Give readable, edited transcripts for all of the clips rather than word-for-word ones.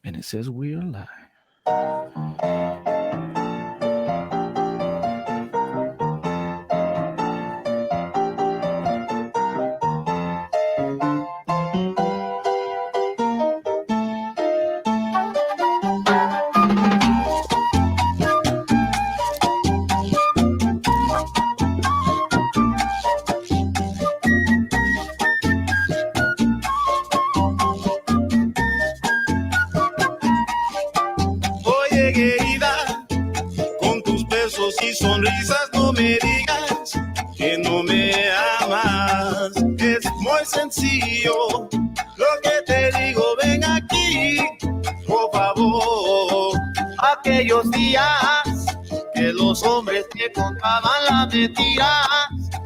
And it says we are live. Oye, querida, con tus besos y sonrisas no me digas que no me amas. Es muy sencillo lo que te digo, ven aquí, por favor. Aquellos días que los hombres te contaban las mentiras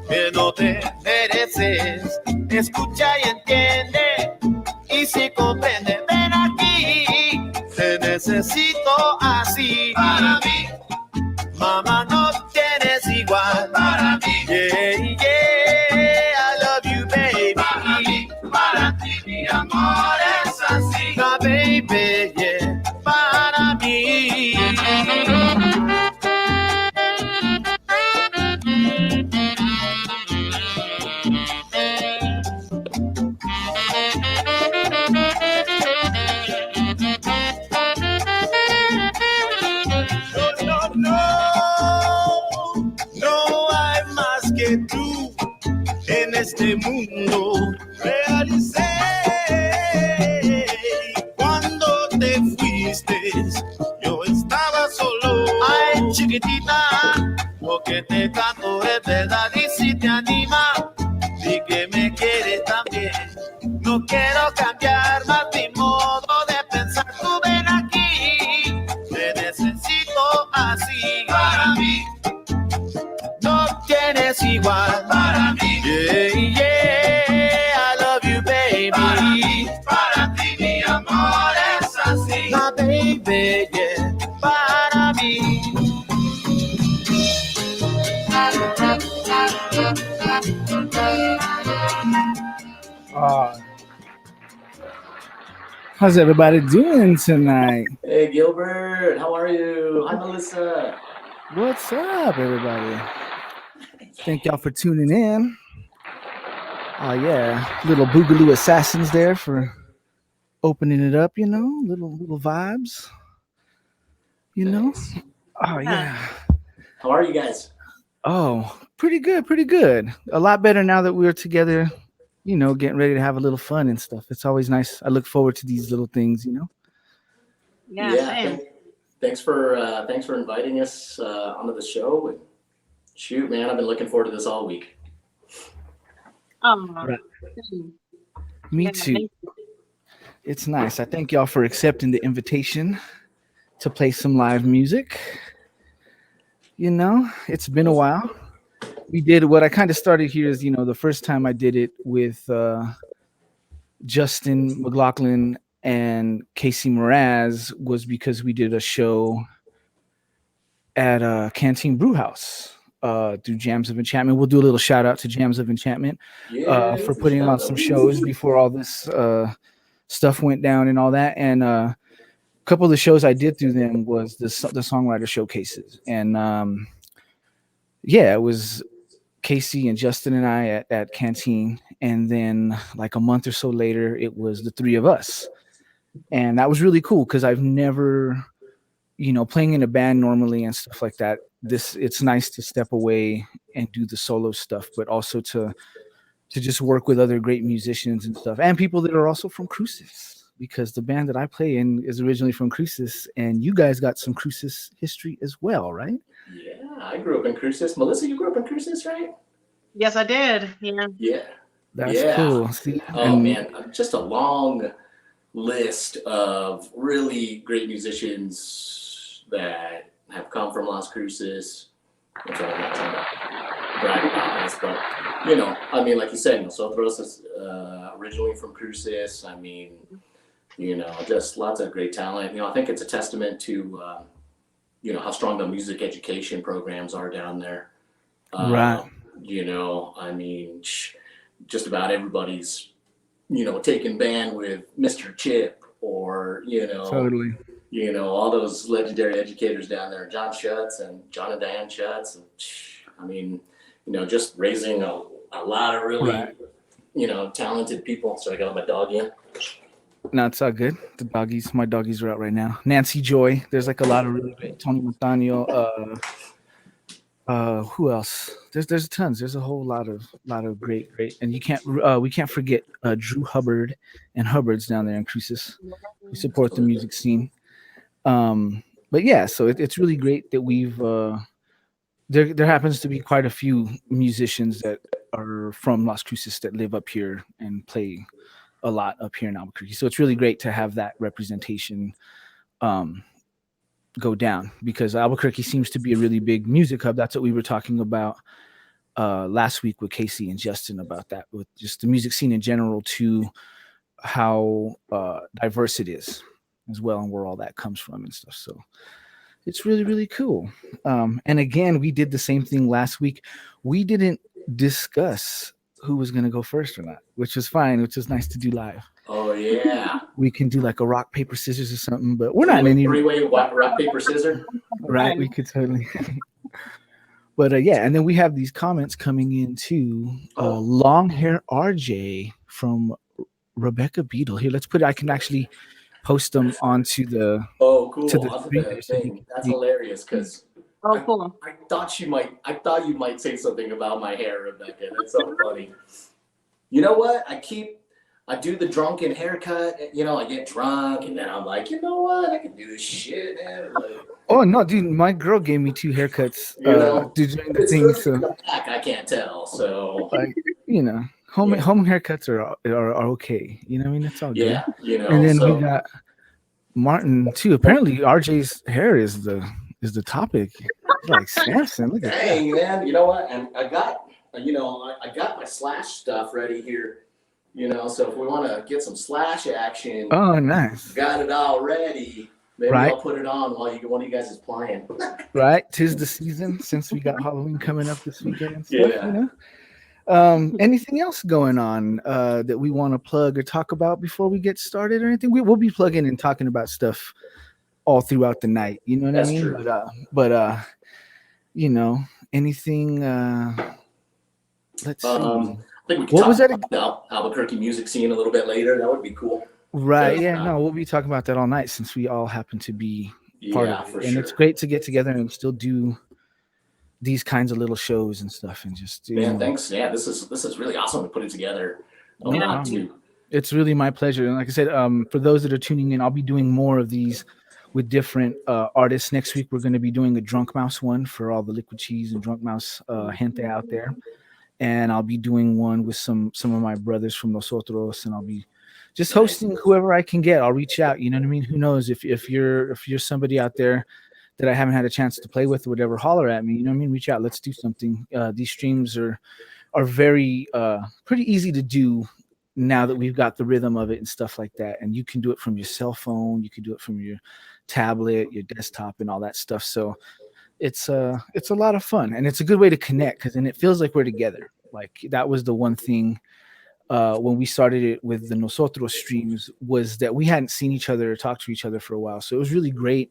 que no te mereces. Escucha y entiende, y si comprende, ven aquí. Te necesito así. Para mí, mamá, no tienes igual. Para mí, yeah, yeah, I love you, baby. Para ti, mi amor es así. My baby, yeah, para mí. No, no hay más que tú en este mundo. Realicé cuando te fuiste, yo estaba solo. Ay, chiquitita, lo que te canto es verdad, y si te anima, di que me quieres también. No quiero cambiar más mi modo de pensar. Tú ven aquí, te necesito así. Para mí, no tienes igual. Para mí, yeah, yeah, I love you, baby. Para ti, mi amor es así. My baby, yeah, para mí. How's everybody doing tonight? Hey, Gilbert, how are you? Hi, Melissa. What's up, everybody? Thank y'all for tuning in. Oh yeah, little Boogaloo Assassins there for opening it up. Little vibes. Nice. Oh yeah. How are you guys? Oh, pretty good, pretty good. A lot better now that we're together. Getting ready to have a little fun and stuff. It's always nice. I look forward to these little things. Yeah, same. Thanks for inviting us onto the show. And shoot, man, I've been looking forward to this all week. Right. Me too. It's nice. I thank y'all for accepting the invitation to play some live music. It's been a while. We did what I kind of started here is, the first time I did it with Justin McLaughlin and Casey Mraz was because we did a show at Canteen Brew House through Jams of Enchantment. We'll do a little shout out to Jams of Enchantment for putting on some shows before all this stuff went down and all that. And a couple of the shows I did through them was the songwriter showcases. And it was Casey and Justin and I at Canteen. And then like a month or so later, it was the three of us. And that was really cool because I've never, playing in a band normally and stuff like that. It's nice to step away and do the solo stuff, but also to just work with other great musicians and stuff and people that are also from Cruces, because the band that I play in is originally from Cruces, and you guys got some Cruces history as well, right? Yeah, I grew up in Cruces. Melissa, you grew up in Cruces, right? Yes, I did. Yeah. Yeah. That's cool. See? Man, just a long list of really great musicians that have come from Las Cruces. I'm sorry, I'm not trying to brag about this, but like you said, nosotros is originally from Cruces. I mean, just lots of great talent. I think it's a testament to how strong the music education programs are down there. Right. I mean, just about everybody's taking band with Mr. Chip or Totally. all those legendary educators down there, John Schutz and John and Diane Schutz. And, I mean, just raising a lot of Right. really, talented people. So I got my dog in. No, it's all good. My doggies are out right now. Nancy Joy. There's like a lot of really great Tony Montano. Who else? There's tons. There's a whole lot of great, and we can't forget Drew Hubbard and Hubbard's down there in Cruces. We support the music scene. But yeah, so it's really great that we've there happens to be quite a few musicians that are from Las Cruces that live up here and play a lot up here in Albuquerque. So it's really great to have that representation um, go down, because Albuquerque seems to be a really big music hub. That's what we were talking about last week with Casey and Justin, about that, with just the music scene in general, to how diverse it is as well, and where all that comes from and stuff. So it's really, really cool. And again, we did the same thing last week. We didn't discuss who was going to go first or not, which was fine, which was nice to do live. Oh, yeah. We can do like a rock, paper, scissors or something, but we're not in any three-way rock, paper, scissors. Right. We could totally. But yeah, and then we have these comments coming in too. Long hair RJ from Rebecca Beadle. Here, let's put it. I can actually post them onto the. Oh, cool! To the thing. That's hilarious, because cool. I thought you might say something about my hair, Rebecca. That's so funny. You know what? I do the drunken haircut. I get drunk, and then I'm like, you know what? I can do this shit, man. Like, oh no, dude! My girl gave me 2 haircuts. During the thing, so the back, I can't tell. So home haircuts are okay. You know what I mean? It's all good. Yeah, And then we got Martin too. Apparently, RJ's hair is the topic. It's like Samson. Look at that. Dang, man. You know what? And I got I got my slash stuff ready here. So if we want to get some slash action, oh, nice. Got it all ready. Maybe right. I'll put it on while one of you guys is playing. Right, 'tis the season, since we got Halloween coming up this weekend and stuff. Anything else going on that we want to plug or talk about before we get started or anything? We'll be plugging and talking about stuff all throughout the night. You know what That's I mean? True. But anything? Let's see. I think we can talk about Albuquerque music scene a little bit later. That would be cool. Right. Yeah. No, we'll be talking about that all night, since we all happen to be part of it. And it's great to get together and still do these kinds of little shows and stuff, and just thanks. Yeah, this is really awesome to put it together. It's really my pleasure. And like I said, for those that are tuning in, I'll be doing more of these with different artists. Next week we're going to be doing a Drunk Mouse one for all the Liquid Cheese and Drunk Mouse gente out there. And I'll be doing one with some of my brothers from Nosotros, and I'll be just hosting whoever I can get. I'll reach out. You know what I mean? Who knows, if you're somebody out there that I haven't had a chance to play with or whatever, holler at me. You know what I mean? Reach out. Let's do something. These streams are very pretty easy to do now that we've got the rhythm of it and stuff like that. And you can do it from your cell phone. You can do it from your tablet, your desktop, and all that stuff. So it's a lot of fun, and it's a good way to connect, because then it feels like we're together. Like, that was the one thing when we started it with the Nosotros streams, was that we hadn't seen each other or talked to each other for a while. So it was really great.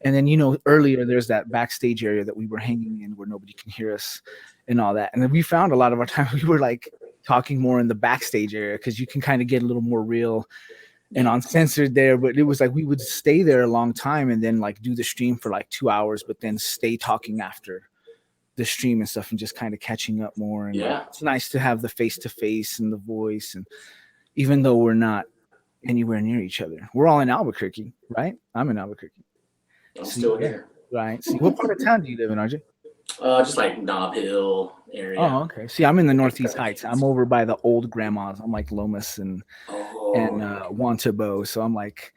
And then, earlier there's that backstage area that we were hanging in where nobody can hear us and all that. And then we found a lot of our time we were like talking more in the backstage area, because you can kind of get a little more real and uncensored there. But it was like we would stay there a long time and then like do the stream for like 2 hours, but then stay talking after the stream and stuff, and just kind of catching up more. And it's nice to have the face-to-face and the voice. And even though we're not anywhere near each other, we're all in Albuquerque, right? I'm in Albuquerque. I'm still here. Right. See, what part of town do you live in, RJ? Just like Nob Hill area. Oh, okay. See, I'm in the Northeast Heights. I'm over by the old grandmas. I'm like Lomas and Wantabo. So I'm like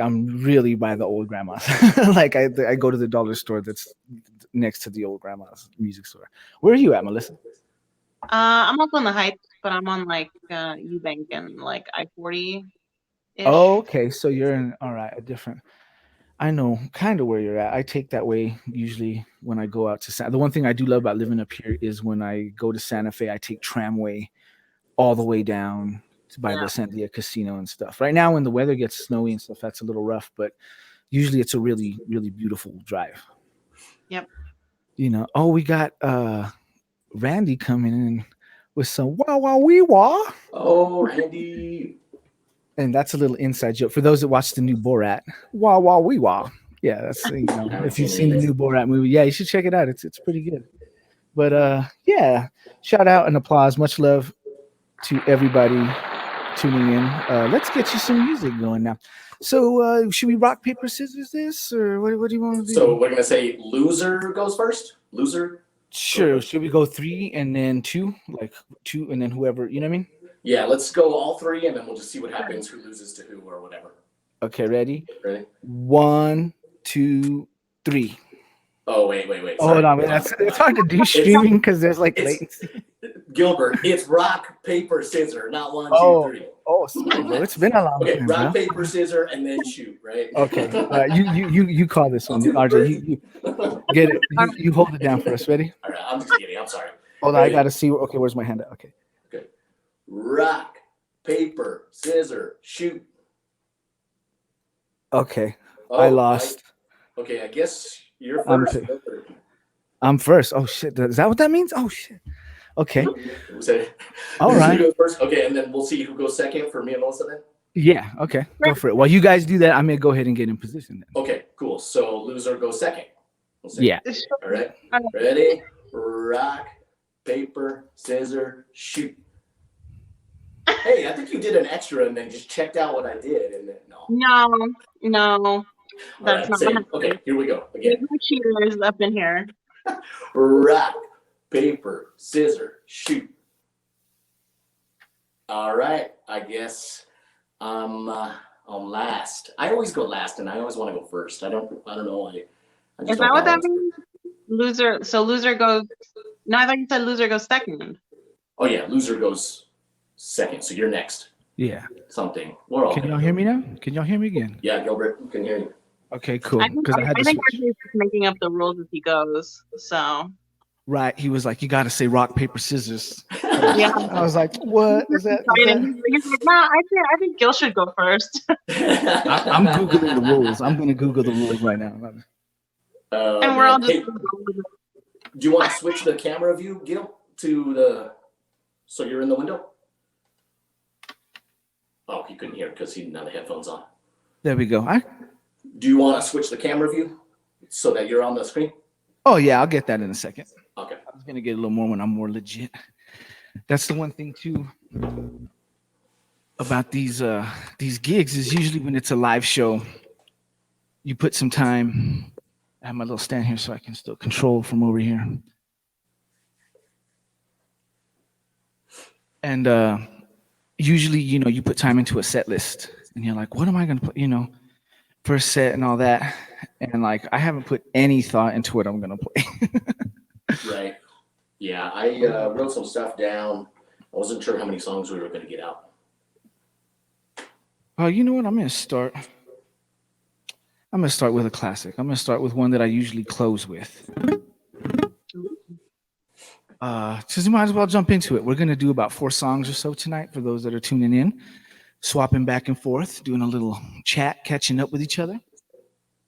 I'm really by the old grandmas. Like I go to the dollar store that's next to the old grandma's music store. Where are you at, Melissa? I'm up on the Heights, but I'm on like Eubank and like I-40. Oh, okay. So you're in a different. I know kind of where you're at. I take that way usually when I go out to the one thing I do love about living up here is when I go to Santa Fe, I take tramway all the way down by the Yeah. Sandia Casino and stuff. Right now, when the weather gets snowy and stuff, that's a little rough, but usually it's a really, really beautiful drive. Yep. Oh, we got Randy coming in with some wah wah wee wah. Oh, Randy. And that's a little inside joke for those that watch the new Borat. Wah wah wee wah. Yeah, that's I haven't if you've seen seen it the yet. new Borat movie, yeah, you should check it out. It's pretty good. But yeah, shout out and applause. Much love to everybody tuning in. Let's get you some music going now. So should we rock paper scissors this, or what do you want to do? So we're gonna say loser goes first. Loser. Sure. Should we go 3 and then 2, like 2 and then whoever? You know what I mean? Yeah, let's go all three, and then we'll just see what happens, who loses to who or whatever. Okay, ready? Ready? 1, 2, 3. Oh, wait. Oh, hold on, man. It's hard to do streaming because there's like it's- latency. Gilbert, it's rock, paper, scissors, not 1, 2, 3. Oh, sorry, bro. It's been a long Okay, time, rock, bro. paper, scissors, and then shoot, right? Okay, you call this one, RJ. You get it. You hold it down for us. Ready? All right, I'm just kidding. I'm sorry. Hold on, I Ready? gotta see. Okay, where's my hand at? Okay. Rock, paper, scissors, shoot. Okay, Oh, I lost. Okay, I guess you're I'm first. I'm first. Oh shit! Is that what that means? Oh shit. Okay. All You right. go first. Okay, and then we'll see who goes second for me and Melissa then. Yeah. Okay. Go for it. While you guys do that, I'm gonna go ahead and get in position then. Okay, cool. So loser goes second. We'll see. Yeah. All right. Ready? Rock, paper, scissors, shoot. Hey, I think you did an extra and then just checked out what I did, and then No, All that's right, not same. what Okay, here we go again. happened. Cheaters up in here. Rock, paper, scissors, shoot. All right, I guess I'm last. I always go last, and I always want to go first. I don't know why. I just Is don't that what that balance. means? Loser. So loser goes. No, I thought you said loser goes second. Oh yeah, loser goes second. So you're next. Yeah. Something. We're all. Can gonna y'all go. hear me now? Can y'all hear me again? Yeah, Gilbert, can hear you. Okay. Cool. I think, Because I had I to think switch. Archie's just making up the rules as he goes. So Right. He was like, "You got to say rock paper scissors." yeah. I was like, "What is that?" He's like, no, I think Gil should go first. I'm googling the rules. I'm gonna Google the rules right now. And we're all just. Hey, do you want to switch the camera view, Gil, to the so you're in the window? Oh, he couldn't hear because he didn't have the headphones on. There we go. Do you want to switch the camera view so that you're on the screen? Oh yeah, I'll get that in a second. Okay. I was gonna get a little more when I'm more legit. That's the one thing too about these gigs is usually when it's a live show, you put some time. I have my little stand here so I can still control from over here. And usually, you put time into a set list and you're like, what am I gonna play? First set and all that. And like I haven't put any thought into what I'm gonna play. Right. Yeah, I wrote some stuff down. I wasn't sure how many songs we were going to get out. Oh, you know what? I'm gonna start with a classic. I'm gonna start with one that I usually close with. So you might as well jump into it. We're gonna do about 4 songs or so tonight for those that are tuning in, swapping back and forth, doing a little chat, catching up with each other.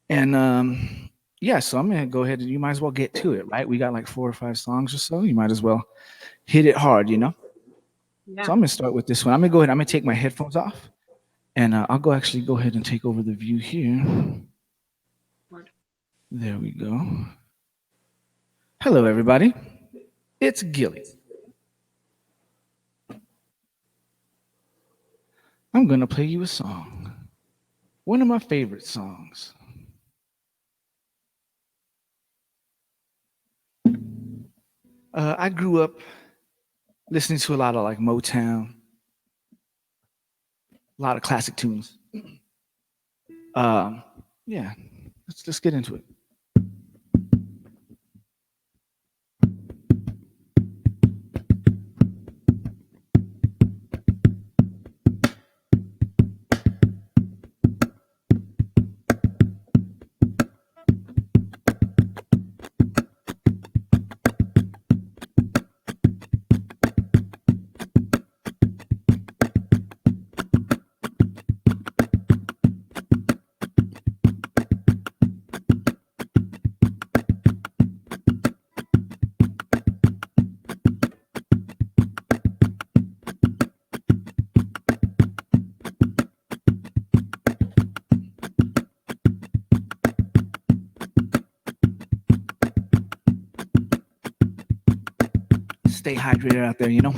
And yeah, so I'm gonna go ahead and you might as well get to it, right? We got like 4 or 5 songs or so. You might as well hit it hard, Yeah. So I'm gonna start with this one. I'm gonna take my headphones off, and I'll go ahead and take over the view here. There we go. Hello, everybody. It's Gilly. I'm gonna play you a song. One of my favorite songs. I grew up listening to a lot of like Motown, a lot of classic tunes. Yeah, let's get into it. stay hydrated out there, you know.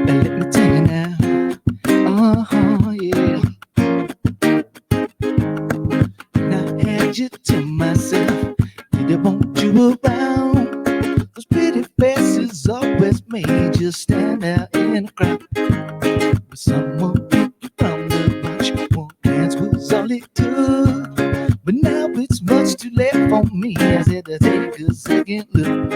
And let me tell you now, yeah. And I had you to myself, didn't want you around. Those pretty faces always made you stand out in the crowd. But someone picked you from the bunch, one glance was all it took. But now it's much too late for me. I said to take a second look.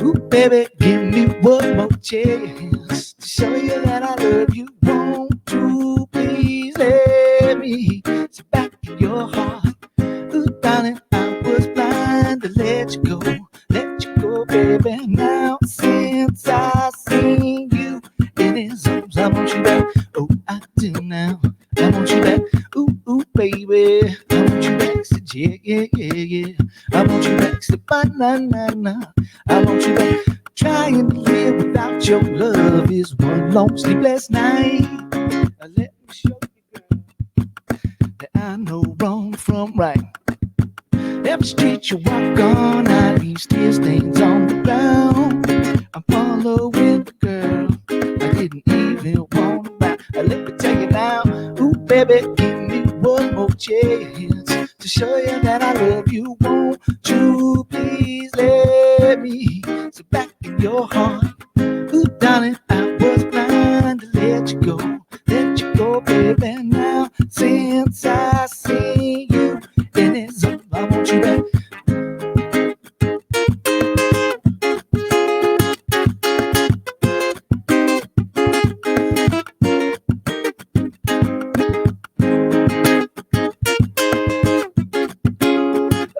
Ooh, baby, give me one more chance to show you that I love you. Won't you please let me sit back in your heart? Ooh, darling, I was blind to let you go, baby. Now since I seen you in his arms, I want you back. Oh, I do now. I want you back. Ooh, baby, I want you back. Said, yeah. I want you back. Said, banana. I want you back. Trying to live without your love is one long sleepless night. Now let me show you, girl, that I know wrong from right. Every street you walk on, I leave tear stains on the ground. I'm following the girl I didn't even want to buy. Let me tell you now, ooh, baby, give me one more chance to show you that I love you. Won't you please let me sit back in your heart? Ooh, darling, I was blind to let you go, baby. Now since I see you in his arms, I want you back.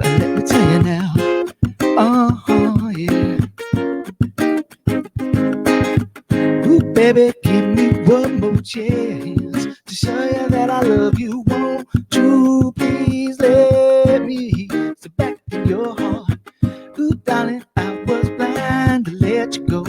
Let me tell you now, yeah. Ooh, baby, give me one more chance to show you that I love you. Won't you please let me sit back in your heart? Ooh, darling, I was blind to let you go,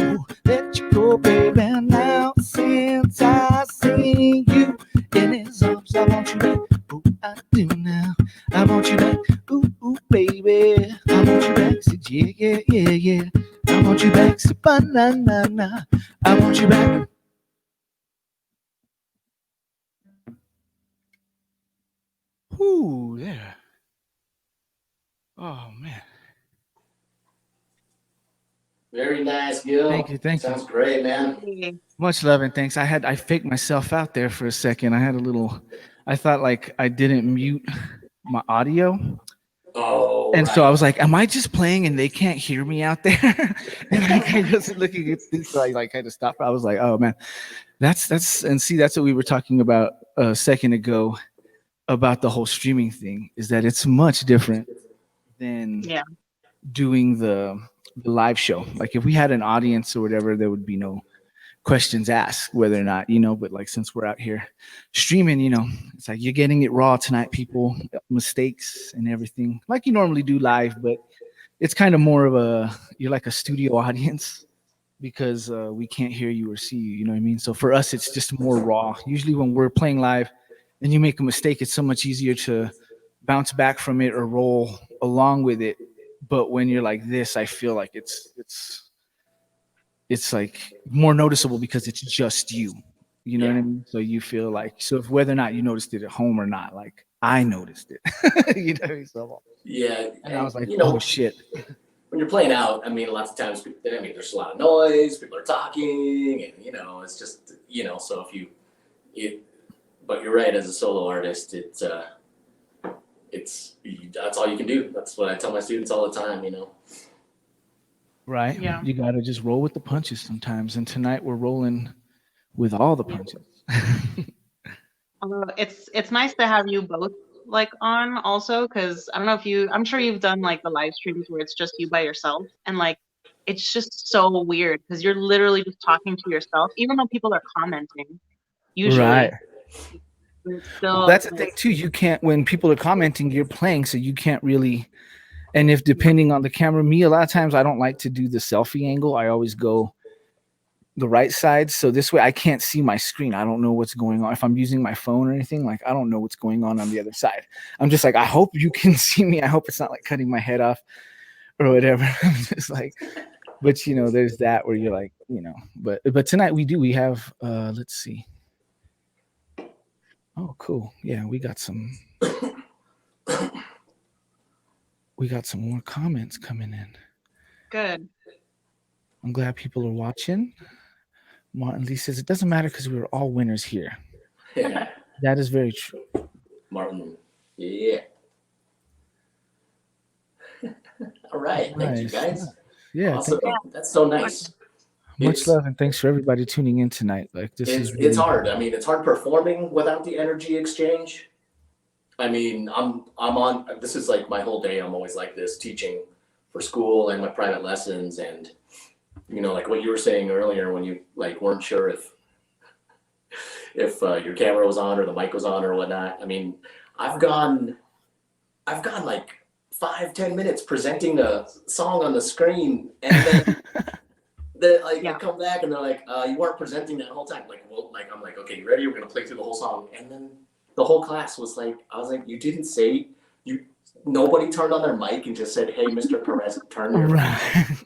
baby. Now since I seen you in his arms, I want you back. Oh, I do now. I want you back. Ooh, baby, I want you back. Said, yeah. I want you back. Said, banana. I want you back. Ooh, yeah. Oh man. Very nice, Gil. Thank you. Sounds great, man. Hey, Much love and thanks. I faked myself out there for a second. I thought like I didn't mute my audio. Oh, And so I right. was like, am I just playing and they can't hear me out there? And I was looking at this, so I like had to stop. I was like, oh man, that's and see, that's what we were talking about a second ago about the whole streaming thing, is that it's much different than yeah, doing the live show. Like if we had an audience or whatever, there would be no questions asked whether or not, but like since we're out here streaming, it's like you're getting it raw tonight, people, mistakes and everything like you normally do live, but it's kind of more of you're like a studio audience because we can't hear you or see you, you know what I mean? So for us it's just more raw. Usually when we're playing live and you make a mistake, it's so much easier to bounce back from it or roll along with it. But when you're like this, I feel like it's like more noticeable because it's just you. You know what I mean? So you feel like, so if whether or not you noticed it at home or not, like I noticed it. You know what I mean? So, Yeah, and I was like, you oh know, shit. when you're playing out, I mean, lots of times, there's a lot of noise, people are talking, and it's just, so if but you're right, as a solo artist, that's all you can do. That's what I tell my students all the time, Right? yeah. You got to just roll with the punches sometimes. And tonight we're rolling with all the punches. It's nice to have you both like on also, because I don't know if I'm sure you've done like the live streams where it's just you by yourself, and like it's just so weird because you're literally just talking to yourself, even though people are commenting Right. usually. It's Well, still that's the thing too. You can't, when people are commenting, you're playing, so you can't really. And if depending on the camera, me a lot of times I don't like to do the selfie angle. I always go the right side, so this way I can't see my screen. I don't know what's going on if I'm using my phone or anything. Like I don't know what's going on the other side. I'm just like, I hope you can see me. I hope it's not like cutting my head off or whatever. I'm just like, but there's that where you're like, but tonight we have let's see. Oh, cool. Yeah, we got some more comments coming in. Good. I'm glad people are watching. Martin Lee says it doesn't matter because we were all winners here. Yeah. That is very true. Martin. Yeah. All right. Thank you, guys. Yeah. Awesome. That's so nice. Much love and thanks for everybody tuning in tonight. Like this is really... it's hard. I mean, it's hard performing without the energy exchange. I mean, I'm on. This is like my whole day. I'm always like this, teaching for school and my private lessons, and like what you were saying earlier when you like weren't sure if your camera was on or the mic was on or whatnot. I mean, I've gone like 5-10 minutes presenting a song on the screen, and then I come back and they're like, you weren't presenting that whole time. Like, well, like I'm like, okay, you ready? We're gonna play through the whole song, and then the whole class was like, I was like, you didn't say nobody turned on their mic and just said, hey, Mr. Perez,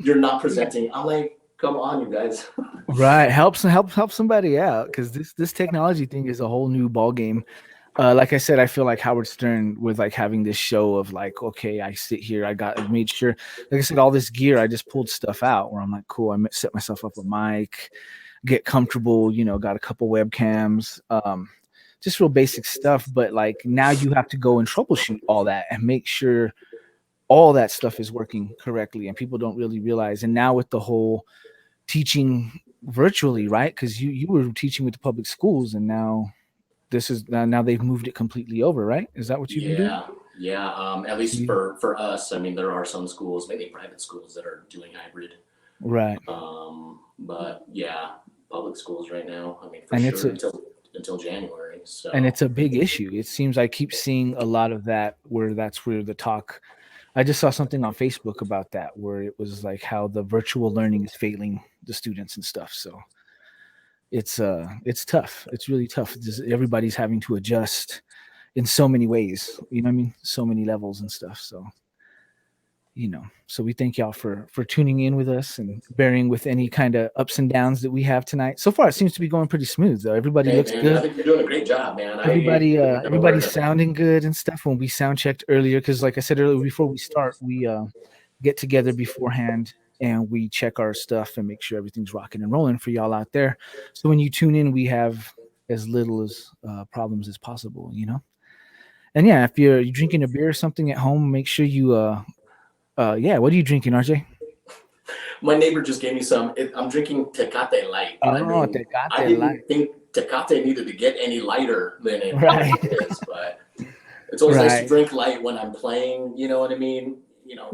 you're not presenting. I'm like, come on, you guys. Right, help somebody out, because this technology thing is a whole new ball game. Like I said, I feel like Howard Stern with like having this show of like, okay, I sit here, I made sure, like I said, all this gear, I just pulled stuff out where I'm like, cool, I set myself up a mic, get comfortable, got a couple webcams, just real basic stuff. But like now you have to go and troubleshoot all that and make sure all that stuff is working correctly, and people don't really realize. And now with the whole teaching virtually, right? Because you were teaching with the public schools, and now this is now they've moved it completely over, right? Is that what you've been doing? Yeah. At least for us, I mean, there are some schools, mainly private schools, that are doing hybrid. Right. But yeah, public schools right now, I mean, for sure until January. So. And it's a big issue. It seems I keep seeing a lot of that where that's where the talk. I just saw something on Facebook about that where it was like how the virtual learning is failing the students and stuff. So it's tough. It's really tough. Everybody's having to adjust in so many ways. You know what I mean? So many levels and stuff. So so we thank y'all for tuning in with us and bearing with any kind of ups and downs that we have tonight. So far, it seems to be going pretty smooth, though. Everybody looks good. I think you're doing a great job, man. Everybody's sounding good and stuff. When we sound checked earlier, because like I said earlier, before we start, we get together beforehand and we check our stuff and make sure everything's rocking and rolling for y'all out there. So when you tune in, we have as little as problems as possible, And yeah, if you're drinking a beer or something at home, make sure you what are you drinking, RJ? My neighbor just gave me some. I'm drinking Tecate Light. Tecate I didn't think Tecate needed to get any lighter than it is, but it's always nice to drink light when I'm playing. You know what I mean?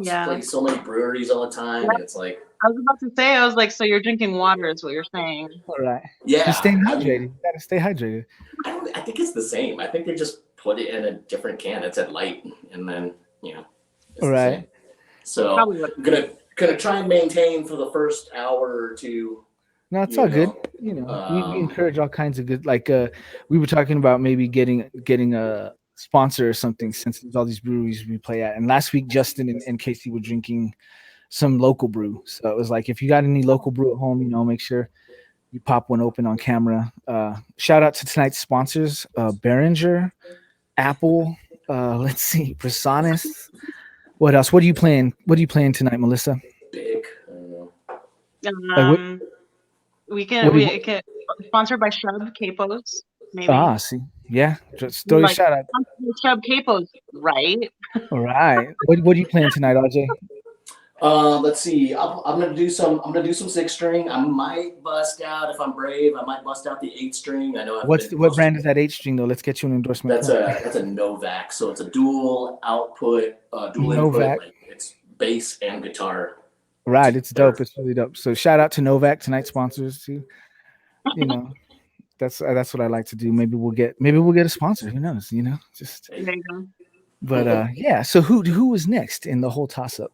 Play so many breweries all the time. And it's like, I was about to say, I was like, so you're drinking water is what you're saying. All right. Yeah. Just stay hydrated. You gotta stay hydrated. I think it's the same. I think they just put it in a different can. It's at light, and then all right. So I'm gonna try and maintain for the first hour or two. No, it's all good. We encourage all kinds of good. Like we were talking about maybe getting a sponsor or something, since there's all these breweries we play at. And last week, Justin and Casey were drinking some local brew. So it was like, if you got any local brew at home, make sure you pop one open on camera. Shout out to tonight's sponsors: Behringer, Apple. Let's see, Prasanis. What else? What are you playing? What are you playing tonight, Melissa? Big. I don't know. We can sponsored by Shub Capos. Maybe. See, yeah. Just throw your shout out. Shub Capos, right? All right. What are you playing tonight, RJ? Let's see. I'm gonna do some 6-string. I might bust out, if I'm brave. I might bust out the 8-string. I know. What brand is that 8-string though? Let's get you an endorsement. That's a Novak. So it's a dual output, dual Novak. Input. It's bass and guitar. Right. It's dope. It's really dope. So shout out to Novak, tonight's sponsors too. That's what I like to do. Maybe we'll get a sponsor. Who knows? Just there you go. But yeah, so who was next in the whole toss up?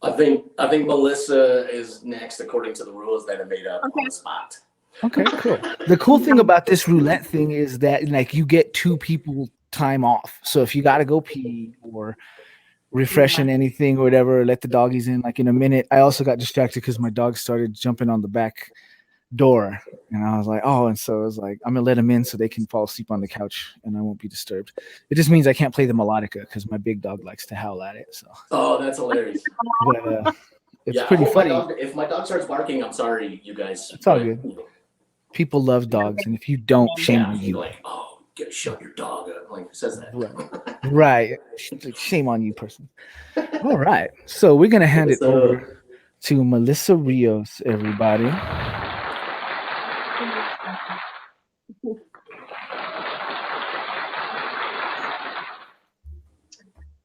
I think Melissa is next according to the rules that are made up on the spot. Okay, cool. The cool thing about this roulette thing is that like you get two people time off. So if you got to go pee or refreshing anything or whatever, let the doggies in like in a minute. I also got distracted because my dog started jumping on the back door, and I was like, oh, and so I was like, I'm gonna let them in so they can fall asleep on the couch and I won't be disturbed. It just means I can't play the melodica because my big dog likes to howl at it. So, Oh, that's hilarious. but it's Yeah, I pretty hope my funny. dog. If my dog starts barking, I'm sorry, you guys. It's all But good. People love dogs, and if you don't, shame yeah, on you're you. like, oh, you gotta shut your dog up. Like, who says Right, that? right. Shame on you, person. All right, so we're gonna hand it So, over to Melissa Rios, everybody.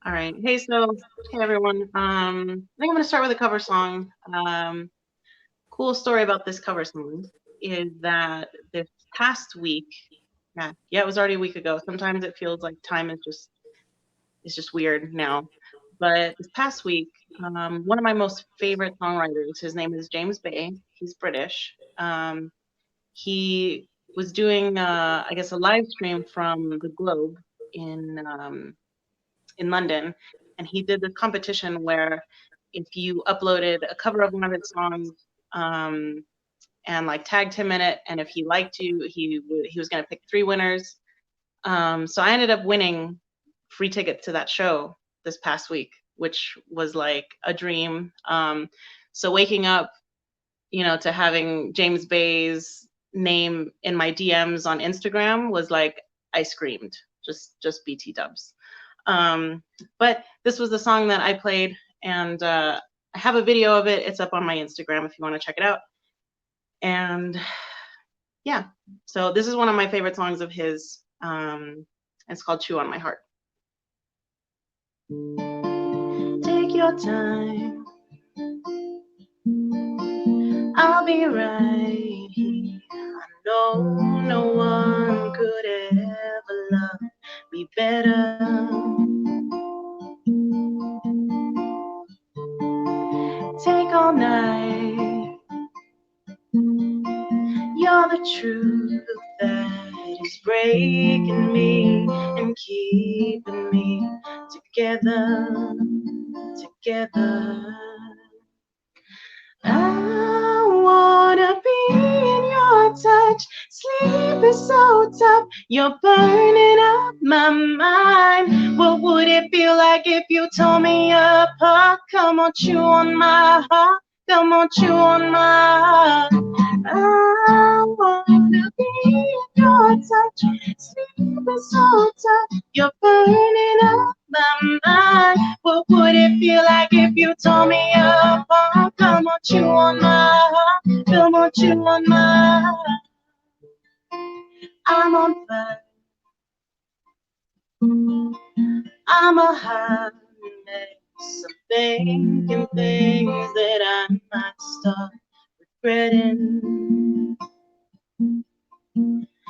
All right. Hey, so hey everyone. I think I'm gonna start with a cover song. Cool story about this cover song is that this past week, yeah, it was already a week ago. Sometimes it feels like time is just weird now. But this past week, one of my most favorite songwriters, his name is James Bay. He's British. He was doing, I guess, a live stream from the Globe in London, and he did this competition where if you uploaded a cover of one of his songs and like tagged him in it, and if he liked you, he was going to pick 3 winners. So I ended up winning free tickets to that show this past week, which was like a dream. So waking up, to having James Bay's name in my DMs on Instagram was like I screamed, just BT dubs. But this was the song that I played, and I have a video of it. It's up on my Instagram if you want to check it out. And yeah, so this is one of my favorite songs of his. It's called Chew on My Heart. Take your time, I'll be right here. I know no one could ever love me better. Take all night, you're the truth that is breaking me and keeping me together. I wanna be in your touch. Sleep is so tough. You're burning up my mind. What would it feel like if you tore me apart? Come on, chew on my heart. Come on, chew on my heart. I wanna be in your touch. Sleep is so tough. You're burning up my mind. What would it feel like if you tore me apart? Come on, chew on my heart. Come on, chew on my heart. I'm on fire. I'm a hot mess of thinking things that I might start regretting.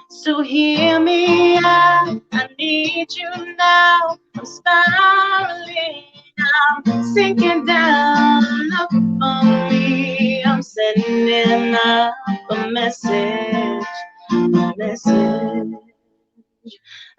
So hear me out, I need you now. I'm spiraling, I'm sinking down. Look for me, I'm sending out a message.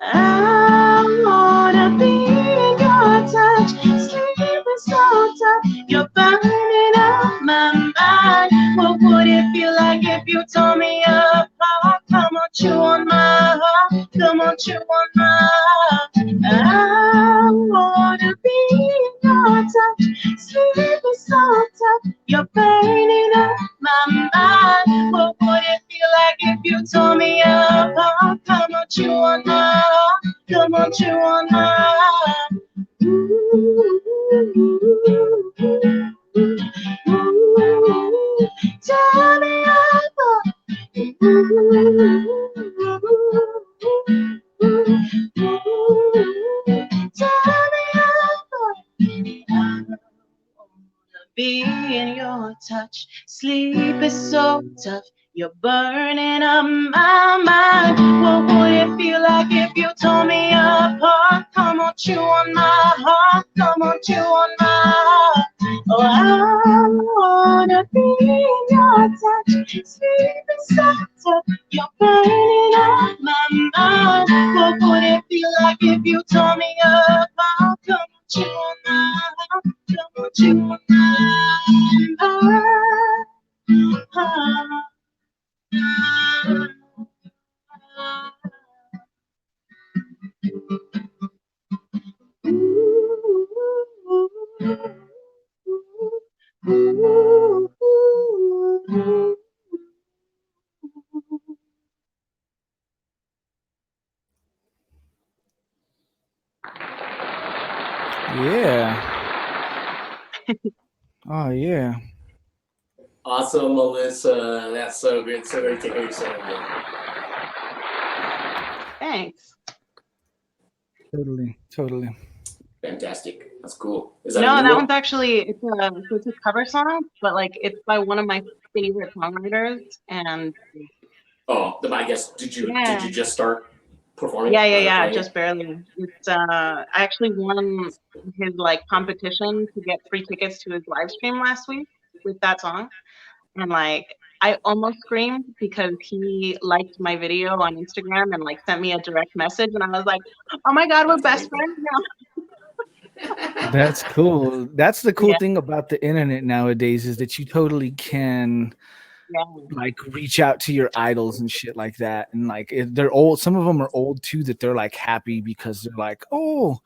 I wanna be in your touch. Sleep is so tough. You're burning up my mind. What would it feel like if you tore me apart? Come on, chew on my heart. Come on, chew on my heart. I wanna be in your touch. Sleep is so tough. You're burning up my mind. What would it feel like if you tore me apart? Come on, chew on my heart. Come on, chew on my heart. Ooh, tear me apart. Tear me apart. I wanna be in your touch. Sleep is so tough. You're burning up my mind. What would it feel like if you tore me apart? Come on, chew on my heart. Come on, chew on my heart. Oh, I wanna be in your touch, sweet and soft. You're burning up my mind. What would it feel like if you tore me apart? Come on, chew on my heart. Come on, chew on my heart. Yeah. Oh yeah. Awesome, Melissa. That's so good. So great to hear you sing again. Thanks. Totally. Fantastic. That's cool. Is that No, a new that one? one's actually it's a cover song, but like it's by one of my favorite songwriters, and Oh, I guess did you yeah, just start performing yeah, playing just it? barely. It's I actually won his like competition to get free tickets to his live stream last week with that song, and like I almost screamed because he liked my video on Instagram and like sent me a direct message, and I was like, oh my god, we're That's best amazing. friends now. That's cool. That's the cool Yeah, thing about the internet nowadays is that you totally can yeah, like reach out to your idols and shit like that. And like they're old, some of them are old too, that they're like happy because they're like, oh,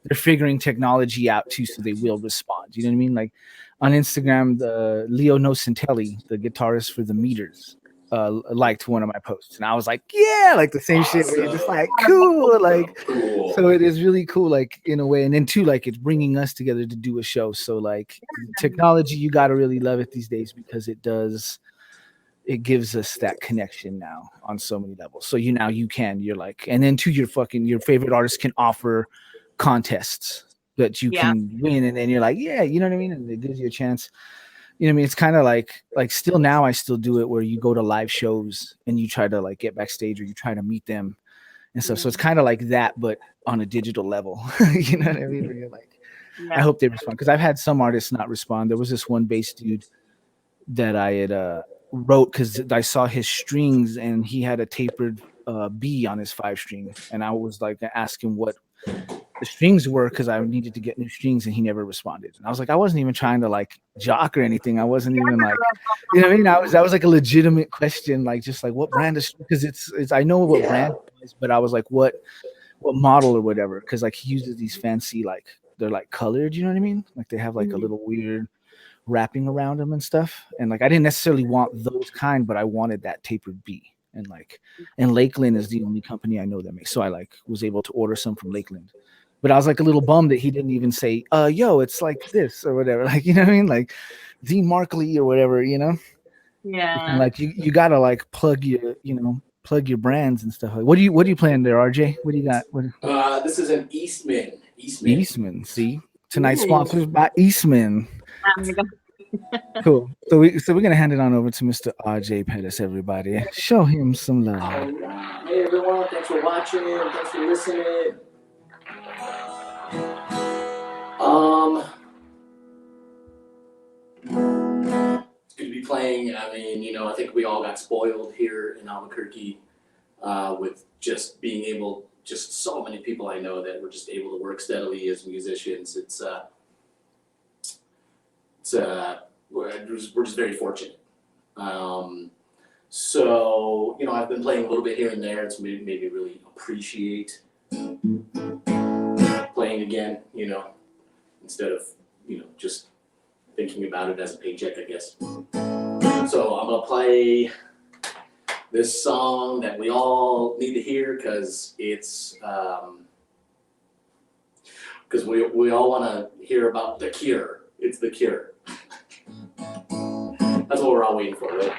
they're figuring technology out too, so they will respond. You know what I mean? Like on Instagram, the Leo Nocentelli, the guitarist for the Meters, liked one of my posts, and I was like, yeah, like the same shit where you're just Awesome. like, cool, like. Cool. So it is really cool, like in a way, and then too, like it's bringing us together to do a show. So like technology, you got to really love it these days because it gives us that connection now on so many levels. So you're like, and then to your favorite artist can offer contests that you yeah, can win, and then you're like, yeah, you know what I mean, and it gives you a chance. You know what I mean? It's kind of like still now I still do it where you go to live shows and you try to like get backstage or you try to meet them and stuff. So it's kind of like that, but on a digital level. You know what I mean? Where you're like, I yeah. hope they respond because I've had some artists not respond. There was this one bass dude that I had wrote because I saw his strings and he had a tapered B on his 5 string, and I was like asking what the strings were because I needed to get new strings, and he never responded. And I was like, I wasn't even trying to like jock or anything. I wasn't even like, you know what I mean? That was like a legitimate question, like just like what brand is, because it's I know what brand it is, but I was like, what model or whatever, because like he uses these fancy like they're like colored, you know what I mean? Like they have like a Mhm. little weird wrapping around them and stuff. And like I didn't necessarily want those kind, but I wanted that tapered B. And Lakeland is the only company I know that makes. So I like was able to order some from Lakeland. But I was like a little bummed that he didn't even say, yo, it's like this or whatever. Like, you know what I mean? Like D Markley or whatever, you know? And Yeah. like you gotta like plug your brands and stuff. Like what do you plan there, RJ? What do you got? What This is an Eastman. Eastman. Eastman, see? Tonight's Ooh. sponsored by Eastman. There we Cool. So we're gonna hand it on over to Mr. RJ Pettis, everybody. Show him some All love. right. Hey everyone, thanks for watching. Thanks for listening. It's good to be playing. I mean, I think we all got spoiled here in Albuquerque with just being able, just so many people I know that were just able to work steadily as musicians. We're just very fortunate. So, I've been playing a little bit here and there. It's made me really appreciate playing again, instead of, just thinking about it as a paycheck, I guess. So I'm gonna play this song that we all need to hear because it's because we all want to hear about The Cure. It's The Cure. That's what we're all waiting for, right?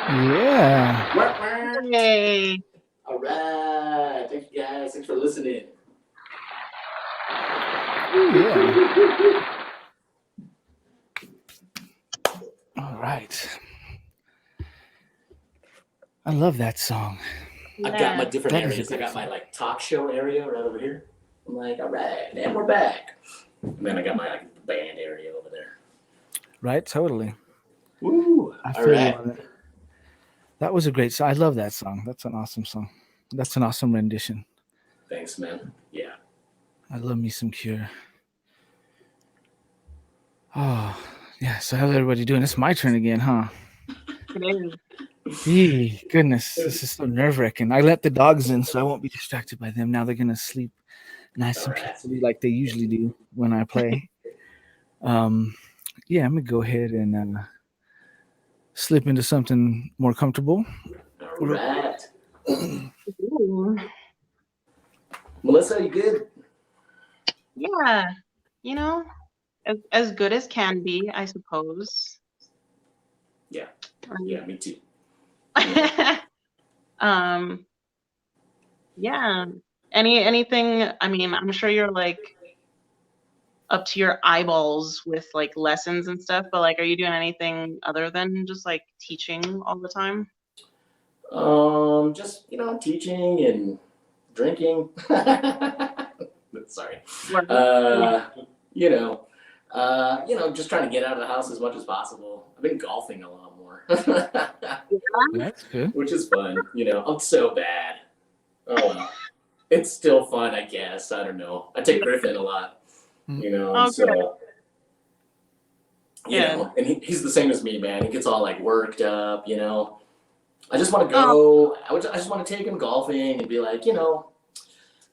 Yeah. Wah, wah. Yay. All right. Thank you guys. Thanks for listening. Ooh, yeah. All right. I love that song. I've got my Yeah. different That is a areas. I great got my song. like talk show area right over here. I'm like, all right, and we're back. And then I got my like band area over there. Right? Totally. Woo! I All feel you right. on it. That was a great song. I love that song. That's an awesome song. That's an awesome rendition. Thanks, man. Yeah. I love me some Cure. Oh, yeah. So how's everybody doing? It's my turn again, huh? It is. Gee, goodness, this is so nerve wracking. I let the dogs in, so I won't be distracted by them. Now they're gonna sleep nice All and right. peacefully like they usually do when I play. Um, yeah, I'm gonna go ahead and slip into something more comfortable All real quick. right. Ooh. Melissa, you good? Yeah. You know, as good as can be, I suppose. Yeah. Um, Yeah, me too. um, yeah. Anything, I mean, I'm sure you're like up to your eyeballs with like lessons and stuff, but like are you doing anything other than just like teaching all the time? Just teaching and drinking. Sorry. Work. Uh, you know, just trying to get out of the house as much as possible. I've been golfing a lot more, That's good. which is fun. I'm so bad. Oh well, it's still fun, I guess. I don't know. I take Griffin a lot, and Oh, good. so Good. and he's the same as me, man. He gets all like worked up. I just want to Oh, go. I just want to take him golfing and be like,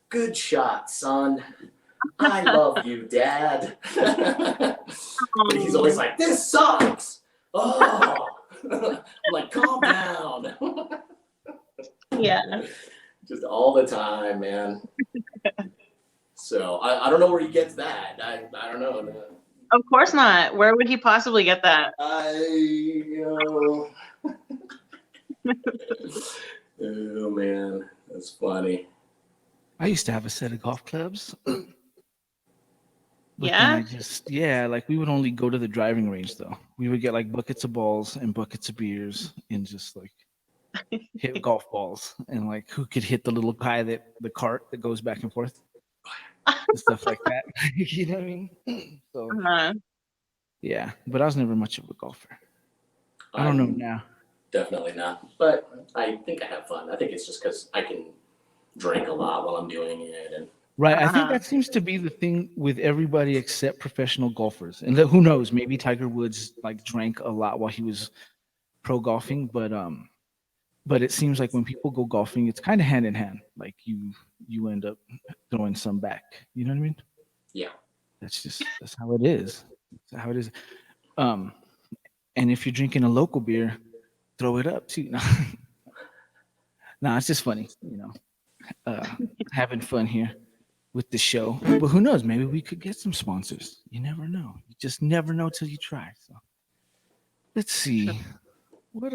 good shot, son. I love you, Dad. But he's always like, this sucks. Oh, I'm like, calm down. yeah. Just all the time, man. So I don't know where he gets that. I don't know. Of course not. Where would he possibly get that? Oh man, that's funny. I used to have a set of golf clubs, but then Yeah? I just like we would only go to the driving range though. We would get like buckets of balls and buckets of beers and just like hit golf balls and like who could hit the little guy the cart that goes back and forth and stuff like that. You know what I mean? So Uh, yeah, but I was never much of a golfer. I don't know I'm now. definitely not, but I think I have fun. I think it's just because I can drink a lot while I'm doing it, and Right. I think uh, that seems to be the thing with everybody except professional golfers. And who knows, maybe Tiger Woods like drank a lot while he was pro golfing, but it seems like when people go golfing, it's kind of hand in hand. Like you end up throwing some back. You know what I mean? yeah. That's how it is. That's how it is. Um, and if you're drinking a local beer, throw it up too. No, it's just funny, uh, having fun here with the show. But who knows? Maybe we could get some sponsors. You never know. You just never know till you try. So let's see. What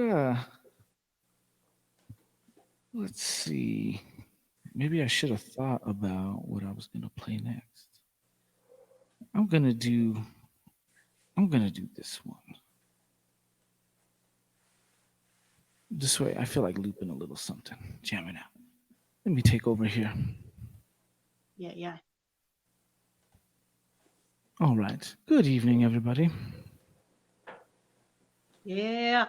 let's see. Maybe I should have thought about what I was gonna play next. I'm gonna do this one. This way I feel like looping a little something, jamming out. Let me take over here. yeah. All right. Good evening, everybody. Yeah.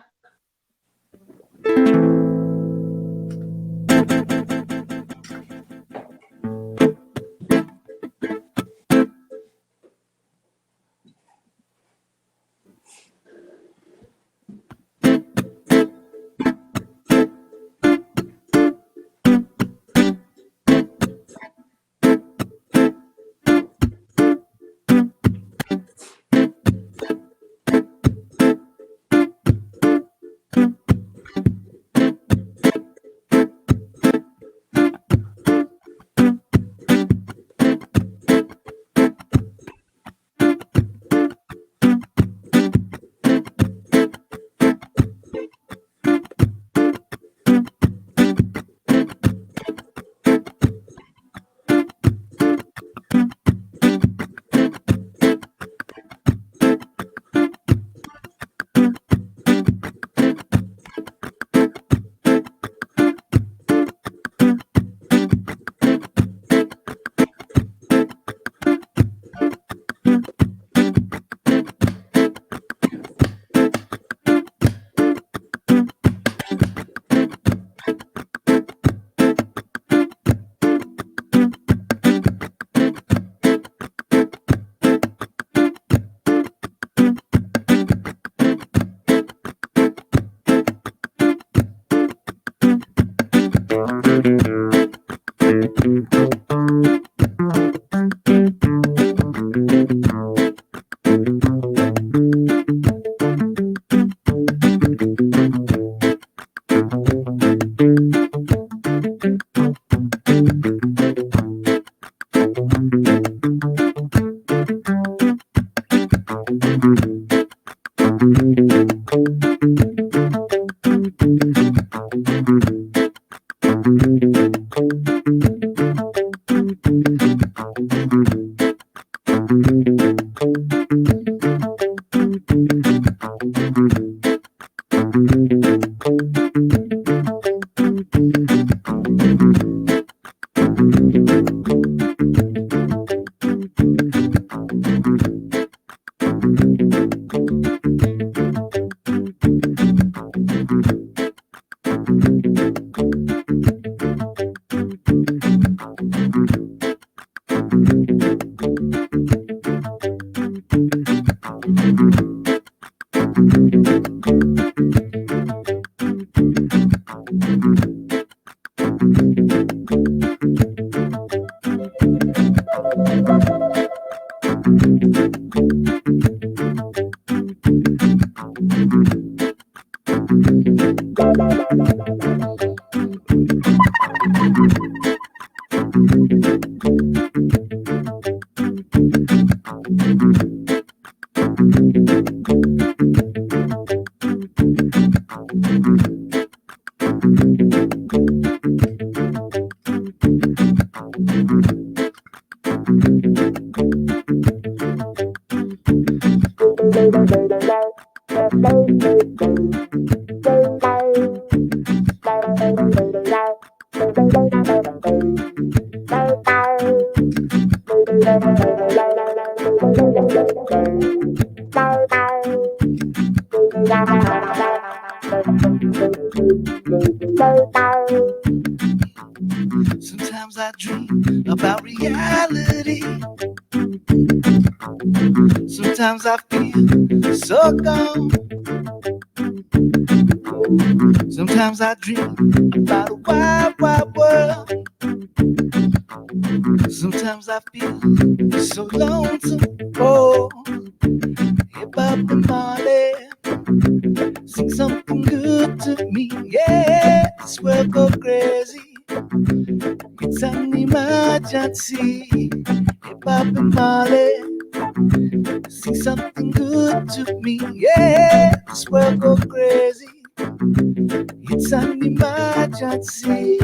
Sometimes I dream about reality. Sometimes I feel so gone. Sometimes I dream about a wide, wide world. Sometimes I feel so lonesome. Oh, hip hop and Marley, sing something good to me. Yeah, this world go crazy. It's an emergency. Hip hop and Marley, sing something good to me. Yeah, this world go crazy. It's an emergency.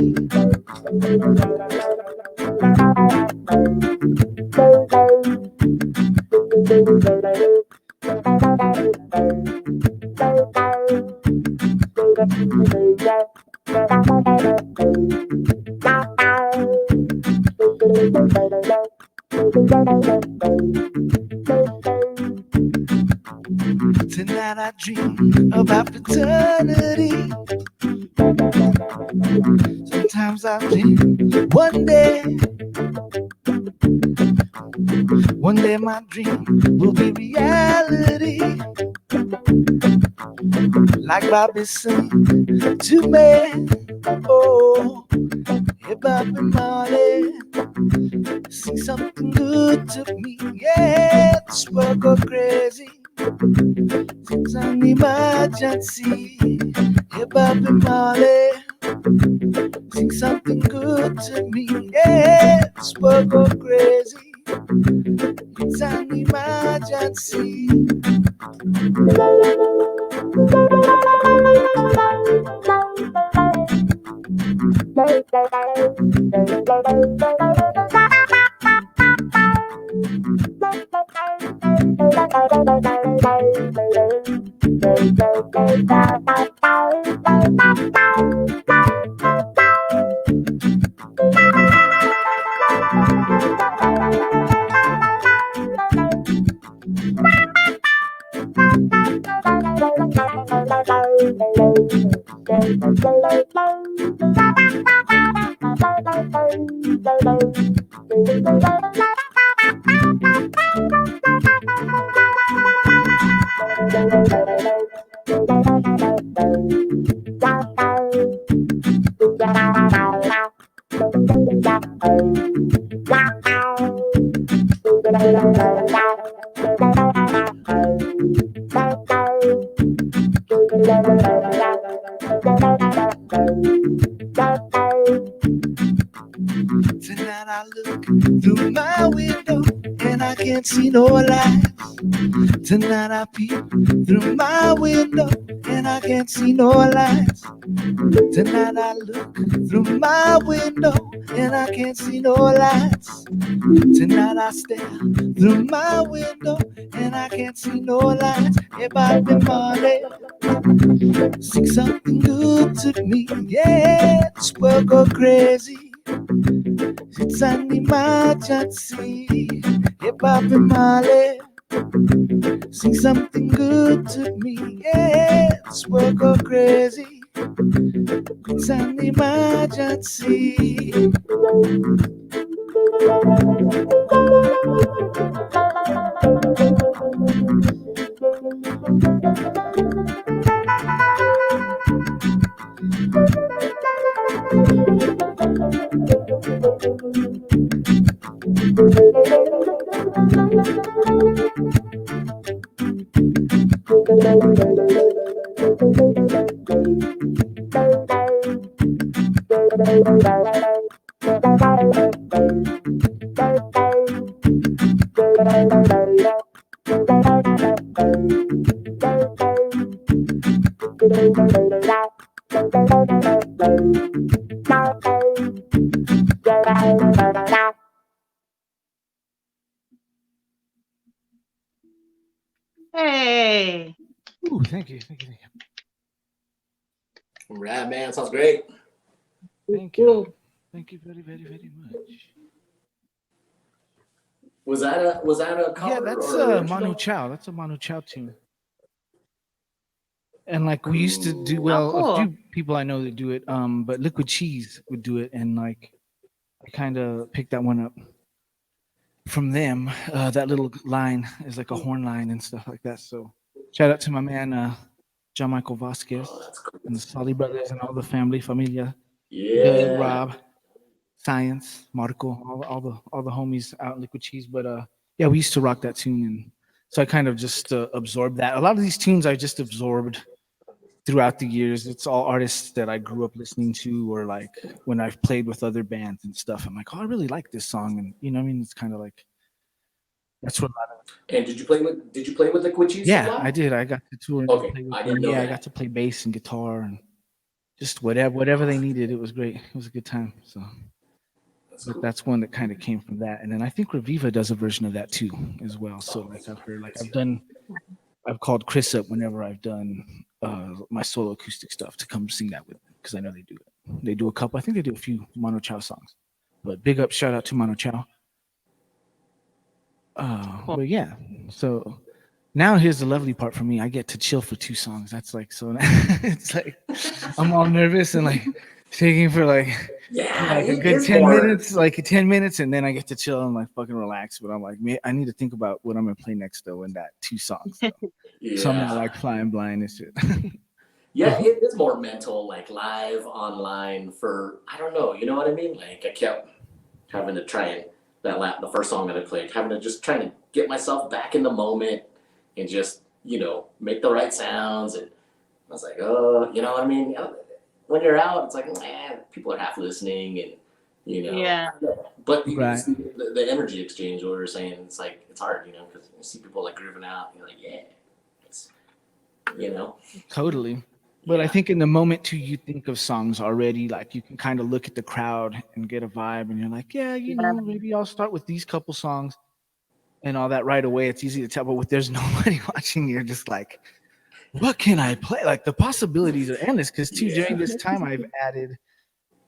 Tonight I dream about fraternity. Sometimes I think one day my dream will be reality. Like Bobby sang to me, oh, hip hop and Marley, sing something good to me. Yeah, this world go crazy. It's an emergency. Hip hop and Marley, sing something good to me. Yeah, this world go crazy. It's an emergency. Tonight I look through my window and I can't see no lights. Tonight I peep through my window and I can't see no lights. Tonight I look through my window and I can't see no lights. Tonight I stare through my window and I can't see no lights. Everybody Marley, sing something good to me. Yeah, this world go crazy. It's an emergency. Everybody Marley, sing something good to me. Yeah, this world go crazy. It's an emergency. Hey. Ooh, thank you. Rad, man. Sounds great. Thank you. Thank you very, very, very much. Was that a cover? Yeah, that's or Manu Chao. That's a Manu Chao tune. And like we used to do, well, cool. a few people I know that do it. But Liquid Cheese would do it, and like I kind of picked that one up from them. That little line is like a horn line and stuff like that. So shout out to my man John Michael Vasquez and the Solly brothers and all the family, familia, Doug, Yeah. Rob, Science, Marco, all the homies out in Liquid Cheese. But yeah, we used to rock that tune, and so I kind of just absorbed that. A lot of these tunes I just absorbed throughout the years. It's all artists that I grew up listening to, or like when I've played with other bands and stuff. I'm like, oh, I really like this song, and you know what I mean? It's kind of like that's what. And did you play with Liquid Cheese? Yeah, I did. I got to tour and Okay, play with I them. didn't know Yeah, I that. got to play bass and guitar and just whatever they needed. It was great. It was a good time. So, but that's one that kind of came from that. And then I think Reviva does a version of that too, as well. So like I've heard, like I've called Chris up whenever I've done my solo acoustic stuff to come sing that with me, because I know they do it. They do a couple. I think they do a few Mono Chao songs. But big up, shout out to Mono Chao. Cool. But yeah, so now here's the lovely part for me. I get to chill for 2 songs. That's like so. It's like I'm all nervous and like shaking for like a it good is 10 more- minutes, like 10 minutes, and then I get to chill and like fucking relax. But I'm like, I need to think about what I'm gonna play next though in that 2 songs. So, so I'm not like flying blind and shit. Yeah, it is more mental, like live online for, I don't know, you know what I mean? Like I kept having to try and the first song that I played, having to just trying to get myself back in the moment and just, make the right sounds. And I was like, oh, you know what I mean? When you're out, it's like, man, people are half listening and, Yeah. But you Right. see the energy exchange, what we were saying, it's like, it's hard, because you see people like grooving out and you're like, yeah, it's, Totally. But I think in the moment too, you think of songs already, like you can kind of look at the crowd and get a vibe, and you're like, yeah, maybe I'll start with these couple songs and all that right away. It's easy to tell, but with there's nobody watching, you're just like, what can I play? Like the possibilities are endless. Because too, during this time, I've added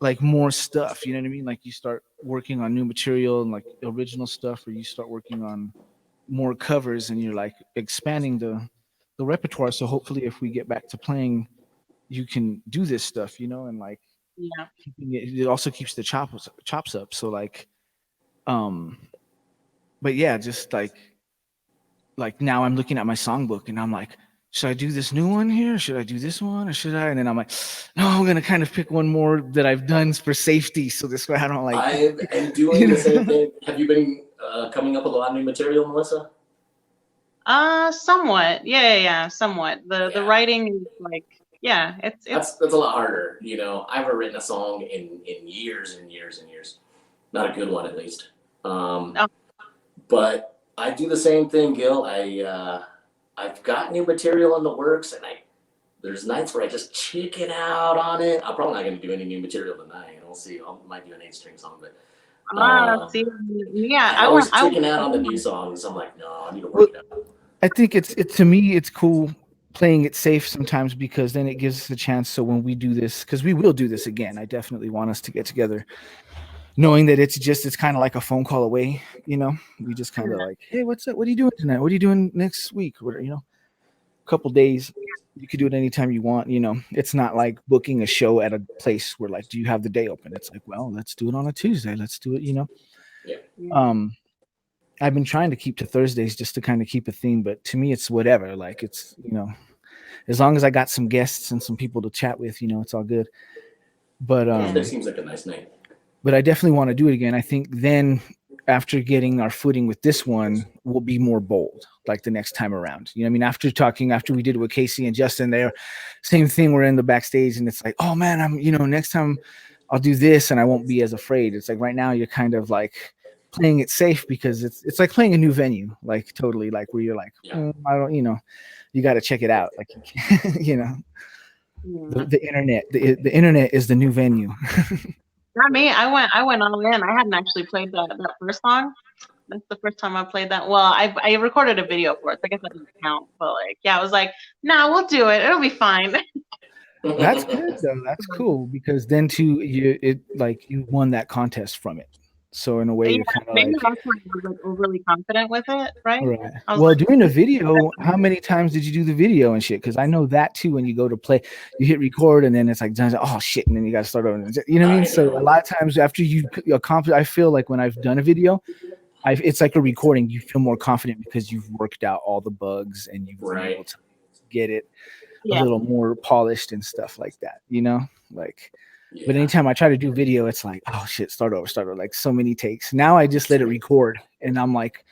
like more stuff. You know what I mean? Like you start working on new material and like original stuff, or you start working on more covers, and you're like expanding the repertoire. So hopefully, if we get back to playing, you can do this stuff, and like Yeah. it also keeps the chops up. So like, but yeah, just like now I'm looking at my songbook and I'm like, should I do this new one here? Should I do this one, or should I? And then I'm like, no, I'm gonna kind of pick one more that I've done for safety, so this way I don't like. I am doing the same thing. Have you been coming up with a lot of new material, Melissa? Somewhat. Yeah, somewhat. The writing is like Yeah, it's That's a lot harder. You know, I haven't written a song in years and years and years. Not a good one, at least. Um, oh, but I do the same thing, Gil. I've got new material in the works, and I there's nights where I just chicken out on it. I'm probably not going to do any new material tonight. We'll see. I might do an 8 string song, but see, yeah, I always I chicken out on the new went. songs. I'm like, no, I need to Well, work it out. I think it to me it's cool playing it safe sometimes because then it gives us a chance. So when we do this, because we will do this again, I definitely want us to get together, knowing that it's kind of like a phone call away. We just kind of like, hey, what's up? What are you doing tonight? What are you doing next week? What a couple days. You could do it anytime you want. It's not like booking a show at a place where like, do you have the day open? It's like, well, let's do it on a Tuesday. Let's do it. Yeah. Um, I've been trying to keep to Thursdays just to kind of keep a theme, but to me, it's whatever. Like it's as long as I got some guests and some people to chat with, it's all good. But Thursday seems like a nice night. but I definitely want to do it again. I think then after getting our footing with this one, we'll be more bold like the next time around. I mean, after we did it with Casey and Justin there, same thing. We're in the backstage and it's like, oh man, next time I'll do this and I won't be as afraid. It's like right now you're kind of like playing it safe because it's like playing a new venue, like totally like where you're like, Yeah. I don't, you got to check it out. Like, the internet, the internet is the new venue. Not me. I went all in. I hadn't actually played that first song. That's the first time I played that. Well, I recorded a video for it, so I guess that doesn't count. But like, yeah, I was like, nah, we'll do it. It'll be fine. That's good though. That's cool because then too you won that contest from it. So in a way Yeah, you're kind of maybe like that's why I was like overly confident with it, right? right. I was Well, like, doing a video, how many times did you do the video and shit? Because I know that too. When you go to play, you hit record and then it's like oh shit, and then you got to start over. You know what I mean? I So a know. lot of times after you accomplish, I feel like when I've done a video, it's like a recording. You feel more confident because you've worked out all the bugs and you've been able Right. to get it a yeah, little more polished and stuff like that. Like. But Yeah. anytime I try to do video, it's like, oh shit, start over, like so many takes. Now I just let it record and I'm like,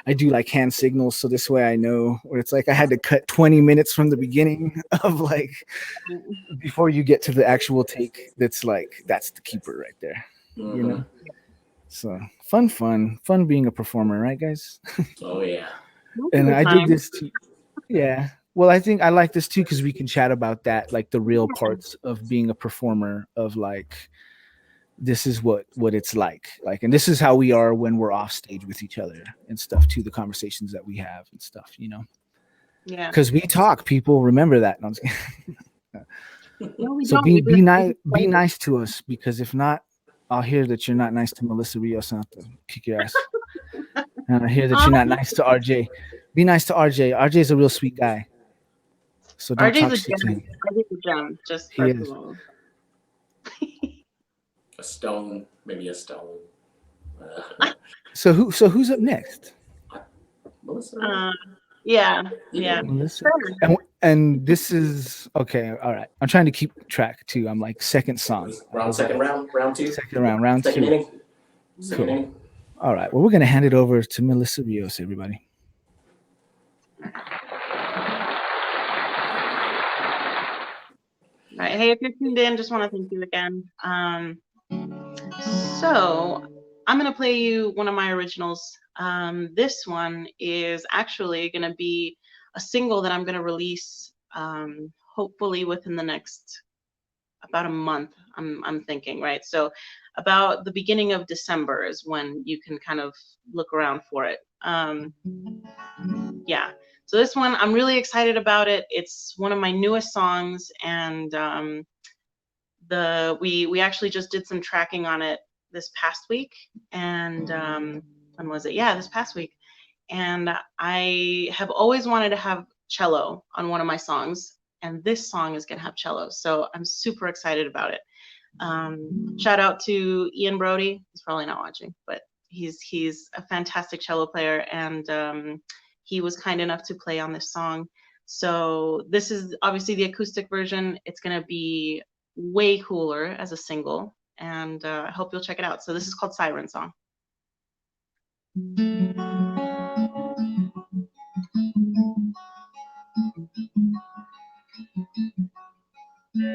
I do like hand signals. So this way I know where it's like I had to cut 20 minutes from the beginning of like before you get to the actual take. That's the keeper right there, you Mm-hmm. know? So fun being a performer, right, guys? Oh yeah. most of And the I dig time. this too. Yeah. Well, I think I like this too because we can chat about that, like the real parts of being a performer, of like this is what it's like, and this is how we are when we're off stage with each other and stuff too. The conversations that we have and stuff, Yeah. because we talk. People remember that. No, I'm just kidding. No, we So don't. be nice to us because if not, I'll hear that you're not nice to Melissa Rios and I'll have to kick your ass. And I hear that you're not Um, nice to RJ. Be nice to RJ. RJ's a real sweet guy. So don't RJ's talk a shit to gem. him. RJ's a gem. Just He first of is. all. A stone, maybe a stone. Uh, So who's up next? Melissa, Uh, yeah, you yeah. know, Melissa. Sure. And this is okay. All right. I'm trying to keep track too. I'm like second song. I round was second like round two, second round, round second two. inning, second Cool. inning. All right. Well, we're gonna hand it over to Melissa Rios, everybody. All right. Hey, if you're tuned in, just want to thank you again. So I'm gonna play you one of my originals. This one is actually gonna be a single that I'm gonna release, hopefully within the next about a month. I'm thinking, right? So about the beginning of December is when you can kind of look around for it. Yeah. So this one, I'm really excited about it. It's one of my newest songs, and we actually just did some tracking on it this past week. And when was it? Yeah, this past week. And I have always wanted to have cello on one of my songs, and this song is gonna have cello. So I'm super excited about it. Shout out to Ian Brody. He's probably not watching, but he's a fantastic cello player, and he was kind enough to play on this song. So this is obviously the acoustic version. It's gonna be way cooler as a single, and I hope you'll check it out. So this is called Siren Song. You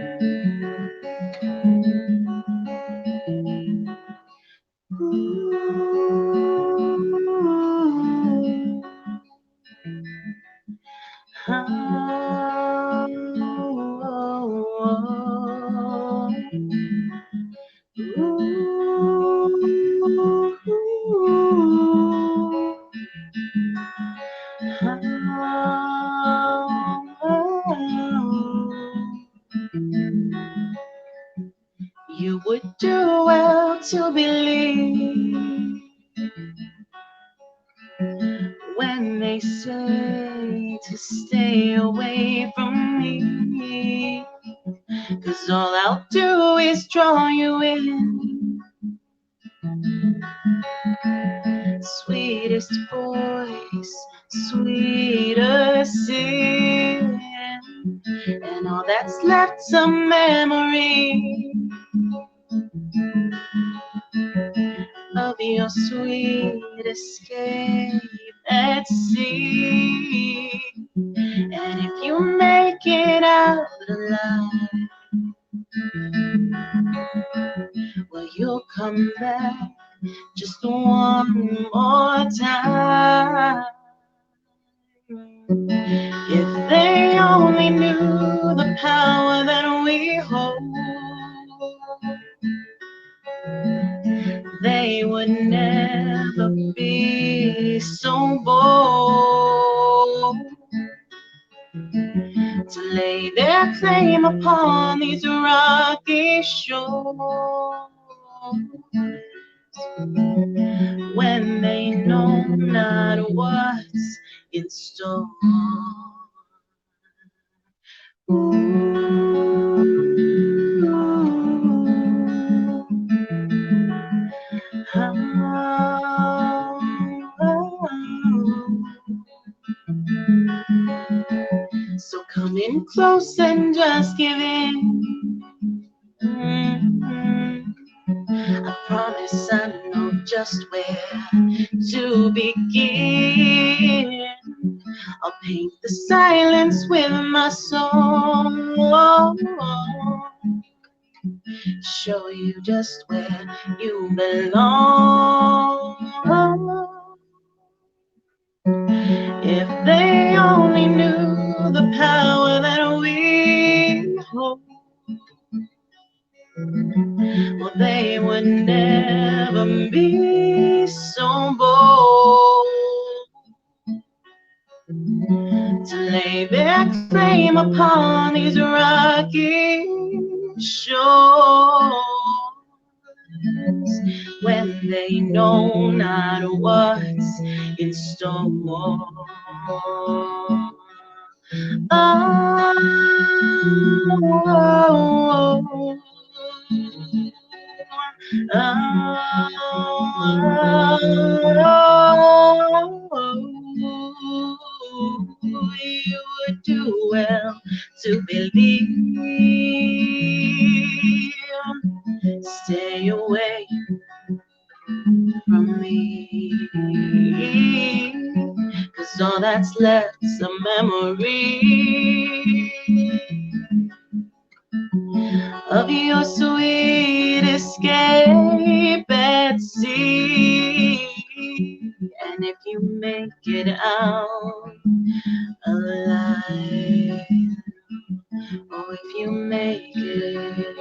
would do well to believe when they say to stay away from me, 'cause all I'll do is draw you in. Sweetest voice, sweeter sin, and all that's left's a memory of your sweet escape at sea. And if you make it out alive, well, you'll come back just one more time. If they only knew the power that we hold, they would never be so bold to lay their claim upon these rocky shores, when they know not what's in store. So come in close and just give in. I promise I know just where to begin. I'll paint the silence with my song, show you just where you belong. If they only knew the power that we hold, well, they would never be so bold to lay their claim upon these rocky shores, when they know not what's in store. You would do well to believe. Stay away from me, 'cause all that's left's a memory of your sweet escape at sea. And if you make it out alive, oh, if you make it,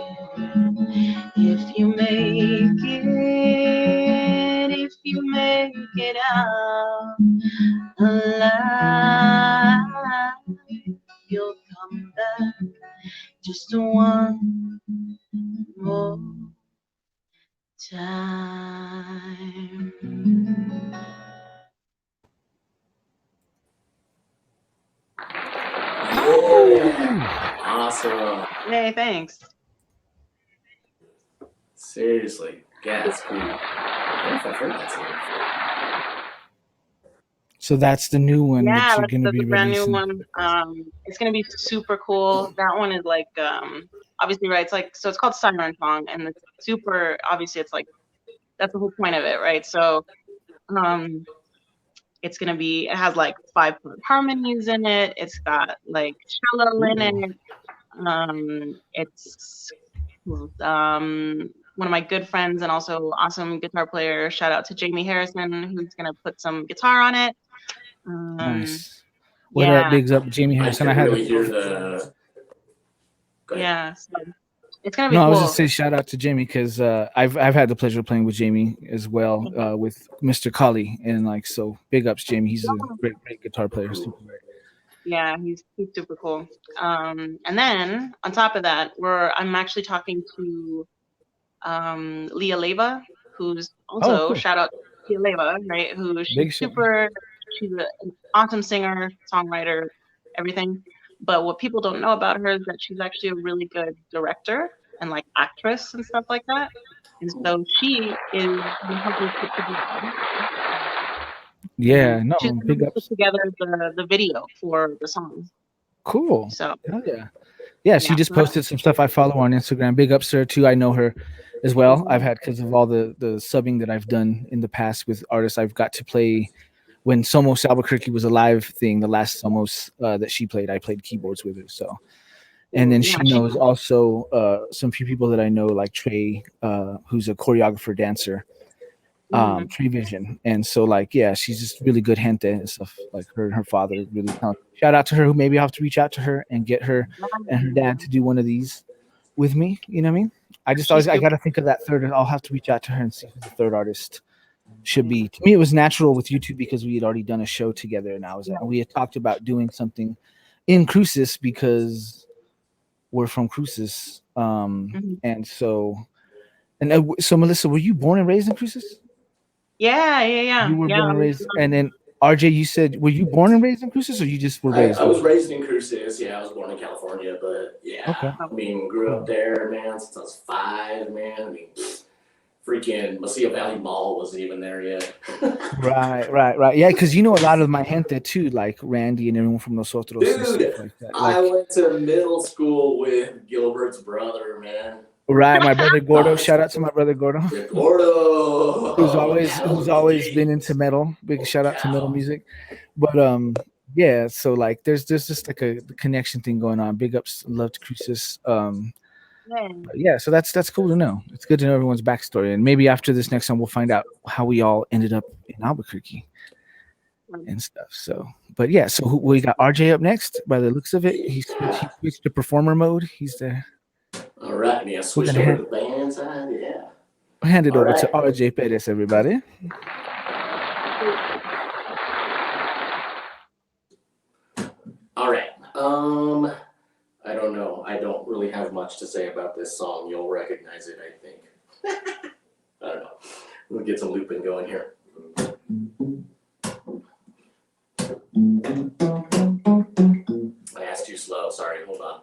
if you make it, if you make it out alive, you'll come back just one more time. Yeah. Awesome. Hey, thanks. Seriously. Yeah, it's cool. I don't know if I've heard that song before. So that's the new one that Yeah, you're going to that's be a brand new releasing. one. It's gonna be super cool. That one is like obviously, right, it's like, so it's called Siren Song, and it's super, obviously it's like, that's the whole point of it, right? So it's gonna be, it has like 5-part harmonies in it, it's got like cello in Ooh. it, It's one of my good friends and also awesome guitar player. Shout out to Jamie Harrison, who's gonna put some guitar on it. Nice. What up? Yeah, Bigs up, Jamie I Harrison. I can had the really hear the. Go ahead. yeah. So it's gonna be No, I was cool. just saying shout out to Jamie because I've had the pleasure of playing with Jamie as well with Mr. Colley, and like so big ups Jamie. He's a great guitar player. Cool. Super great. Yeah, he's super cool. And then on top of that, I'm actually talking to Leah Leva, who's Oh, also cool. shout out to Leah Leva, right? Big show. She's an awesome singer, songwriter, everything. But what people don't know about her is that she's actually a really good director and like actress and stuff like that. And so she is gonna help me put together. Yeah, no, She's gonna help big me put ups. together the video for the song. Cool. So Hell yeah. Yeah, she yeah, just posted some stuff. I follow her on Instagram. Big ups to her too. I know her as well. I've had because of all the subbing that I've done in the past with artists. I've got to play when Somos Albuquerque was a live thing. The last Somos that she played, I played keyboards with her. So, and then yeah, she knows also some few people that I know, like Trey, who's a choreographer dancer. Tree Vision, and so like yeah, she's just really good gente and stuff. Like her father really talented. Shout out to her. Who maybe I'll have to reach out to her and get her and her dad to do one of these with me. You know what I mean? I just she's always I super. got to think of that third. I'll have to reach out to her and see who the third artist should be. To me, it was natural with you two because we had already done a show together, and we had talked about doing something in Cruces because we're from Cruces. And so so Melissa, were you born and raised in Cruces? You were Yeah. born and raised, and then RJ, you said, were you born and raised in Cruces, or you just were raised? I was raised in Cruces. Yeah, I was born in California, but yeah, Okay. I mean, grew up there, man, since I was 5, man. I mean, freaking Mesilla Valley Mall wasn't even there yet. Right. Yeah, because you know a lot of my gente too, like Randy and everyone from Nosotros and Dude, stuff like that. I Like, went to middle school with Gilbert's brother, man. right, my brother Gordo. Shout out to my brother Gordo, Gordo, who's always been into metal. Big shout out to metal music. But yeah, so like there's just like a connection thing going on. Big ups, love to Cruces. But yeah, so that's cool to know. It's good to know everyone's backstory, and maybe after this next one, we'll find out how we all ended up in Albuquerque and stuff. So, but yeah, so we got RJ up next. By the looks of it, he switched to performer mode. He's there. All right, yeah, switched over to the band side, yeah. Hand it over to RJ Perez, everybody. All right. I don't know. I don't really have much to say about this song. You'll recognize it, I think. I don't know. We'll get some looping going here. I asked too slow. Sorry. Hold on.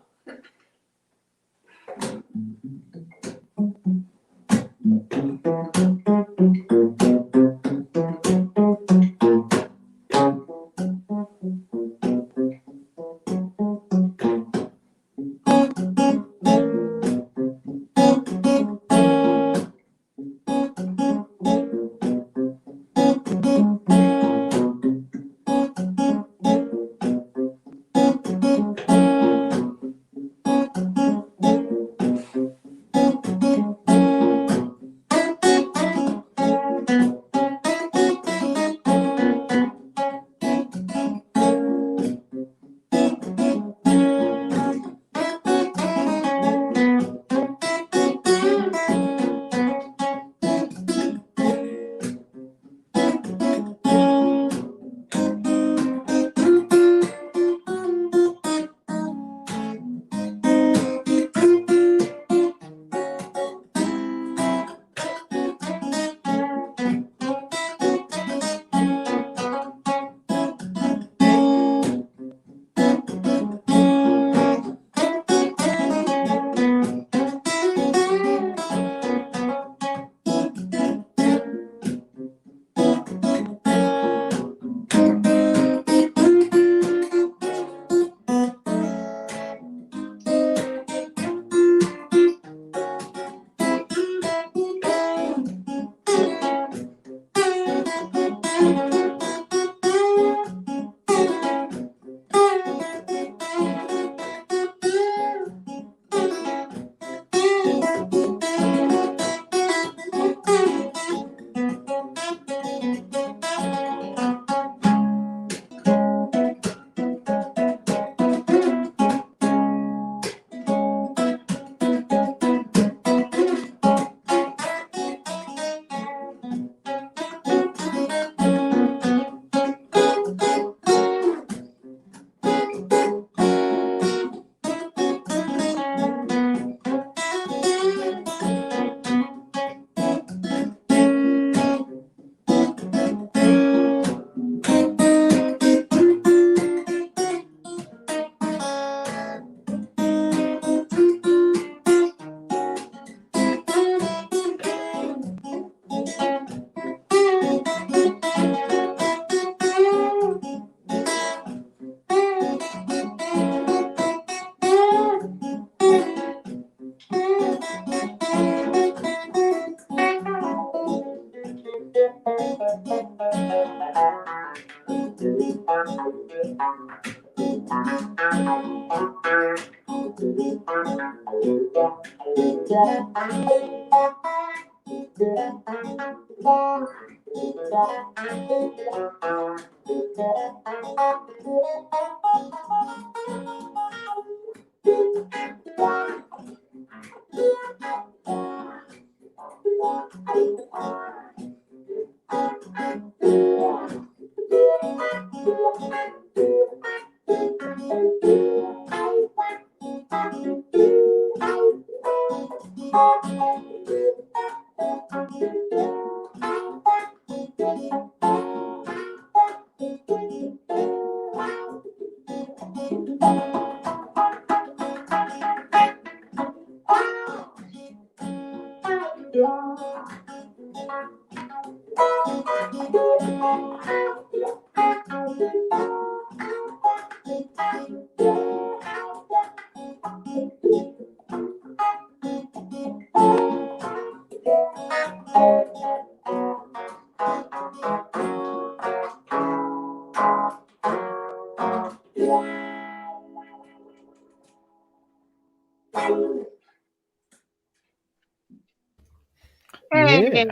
Yeah.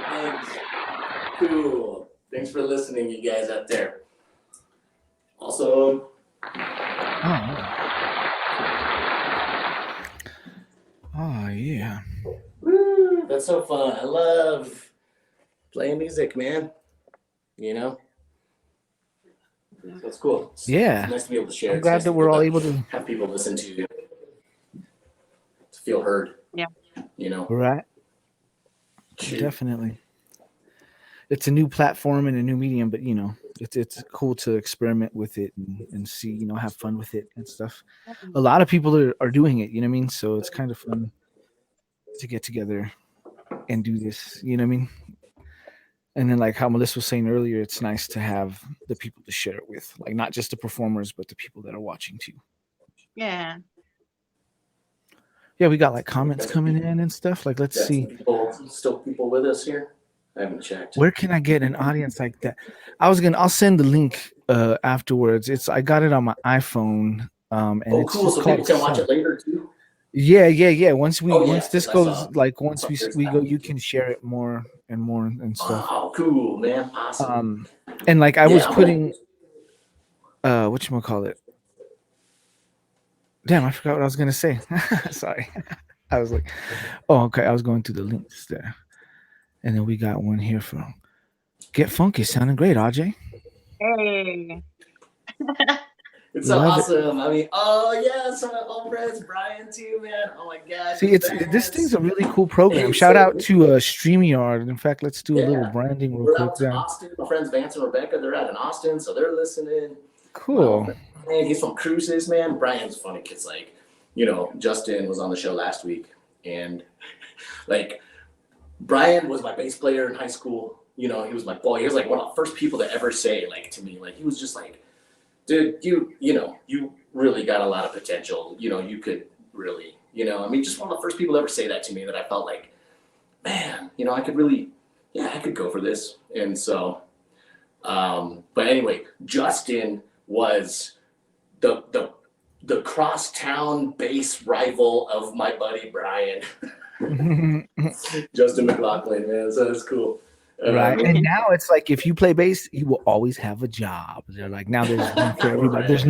Thanks. Cool. Thanks for listening, you guys out there. Awesome. Oh yeah. Woo, that's so fun. I love playing music, man. You know? That's cool. Yeah. It's nice to be able to share. I'm It's glad nice that to we're all able to. have people listen to feel heard. Yeah. You know? Right. Shoot. Definitely. It's a new platform and a new medium, but it's cool to experiment with it and see, have fun with it and stuff. A lot of people are doing it, you know what I mean? So it's kind of fun to get together and do this, you know what I mean? And then like how Melissa was saying earlier, it's nice to have the people to share it with, like not just the performers, but the people that are watching too. Yeah. Yeah, we got like comments coming in and stuff. Like, let's see. Still people with us here? I haven't checked. Where can I get an audience like that? I'll send the link afterwards. I got it on my iPhone. And it's cool. just So called people can watch it later too. Yeah. Once this I goes, saw. like once we go, you can share it more and stuff. Oh, cool, man. Awesome. And like I was putting whatchamacallit. Damn, I forgot what I was gonna say. Sorry. I was like, oh, okay. I was going through the links there. And then we got one here from Get Funky, sounding great, RJ. Hey. It's so awesome. I mean, some of old friends, Brian too, man. Oh my god. See, this thing's a really cool program. Shout out to StreamYard. In fact, let's do a little branding real quick. We're out to Austin. My friends Vance and Rebecca, they're out in Austin, so they're listening. Cool. Man, he's from Cruises, man. Brian's funny kids. Like, Justin was on the show last week, and like, Brian was my bass player in high school. He was my boy. He was like one of the first people to ever say like to me, like he was just like, dude, you really got a lot of potential. You could really, just one of the first people to ever say that to me that I felt like, man, I could really, I could go for this. And so, but anyway, Justin was the crosstown bass rival of my buddy Brian. Justin McLaughlin, man. So that's cool. Right. And now it's like if you play bass, you will always have a job. They're like now there's one for everybody. There's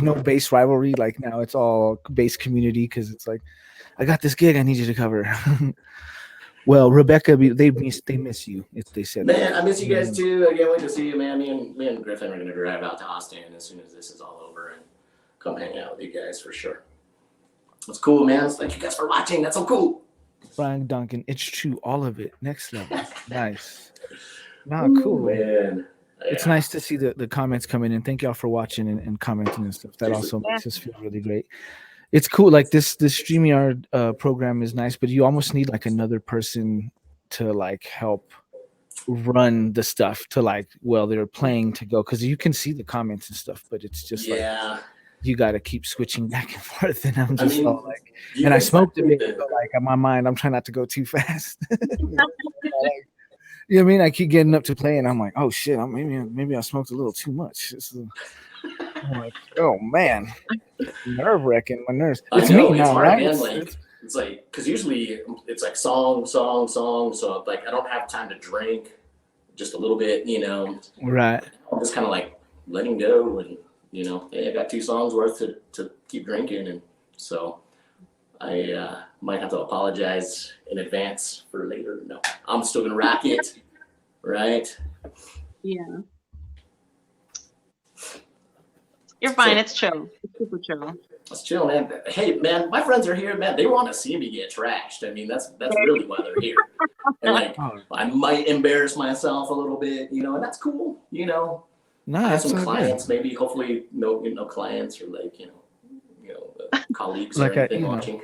no bass rivalry. Like now it's all bass community because it's like, I got this gig I need you to cover. Well, Rebecca, they miss you. If they said man, I miss you guys too. I can't wait to see you, man. Me and Griffin are gonna drive out to Austin as soon as this is all over and come hang out with you guys for sure. It's cool, man. Thank you guys for watching. That's so cool. Brian Duncan, it's true, all of it. Next level. Nice. Cool. Man. Yeah. It's nice to see the comments coming in. Thank y'all for watching and commenting and stuff. That also makes us feel really great. It's cool. Like this StreamYard program is nice, but you almost need like another person to like help run the stuff to like they're playing to go because you can see the comments and stuff, but it's just like you got to keep switching back and forth. And I'm just all like, and I smoked a bit, but like in my mind, I'm trying not to go too fast. You know what I mean? I keep getting up to play, and I'm like, oh shit, maybe I smoked a little too much. I'm like, oh man, nerve wracking. My nerves. I It's me know it's now, hard, right? man. Like it's like because usually it's like song, song, song. So like I don't have time to drink, just a little bit, you know. Right. I'm just kind of like letting go, and you know, hey, I got 2 songs worth to keep drinking, and so I might have to apologize in advance for later. No, I'm still gonna rock it, right? Yeah. You're fine. So It's chill. It's super chill. let's chill, man. Hey, man, my friends are here, man. They want to see me get trashed. I mean, that's really why they're here. And like, Oh, I might embarrass myself a little bit, you know, and that's cool. You know, no, I have that's some so clients, good. maybe, hopefully, no clients or like, colleagues or Like anything watching.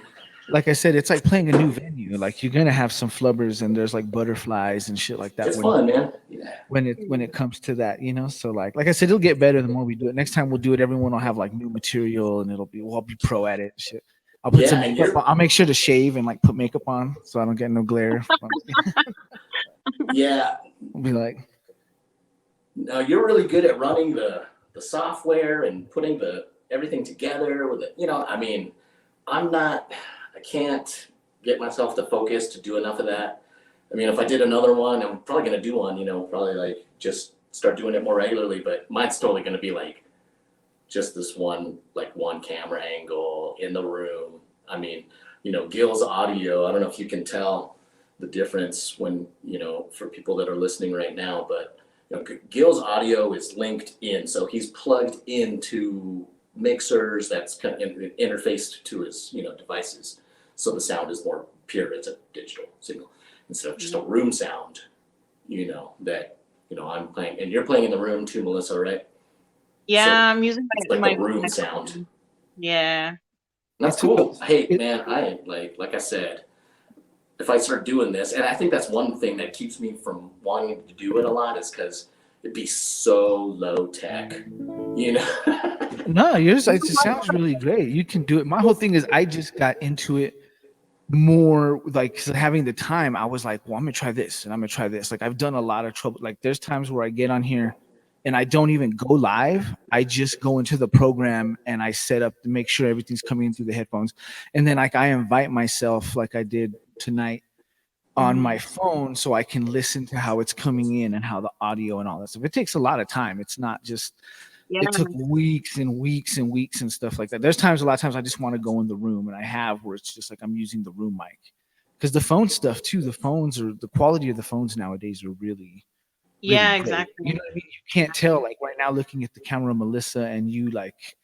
like I said, it's like playing a new venue. Like you're gonna have some flubbers and there's like butterflies and shit like that It's fun, man. Yeah. when it comes to that, you know. So like I said, it'll get better the more we do it. Next time we'll do it, everyone will have like new material and we'll all be pro at it and shit. I'll put some Yeah, and makeup on. you're, I'll make sure to shave and like put makeup on so I don't get no glare. yeah, I'll be like, no, you're really good at running the software and putting the everything together with it. You know, I mean, I'm not, I can't get myself to focus to do enough of that. I mean, if I did another one, I'm probably going to do one, you know, probably like just start doing it more regularly, but mine's totally going to be like just this one, like one camera angle in the room. I mean, you know, Gil's audio, I don't know if you can tell the difference when, you know, for people that are listening right now, but you know, Gil's audio is linked in. So he's plugged into mixers that's kind of interfaced to his, you know, devices. So the sound is more pure. It's a digital signal instead of just a room sound, you know, that, you know, I'm playing and you're playing in the room too, Melissa, right? So Yeah, I'm using it's like my the room sound. yeah. That's cool. Hey, it, man, I like I said, if I start doing this, and I think that's one thing that keeps me from wanting to do it a lot is because it'd be so low tech, you know? no, yours it just sounds really great. You can do it. My whole thing is I just got into it more like 'cause having the time. I was like, well, I'm gonna try this and I'm gonna try this. Like I've done a lot of trouble. Like there's times where I get on here and I don't even go live. I just go into the program and I set up to make sure everything's coming in through the headphones. And then like I invite myself like I did tonight on my phone so I can listen to how it's coming in and how the audio and all that stuff. It takes a lot of time. It's not just Yeah. it took weeks and weeks and weeks and stuff like that. There's times a lot of times I just want to go in the room and I have where it's just like I'm using the room mic. Because the phone stuff too, the quality of the phones nowadays are really, really Yeah, great. exactly. You know what I mean? You can't tell like right now looking at the camera, Melissa, and you like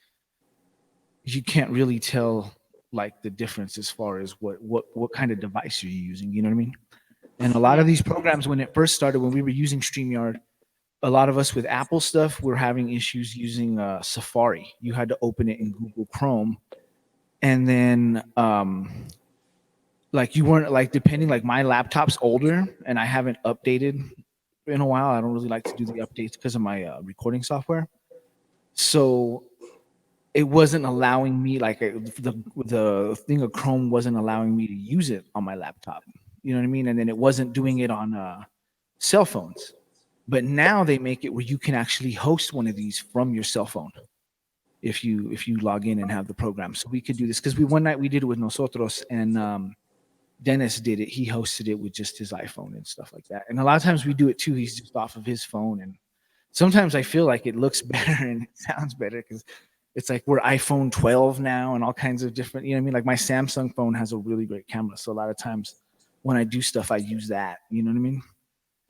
you can't really tell like the difference as far as what kind of device you're using. You know what I mean? And a lot Yeah. of these programs, when it first started, when we were using StreamYard, a lot of us with Apple stuff were having issues using Safari. You had to open it in Google Chrome, and then like you weren't like depending. Like my laptop's older, and I haven't updated in a while. I don't really like to do the updates because of my recording software. So it wasn't allowing me like the thing of Chrome wasn't allowing me to use it on my laptop. You know what I mean? And then it wasn't doing it on cell phones. But now they make it where you can actually host one of these from your cell phone if you log in and have the program. So we could do this because we one night we did it with nosotros and Dennis did it. He hosted it with just his iPhone and stuff like that. And a lot of times we do it too. He's just off of his phone, and sometimes I feel like it looks better and it sounds better because it's like we're iPhone 12 now and all kinds of different. You know what I mean? Like my Samsung phone has a really great camera, so a lot of times when I do stuff, I use that. You know what I mean?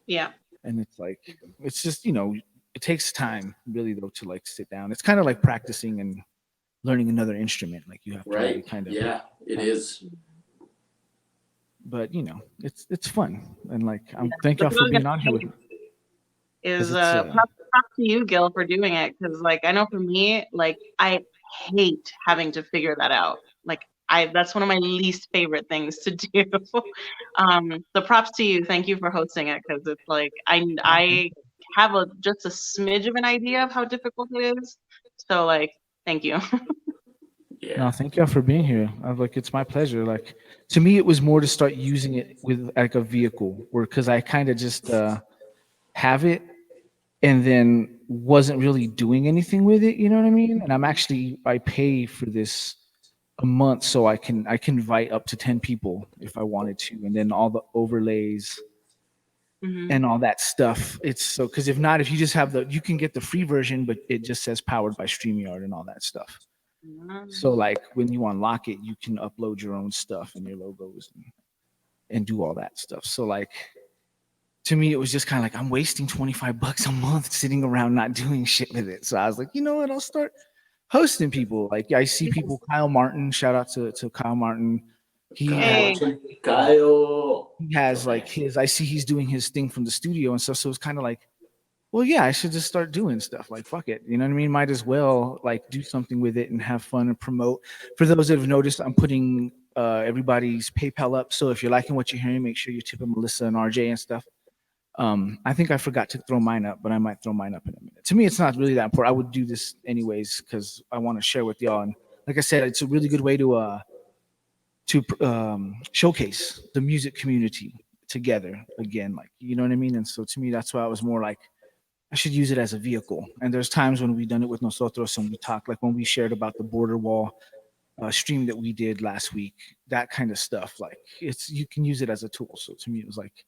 Yeah. And it's like it's just it takes time really though to like sit down. It's kind of like practicing and learning another instrument. Like you have to really Right? kind of Yeah, it is. but it's fun and like I'm Yeah. thank y'all That's what for I was being on here gonna with say me is because it's props to you, Gil, for doing it. Because like I know for me, like I hate having to figure that out. Like I that's one of my least favorite things to do. So props to you. Thank you for hosting it because it's like I have a just a smidge of an idea of how difficult it is. So like thank you. no Yeah. thank y'all for being here. I was like it's my pleasure. Like to me it was more to start using it with like a vehicle where because I kind of just have it and then wasn't really doing anything with it. You know what I mean? And I pay for this a month so I can invite up to 10 people if I wanted to, and then all the overlays Hmm. and all that stuff. It's so because if not, if you just have you can get the free version, but it just says powered by StreamYard and all that stuff. So like when you unlock it, you can upload your own stuff and your logos and do all that stuff. So like to me, it was just kind of like I'm wasting $25 a month sitting around not doing shit with it. So I was like, you know what? I'll start hosting people. Like I see Yeah. people, Kyle Martin, shout out to Kyle Martin. He Kyle, has Hey. watching Kyle. he has Okay. like his I see he's doing his thing from the studio and stuff. So it's kind of like, well, yeah, I should just start doing stuff. Like fuck it. You know what I mean? Might as well like do something with it and have fun and promote. For those that have noticed, I'm putting everybody's PayPal up. So if you're liking what you're hearing, make sure you're tipping Melissa and RJ and stuff. I think I forgot to throw mine up, but I might throw mine up in a minute. To me, it's not really that important. I would do this anyways because I want to share with y'all. And like I said, it's a really good way to showcase the music community together again. Like you know what I mean. And so to me, that's why I was more like I should use it as a vehicle. And there's times when we've done it with nosotros and we talk, like when we shared about the border wall stream that we did last week, that kind of stuff. Like it's you can use it as a tool. So to me, it was like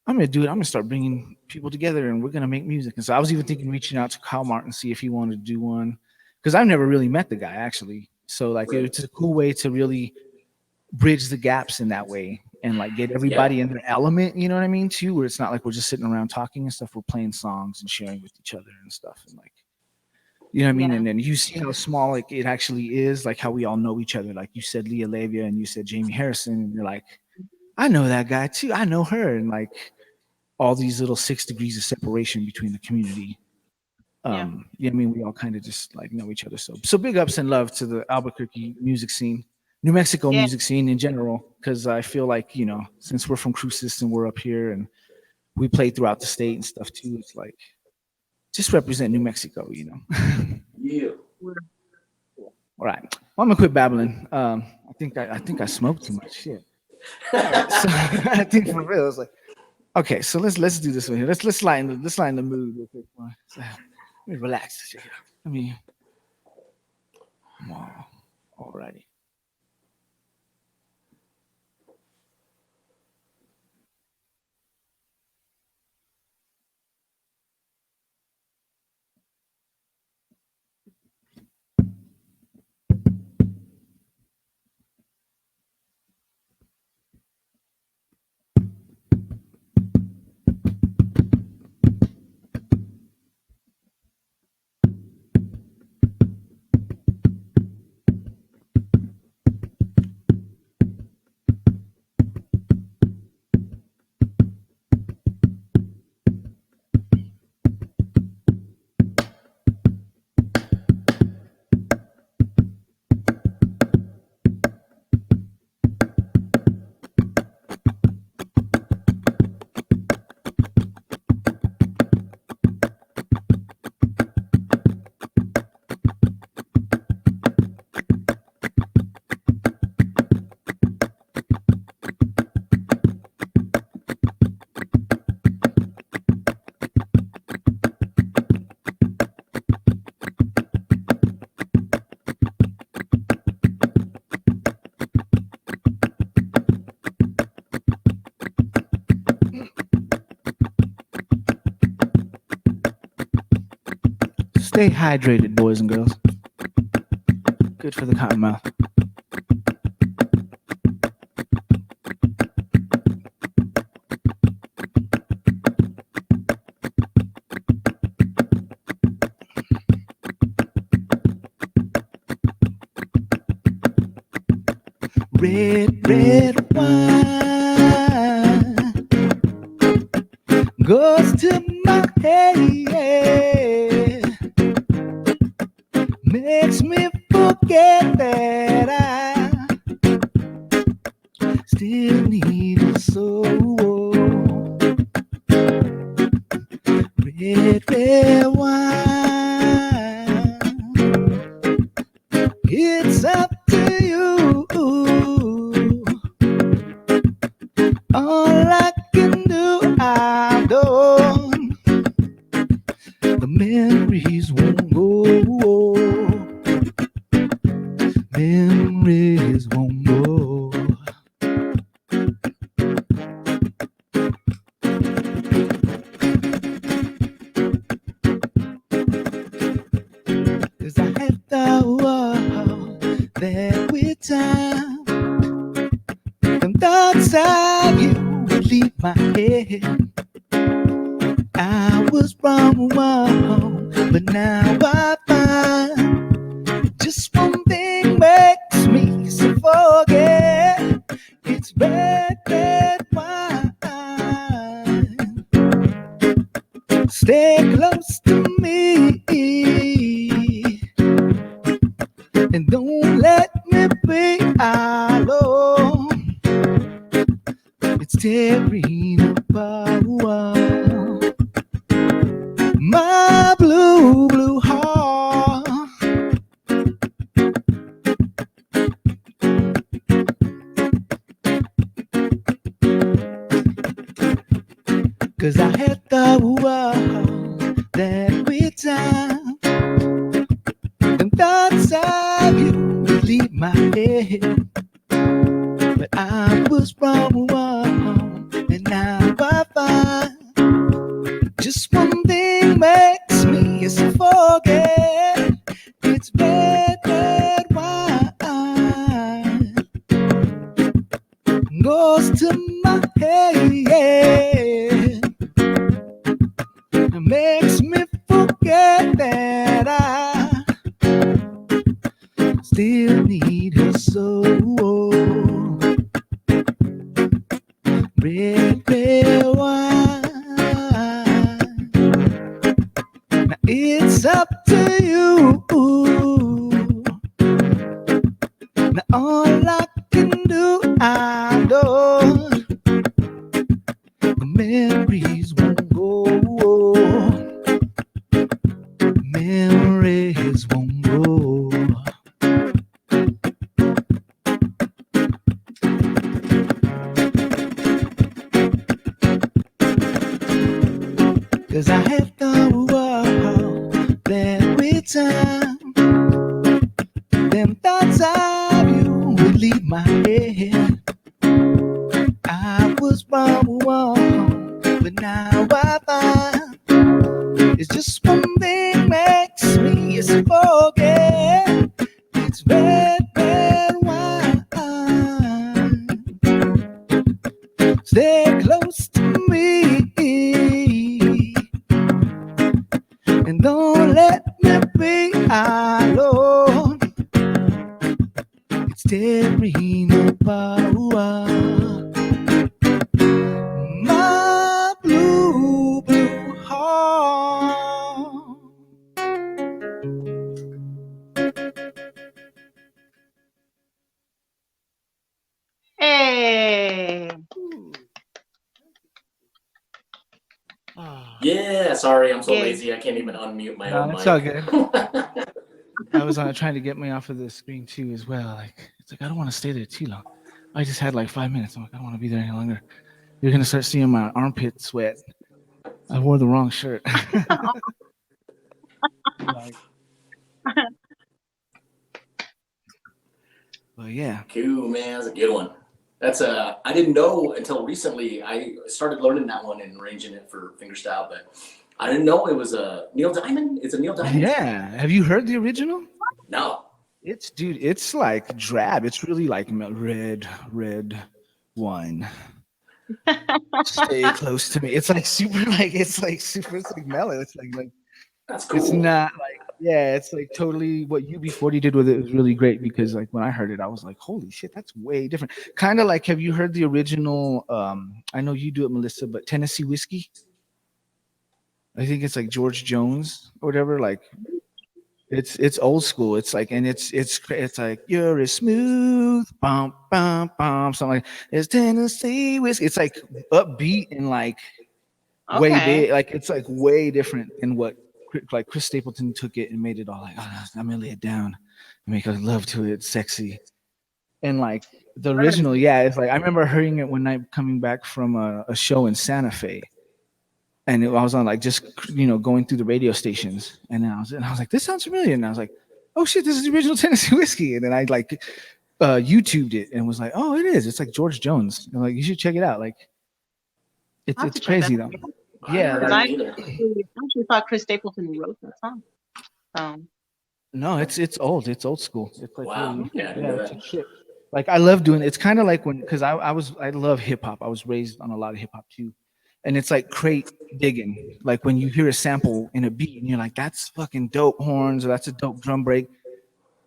I'm gonna do it. I'm gonna start bringing people together, and we're gonna make music. And so I was even thinking reaching out to Kyle Martin, see if he wanted to do one, because I've never really met the guy actually. So like Right. it's a cool way to really bridge the gaps in that way, and like get Yeah. everybody in their element. You know what I mean? Too, where it's not like we're just sitting around talking and stuff. We're playing songs and sharing with each other and stuff, and like you know what I mean. Yeah. And then you see how small like it actually is, like how we all know each other. Like you said, Leah Lavia, and you said Jamie Harrison, and you're like, I know that guy too. I know her, and like all these little 6 degrees of separation between the community. Yeah. Yeah, I mean, we all kind of just like know each other. So big ups and love to the Albuquerque music scene, New Mexico Yeah. music scene in general, because I feel like since we're from Cruces and we're up here and we play throughout the state and stuff too, it's like just represent New Mexico. Yeah. All right, well, I'm gonna quit babbling. I think I smoked too much shit. All right, so I think for real, it's like. Okay, so let's do this one here. Let's lighten the mood real quick. So, let me relax. Let me. Wow. Alrighty. Stay hydrated, boys and girls. Good for the cotton mouth. Red wine goes to my head, makes me forget that I still need a soul. Red wine, it's up to you. All I can do, I've done. thought you would leave my head. I was wrong, but now I find just one thing makes me so forget. It's red, red wine. Stay close to me and don't let me be alone. It's tearing apart my blue, blue heart. 'Cause I had the world that we time. And thoughts of you would leave my head. But I was wrong, and now I find just one thing makes me so forget. It's red, red wine goes to my head. It makes me forget that I still need her soul. Red, red wine. Now it's up to you. Now all I can do, I know the memories won't go. Memories won't go. 'Cause I had the world that we time. Them thoughts of you would leave my head. I was wrong, but now I find it's just one thing makes me forget. It's red, red wine. Stay close to me and don't let me be alone. It's tearing apart my blue, blue heart. Hey. Yeah, sorry, I'm so Yay. lazy. I can't even unmute my No, own it's mic. all good. I was trying to get me off of the screen too as well. Like it's like I don't want to stay there too long. I just had like 5 minutes. I'm like I don't want to be there any longer. You're gonna start seeing my armpit sweat. I wore the wrong shirt. Like, but yeah. Cool, man. That's a good one. That's I didn't know until recently. I started learning that one and arranging it for fingerstyle, but I didn't know it was a Neil Diamond. It's a Neil Diamond. Yeah. Have you heard the original? No. It's dude. It's like drab. It's really like red, red wine. Stay close to me. It's like super. Like it's like super. It's like mellow. It's like That's cool. it's not like yeah. It's like totally what UB40 did with it was really great because like when I heard it, I was like, holy shit, that's way different. Kind of like have you heard the original? I know you do it, Melissa, but Tennessee Whiskey. I think it's like George Jones or whatever. Like it's old school. It's like and it's like you're a smooth bum bum bum something like it's Tennessee Whiskey. It's like upbeat and like way Okay. big. Like it's like way different than what like Chris Stapleton took it and made it all like I'm gonna lay it down and make a love to it, sexy. And like the original, yeah, it's like I remember hearing it one night coming back from a show in Santa Fe. And I was on like just going through the radio stations, and then I was like, this sounds familiar, and I was like, oh shit, this is the original Tennessee Whiskey, and then I like YouTubed it and was like, oh, it is. It's like George Jones. I'm like, you should check it out. Like, it's crazy though. Yeah, I like, actually thought Chris Stapleton wrote that song. no, it's old. It's old school. It's like wow. really, Yeah, I didn't yeah, know it's that. a shit. Like I love doing it's kind of like when because I love hip hop. I was raised on a lot of hip hop too. And it's like crate digging. Like when you hear a sample in a beat and you're like, that's fucking dope horns or that's a dope drum break.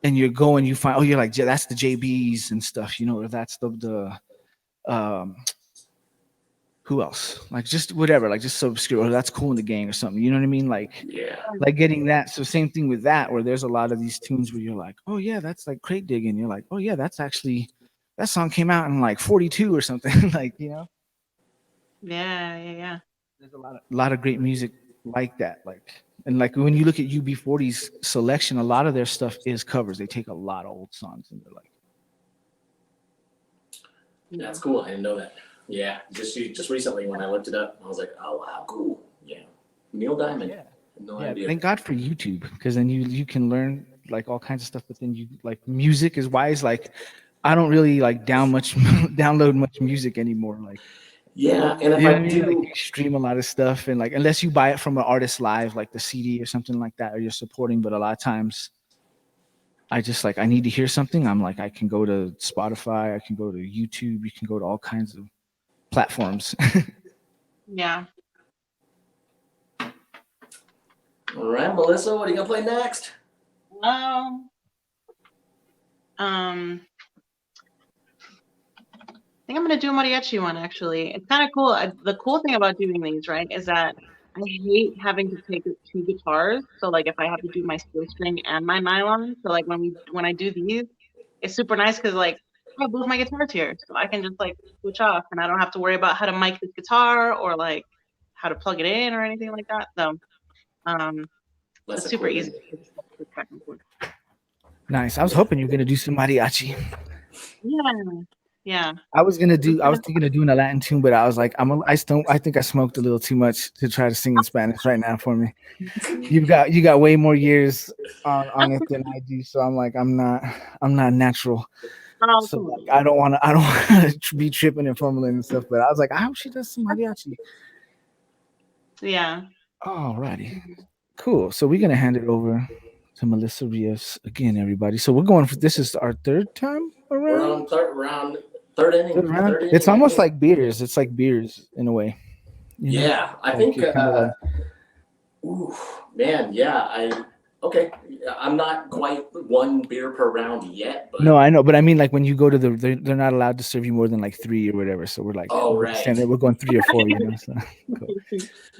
And you're going, you find, oh, you're like, yeah, that's the JBs and stuff, you know, or that's the who else? Like just whatever, like just so obscure, or that's cool in the gang or something. You know what I mean? Yeah. Like getting that. So same thing with that, where there's a lot of these tunes where you're like, oh yeah, that's like crate digging. You're like, oh yeah, that's actually that song came out in like 42 or something. Like, you know, Yeah. there's a lot of great music like that. Like and like when you look at UB40's selection, a lot of their stuff is covers. They take a lot of old songs and they're like, That's cool. I didn't know that. Yeah, just recently when I looked it up, I was like, oh wow, cool. Yeah, Neil Diamond. yeah. No Yeah, idea. thank God for YouTube because then you can learn like all kinds of stuff. But then you like music is wise. Like I don't really like download much music anymore. Like Yeah, and if you know I what I mean? Like do, you stream a lot of stuff and like unless you buy it from an artist live, like the CD or something like that, or you're supporting. But a lot of times I just like I need to hear something. I'm like I can go to Spotify, I can go to YouTube, you can go to all kinds of platforms. Yeah. all right, Melissa, what are you gonna play next? Um, I think I'm gonna do a mariachi one actually. It's kind of cool. The cool thing about doing these, right, is that I hate having to take two guitars. So like if I have to do my steel string and my nylon, so like when I do these, it's super nice because like I have both my guitars here, so I can just like switch off, and I don't have to worry about how to mic this guitar or like how to plug it in or anything like that. So Less it's super easy. equipment. Nice. I was hoping you were gonna do some mariachi. Yeah. I was thinking of doing a Latin tune, but I was like, I think I smoked a little too much to try to sing in Spanish right now for me. You got way more years on it than I do, so I'm like, I'm not natural. Oh, So cool. like, I don't want to be tripping and fumbling and stuff. But I was like, I hope she does some mariachi. Yeah. Alrighty, cool. So we're gonna hand it over to Melissa Rios again, everybody. So we're going for this is our third time We're around. on third inning. Third round. Third inning, It's I almost think. like beers. It's like beers in a way. You know? Yeah, I Like think. you're kinda like, Ooh, man, yeah. Okay. I'm not quite one beer per round yet, but no, I know, but I mean, like when you go to they're not allowed to serve you more than like 3 or whatever. So we're like, oh we're right. saying that we're going 3 or 4, you know. So cool.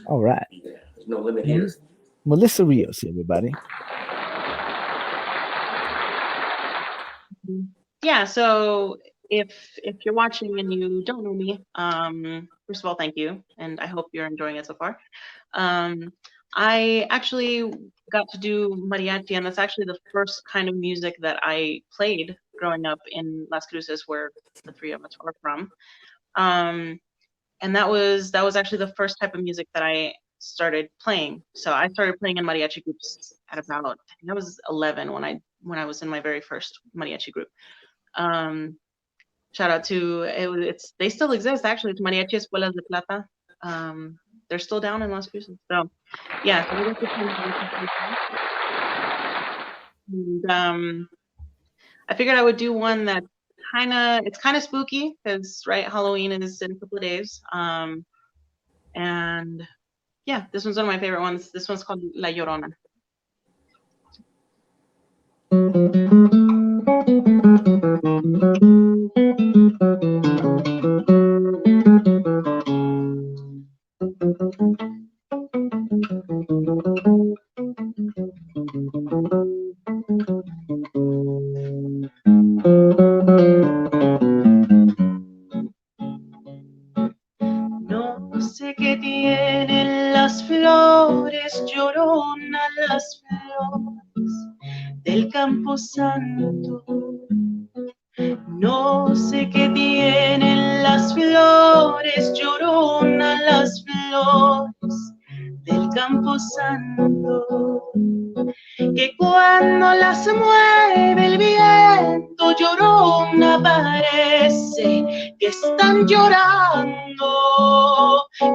All right, Yeah, there's no limit here. Melissa Rios, everybody. Yeah, so if you're watching and you don't know me, first of all, thank you, and I hope you're enjoying it so far. I actually got to do mariachi, and that's actually the first kind of music that I played growing up in Las Cruces, where the three of us are from. And that was actually the first type of music that I started playing. So I started playing in mariachi groups at about, I think I was 11 when I was in my very first mariachi group. Shout out to they still exist actually. It's Mariachi Escuelas de Plata. They're still down in Las Cruces. So yeah, so we got to and I figured I would do one that it's kind of spooky because right, Halloween is in a couple of days. And yeah, this one's one of my favorite ones. This one's called La Llorona. No sé qué tienen las flores, llorona, las flores del campo santo. No sé qué tienen las flores, llorona, las flores del campo santo, que cuando las mueve el viento, llorona, parece que están llorando,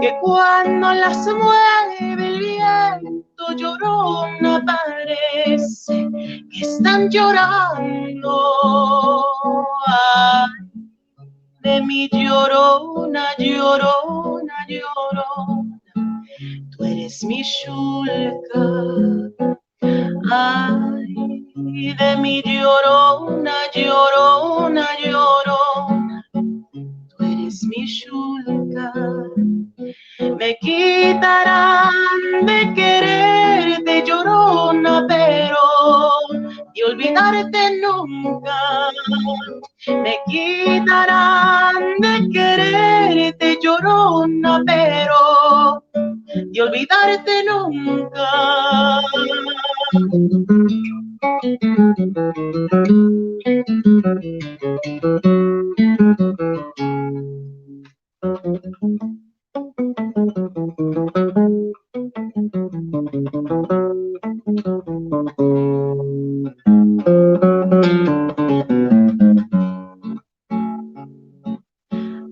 que cuando las mueve el viento, llanto llorona, parece que están llorando. Ay, de mi llorona, llorona, llorona, tú eres mi Shulka. Ay, de mi llorona, llorona, llorona, tú eres mi Shulka. Me quitarán de quererte, llorona, pero de olvidarte nunca. Me quitarán de quererte, llorona, pero de olvidarte nunca.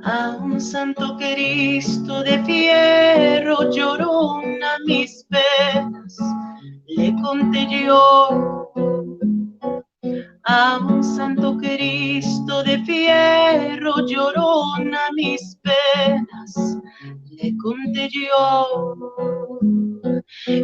A un santo Cristo de fierro, llorona, mis penas le conté yo. A un santo Cristo de fierro, llorona, mis penas le conté yo.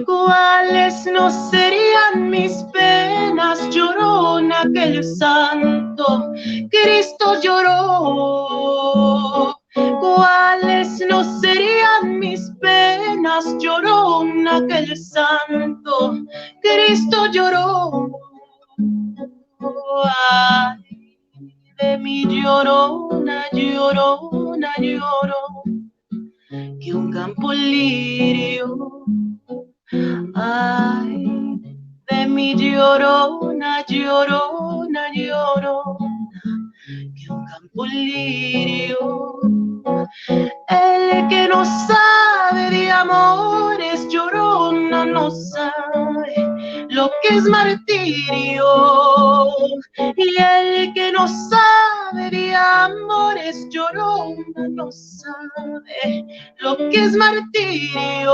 ¿Cuáles no serían mis penas, llorona, que el santo Cristo lloró? ¿Cuáles no serían mis penas, llorona, que el santo Cristo lloró? Ay, de mi llorona, llorona, llorona, que un campo lirio. Ay, de mi llorona, llorona, llorona, que un campo lirio. El que no sabe de amores, llorona, no sabe lo que es martirio. Y el que no sabe de amores, llorona, no sabe lo que es martirio.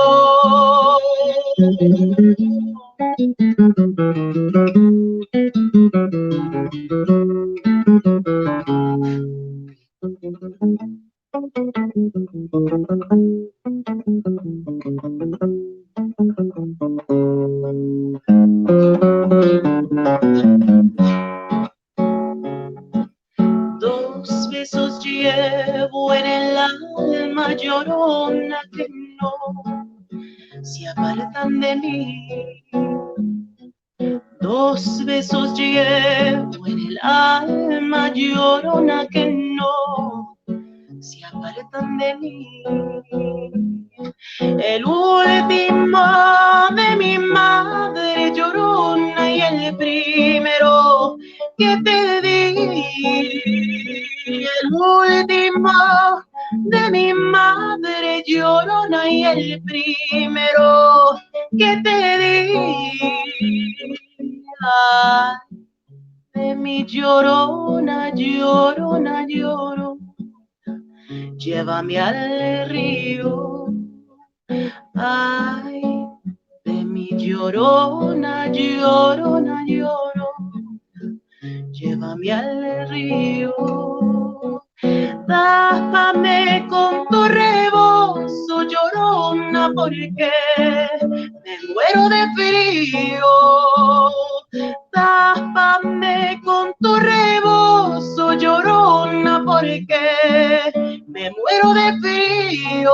Dos besos llevo en el alma, llorona, que no se apartan de mí. Dos besos llevo en el alma, llorona, que no se apartan de mí. El último de mi madre, llorona, y el primero que te di. El último de mi madre, llorona, y el primero que te di. Ay, de mi llorona, llorona, llorona, llévame al río. Ay, de mi llorona, llorona, llorona, llévame al río. Tápame con tu rebozo, llorona, porque me muero de frío. Tápame con tu rebozo, llorona, porque me muero de frío.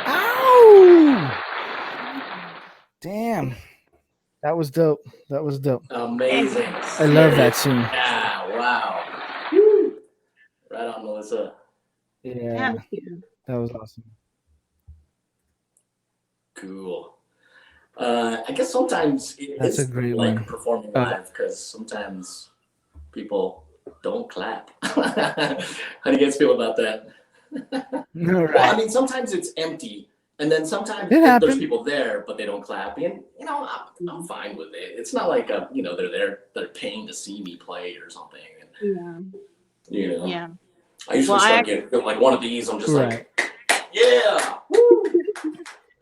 Ow! Damn. That was dope. That was dope. Amazing. I love that tune. Yeah, wow. Woo. Right on, Melissa. Yeah, Thank you. that was awesome. Cool. I guess sometimes it That's a is great like one. performing live because sometimes people don't clap. How do you guys feel about that? All Well, I right. mean, sometimes it's empty, and then sometimes It there's happened. people there, but they don't clap. And I'm fine with it. It's not like they're there, they're paying to see me play or something. And Yeah. you know, Yeah. I Well, usually I start getting like one of these. I'm just Right. like, yeah, woo,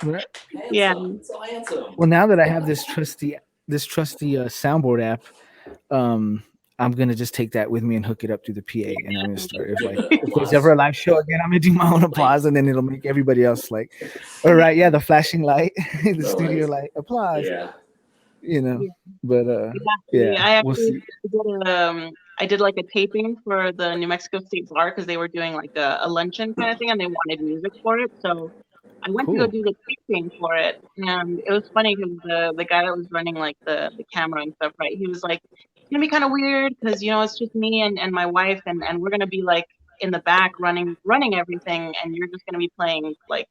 Right. yeah. handsome, so handsome. Well, now that I have this trusty soundboard app, um, I'm gonna just take that with me and hook it up through the PA, and I'm gonna start. If Give like the if there's ever applause. a live show again, I'm gonna do my own Like, applause, and then it'll make everybody else like, all right, yeah, the flashing light, the so studio like, light, applause, yeah, you know. Yeah. But Yeah, yeah, I we'll actually see. I did like a taping for the New Mexico State Bar because they were doing like a luncheon kind of thing and they wanted music for it. So I went to go Cool. do the taping for it, and it was funny because the guy that was running like the camera and stuff, right? He was like, "It's gonna be kind of weird because it's just me and my wife, and we're gonna be like in the back running everything, and you're just gonna be playing like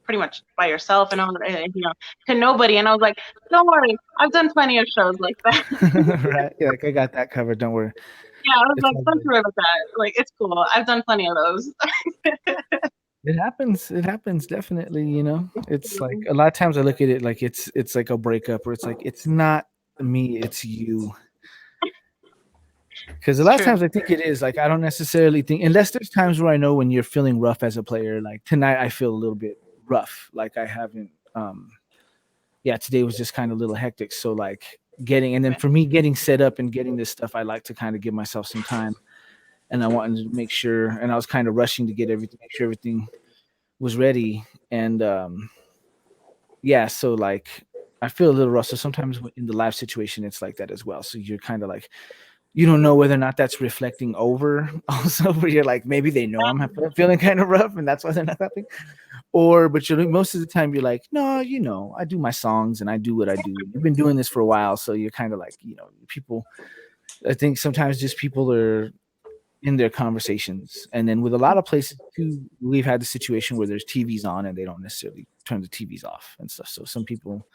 pretty much by yourself and all that, to nobody." And I was like, "Don't worry, I've done plenty of shows like that." Right. Yeah, like I got that covered. Don't worry. Yeah, I was It's like, all "Don't good. worry about that. Like, it's cool. I've done plenty of those." It happens. It happens definitely. It's like a lot of times I look at it like it's like a breakup, where it's like it's not me, it's you. Because a It's lot of true. times I think it is like I don't necessarily think unless there's times where I know when you're feeling rough as a player. Like tonight, I feel a little bit rough. Like I haven't. Yeah, today was just kind of a little hectic. So like getting and then Right. for me getting set up and getting this stuff, I like to kind of give myself some time, and I wanted to make sure. And I was kind of rushing to get everything, make sure everything was ready. And yeah, so like I feel a little rough. So sometimes in the live situation, it's like that as well. So you're kind of like you don't know whether or not that's reflecting over also where you're like maybe they know I'm feeling kind of rough and that's why they're not clapping, or but you're most of the time you're like no, I do my songs and I do what I do. You've been doing this for a while, so you're kind of like people. I think sometimes just people are in their conversations, and then with a lot of places too, we've had the situation where there's TVs on and they don't necessarily turn the TVs off and stuff. So some people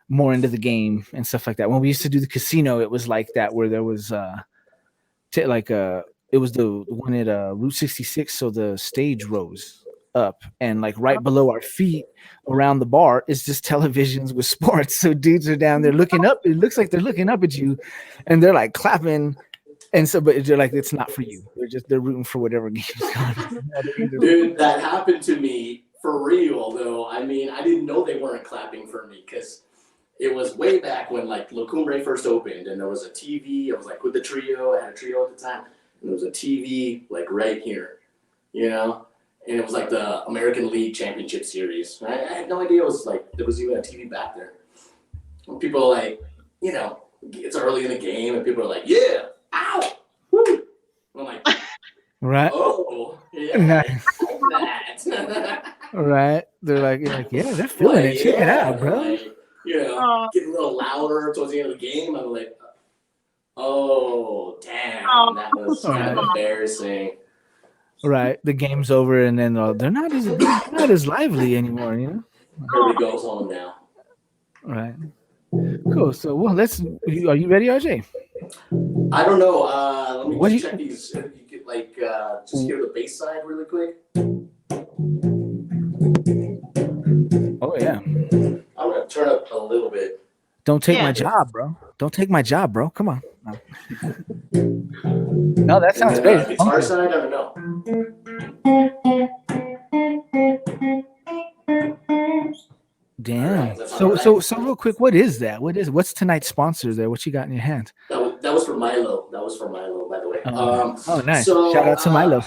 more into the game and stuff like that. When we used to do the casino, it was like that where there was like it was the one at Route 66, so the stage rose up and like right below our feet around the bar is just televisions with sports. So dudes are down there looking up. It looks like they're looking up at you and they're like clapping. And so, but they're like, it's not for you. They're rooting for whatever game's going on. dude, that happened to me for real though. I mean, I didn't know they weren't clapping for me because it was way back when like La Cumbre first opened, and there was a TV. I was like with the trio. I had a trio at the time, and there was a TV like right here, and it was like the American League Championship Series. I had no idea it was like there was even a TV back there. And people are like, it's early in the game, and people are like, yeah, ow, woo. And I'm like, Right. oh, yeah, Nice. that. Right. They're like, you're like, yeah, they're feeling Like, it. Check it yeah, out, bro. like, Oh, getting a little louder towards the end of the game. I'm like, oh, damn, oh, that was All kind right. of embarrassing. Right. The game's over, and then they're not as lively anymore. Kirby goes home now. Right. Cool. So, well, are you ready, RJ? I don't know. Let me What do just you? check these. You could just hear the bass side really quick. Oh yeah. I'm gonna turn up a little bit. Don't take my yeah. job, bro. Don't take my job, bro. Come on. No, that And sounds then great. It's guitar funky. side, I don't know. Damn. Alright, that's So, alright. so real quick, what is that? What's tonight's sponsor there? What you got in your hand? That was for Milo. That was for Milo, by the way. Oh, nice. So Shout out to Milo.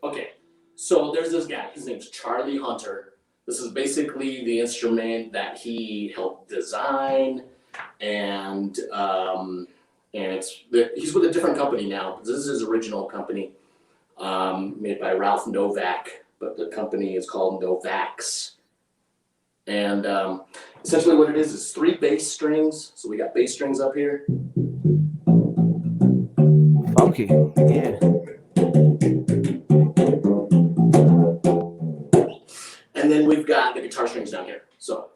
okay, so there's this guy. His name's Charlie Hunter. This is basically the instrument that he helped design, and he's with a different company now. This is his original company, made by Ralph Novak, but the company is called Novax. And essentially, what it is 3 bass strings. So we got bass strings up here. Funky. Yeah. And then we've got the guitar strings down here. So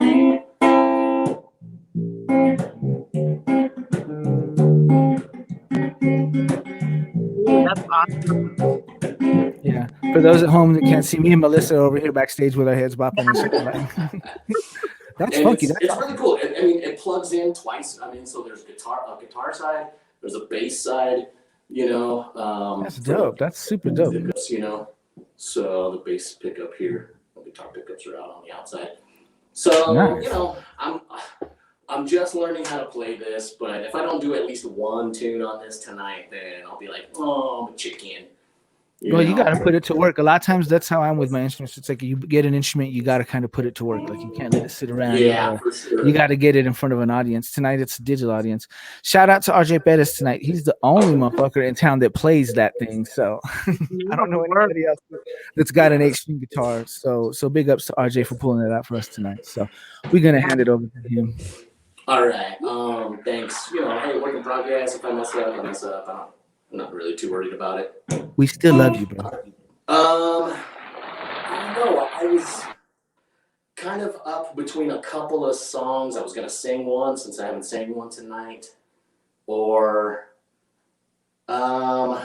Yeah. For those at home that can't see, me and Melissa are over here backstage with our heads bopping and shit. Like, that's And funky. it's That's really awesome. cool. I mean, it plugs in twice. I mean, so there's a guitar side, there's a bass side. That's For the dope. That's super dope. pickups. So the bass pickup here, the guitar pickups are out on the outside. So Nice. I'm just learning how to play this, but if I don't do at least one tune on this tonight, then I'll be like, oh, I'm a chicken. Well, you got to put it to work. A lot of times, that's how I'm with my instruments. It's like you get an instrument, you got to kind of put it to work. Like you can't let it sit around. Yeah, for sure. You got to get it in front of an audience. Tonight, it's a digital audience. Shout out to RJ Perez tonight. He's the only motherfucker in town that plays that thing. So I don't know anybody else that's got an Xchange guitar. So big ups to RJ for pulling it out for us tonight. So we're gonna hand it over to him. All right. Thanks. Hey, work in progress. If I mess up, I mess up. I'm not really too worried about it. We still love you, bro. I don't know. I was kind of up between a couple of songs. I was gonna sing one since I haven't sang one tonight, or yeah,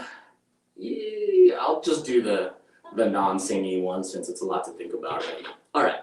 I'll just do the non-singy one since it's a lot to think about right now. All right.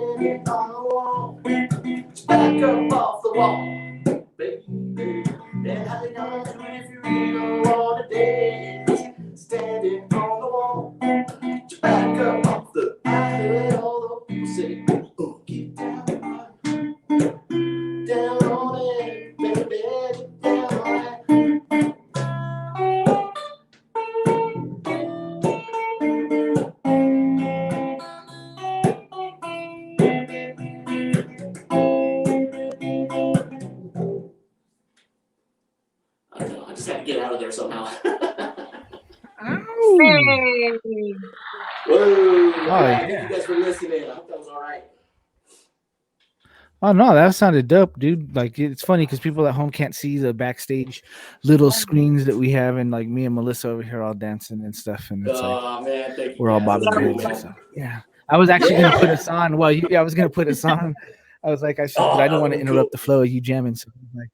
standing on the wall. Back up off the wall, baby. And how you gonna do it if you really don't wanna dance? Standing on the wall, back up off the. I heard all the people say, oh, get down on it, baby, get down on it. I don't know. I just had to get out of there somehow. Ow. Hey. Whoa! yeah. Thank you guys for listening. I hope that was all right. Oh no, that sounded dope, dude. Like it's funny because people at home can't see the backstage little screens that we have, and like me and Melissa over here all dancing and stuff, and it's like Oh man, thank you. we're all guys. bobbing That's our cool, heads and man. stuff. Yeah, I was actually gonna put us on. Well, I was gonna put us on. I was like, I should, but I didn't want to interrupt the flow of you jamming. So like,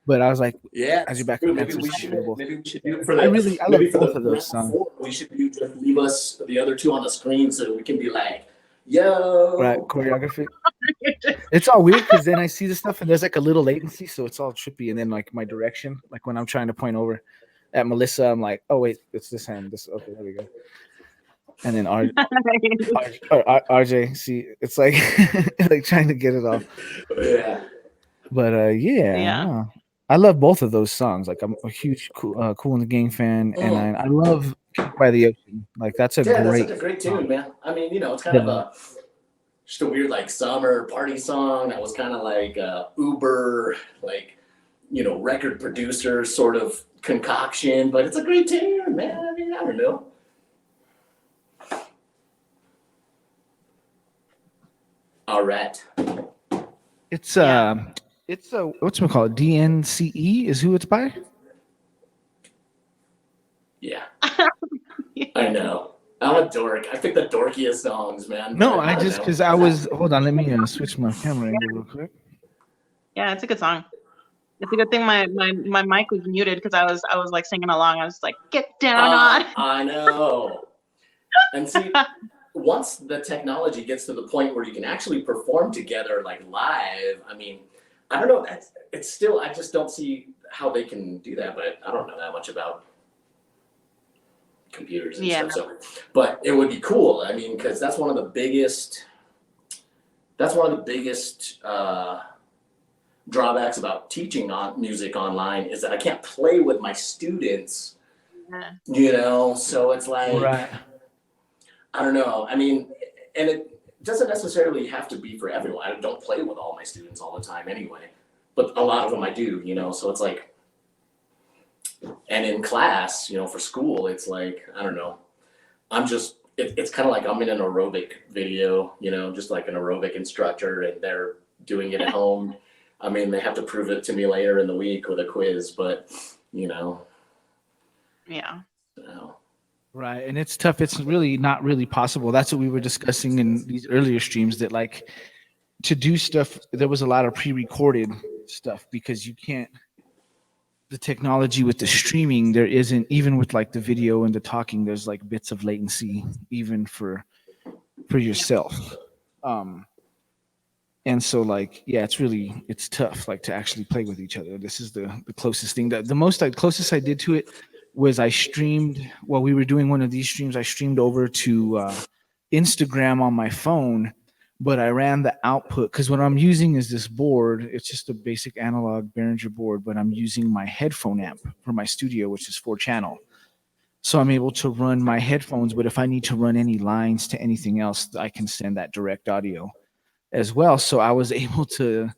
but I was like, Yeah, as your backup maybe dancers, we should do it for I love maybe for both the of those round songs. 4. We should just leave us the other two on the screen so we can be like, yo, Right, choreography. It's all weird because then I see the stuff and there's like a little latency, so it's all trippy. And then like my direction, like when I'm trying to point over at Melissa, I'm like, oh wait, it's this hand. This okay, there we go. And then RJ, see, it's like like trying to get it all. Yeah. But Yeah. no. I love both of those songs. Like I'm a huge Cool in the Gang fan, and I love By the Ocean. Like that's a That's great such a great tune, man. I mean, it's kind of just a weird like summer party song that was kind of like Uber, like record producer sort of concoction, but it's a great tune, man. I mean, I don't know. All right. It's what's it called? DNCE is who it's by. Yeah. I know. I'm a dork. I pick the dorkiest songs, man. No, I just because I was. Hold on, let me switch my camera angle real quick. Yeah, it's a good song. It's a good thing my mic was muted because I was like singing along. I was like, get down on. I know. And see, once the technology gets to the point where you can actually perform together like live, I mean, I don't know. It's still, I just don't see how they can do that, but I don't know that much about computers and stuff. So, but it would be cool. I mean, because that's one of the biggest drawbacks about teaching on music online is that I can't play with my students. So it's like, right. I don't know. I mean, and it doesn't necessarily have to be for everyone. I don't play with all my students all the time anyway, but a lot of them I do, so it's like, and in class, for school, it's like, I don't know. It's kind of like I'm in an aerobic video, just like an aerobic instructor, and they're doing it at home. I mean, they have to prove it to me later in the week with a quiz, but, Yeah. So. Right, and it's tough. It's really not really possible. That's what we were discussing in these earlier streams, that like to do stuff, there was a lot of pre-recorded stuff because you can't, the technology with the streaming, there isn't, even with like the video and the talking, there's like bits of latency even for yourself. And so like, yeah, it's tough like to actually play with each other. This is the closest thing. The closest I did to it was I streamed while we were doing one of these streams. I streamed over to Instagram on my phone, but I ran the output because what I'm using is this board. It's just a basic analog Behringer board, but I'm using my headphone amp for my studio, which is 4-channel. So I'm able to run my headphones, but if I need to run any lines to anything else, I can send that direct audio as well. So I was able to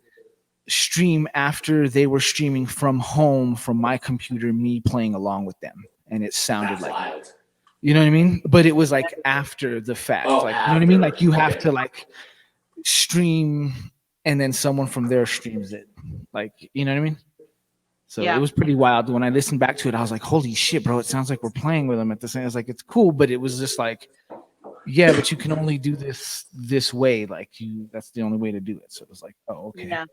stream after they were streaming from home from my computer, me playing along with them, and it sounded like wild. You know what I mean? But it was like after the fact. Oh, like, you know what I mean? Like you have to like stream and then someone from there streams it. Like, you know what I mean? So it was pretty wild. When I listened back to it, I was like, holy shit, bro, it sounds like we're playing with them at the same. It's like, it's cool, but it was just like, yeah, but you can only do this way. Like that's the only way to do it. So it was like, oh, okay. Yeah.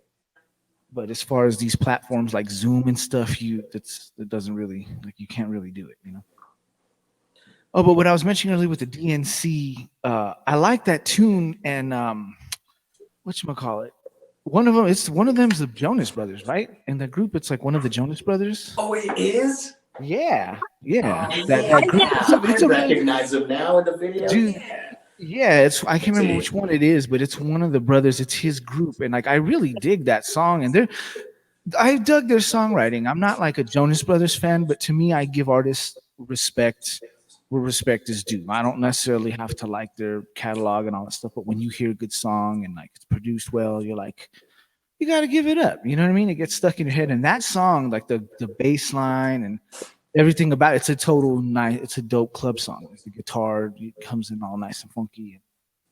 But as far as these platforms like Zoom and stuff, it doesn't really, like, you can't really do it, Oh, but what I was mentioning earlier with the DNC, I like that tune, and whatchamacallit, one of them's the Jonas Brothers, right? In the group, it's like one of the Jonas Brothers. Oh, it is? Yeah, yeah. Oh, That group. yeah. I It's a really recognize him now in the video. dude. Yeah. Yeah, it's I can't Let's remember see. which one it is, but it's one of the brothers. It's his group, and like I really dig that song. And I dug their songwriting. I'm not like a Jonas Brothers fan, but to me, I give artists respect where respect is due. I don't necessarily have to like their catalog and all that stuff, but when you hear a good song and like it's produced well, you're like, you got to give it up. You know what I mean? It gets stuck in your head. And that song, like the bass line and everything about it, it's a total nice. It's a dope club song. Like the guitar comes in all nice and funky.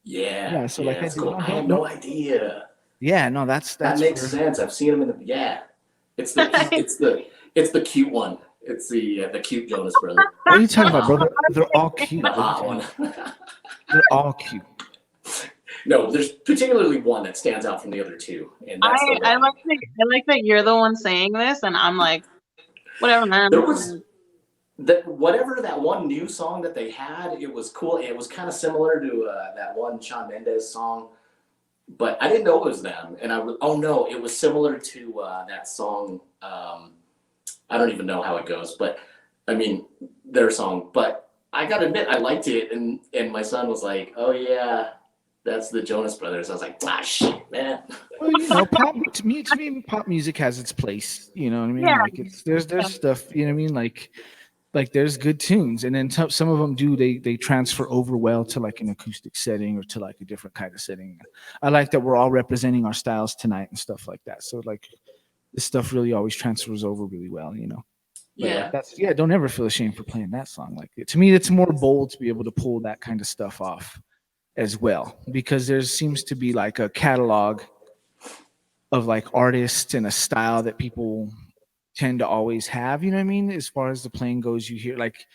Yeah, Yeah, so yeah, like I it's did. cool. No, I had don't. no idea. Yeah, no, that's That that's makes where. sense. I've seen him in the yeah. It's the it's the cute one. It's the cute Jonas brother. What are you talking The about, hot bro? one. They're all cute. The What are you hot talking one. about? They're all cute. No, there's particularly one that stands out from the other two, and I that's the I one. like that I like that you're the one saying this, and I'm like, whatever, man. There was that whatever that one new song that they had. It was cool. It was kind of similar to that one Shawn Mendes song, but I didn't know it was them. And oh no, it was similar to that song. I don't even know how it goes, but I mean their song. But I gotta admit, I liked it, and my son was like, "Oh yeah, that's the Jonas Brothers." I was like, "Ah, shit, man." Well, pop to me, pop music has its place. You know what I mean? Yeah, Like there's stuff. You know what I mean? Like there's good tunes, and then some of them do they transfer over well to like an acoustic setting or to like a different kind of setting. I like that we're all representing our styles tonight and stuff like that. So like this stuff really always transfers over really well. But like Yeah, that's yeah, don't ever feel ashamed for playing that song. Like to me, it's more bold to be able to pull that kind of stuff off as well because there seems to be like a catalog of like artists and a style that people tend to always have. You know what I mean? As far as the playing goes, you hear like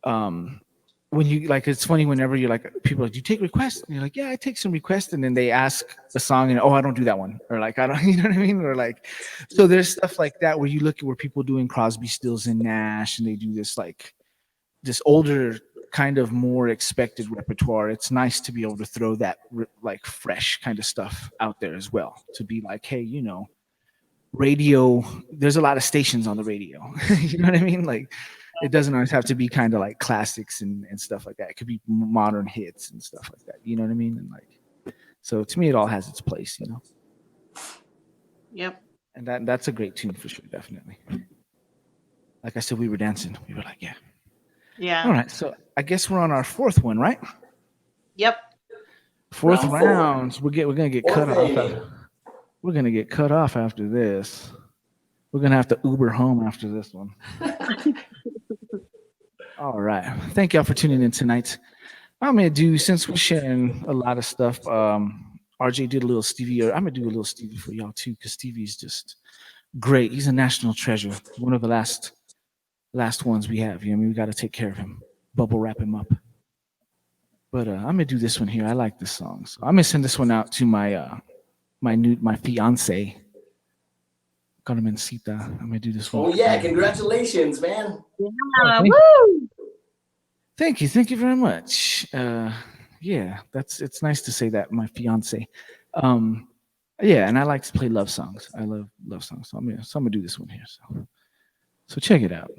um when you like it's funny whenever you're like people are like, do you take requests? And you're like, yeah, I take some requests, and then they ask a song and oh, I don't do that one, or like I don't, you know what I mean, or like so there's stuff like that where you look at where people doing Crosby, Stills, and Nash, and they do this like this older kind of more expected repertoire. It's nice to be able to throw that like fresh kind of stuff out there as well, to be like, hey, radio, there's a lot of stations on the radio. You know what I mean? Like it doesn't always have to be kind of like classics and stuff like that. It could be modern hits and stuff like that. You know what I mean? And like so to me it all has its place. yep, And that's a great tune for sure, definitely. Like I said, we were dancing. We were like, yeah. All yeah, right. So I guess we're on our fourth one, right? yep. Fourth round four. rounds. We're gonna get Fourth cut off. inning. We're gonna get cut off after this. We're gonna have to Uber home after this one. All right. Thank y'all for tuning in tonight. I'm gonna do since we're sharing a lot of stuff. RJ did a little Stevie. Or I'm gonna do a little Stevie for y'all too, because Stevie's just great. He's a national treasure. One of the last ones we have. We got to take care of him. Bubble wrap him up. But I'm gonna do this one here. I like this song, so I'm gonna send this one out to my fiance, Carmencita. I'm gonna do this one. Oh yeah, congratulations, man. Yeah, thank woo! Thank you very much. Yeah, it's nice to say that, my fiance. Yeah, and I like to play love songs. I love love songs, so I'm gonna do this one here. So check it out.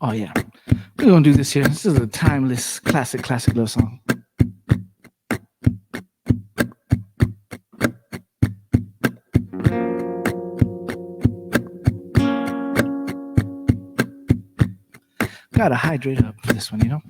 Oh yeah, we're gonna do this here. This is a timeless, classic love song. Gotta hydrate up for this one, you know.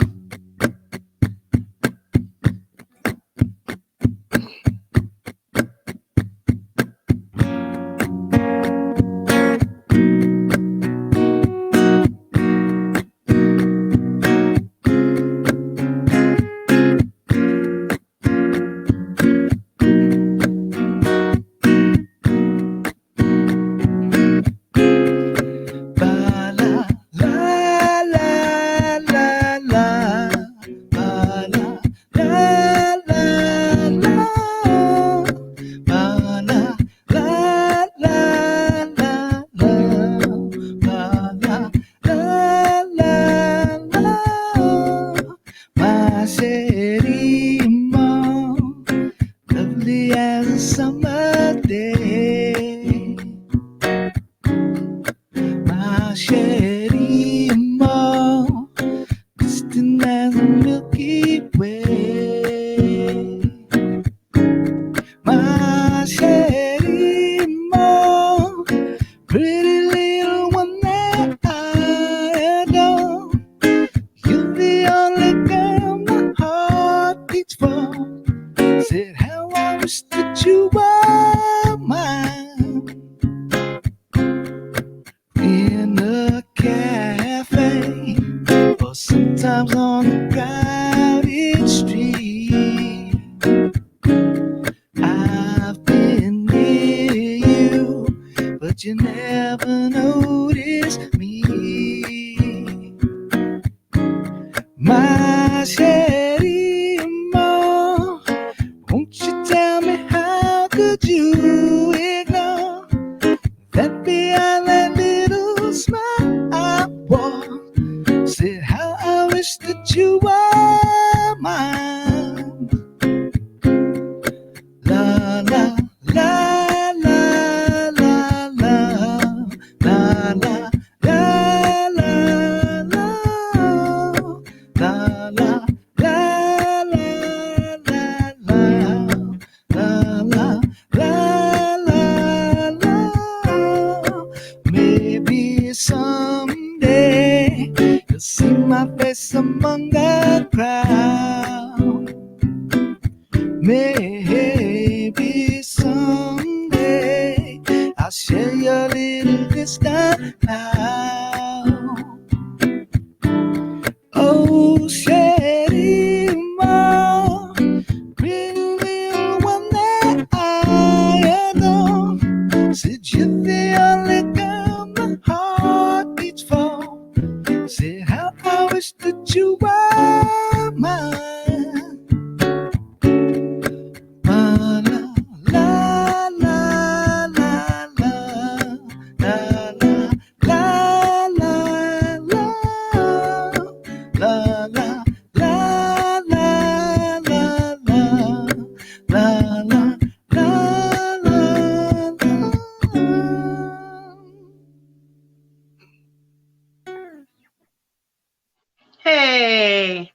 Hey.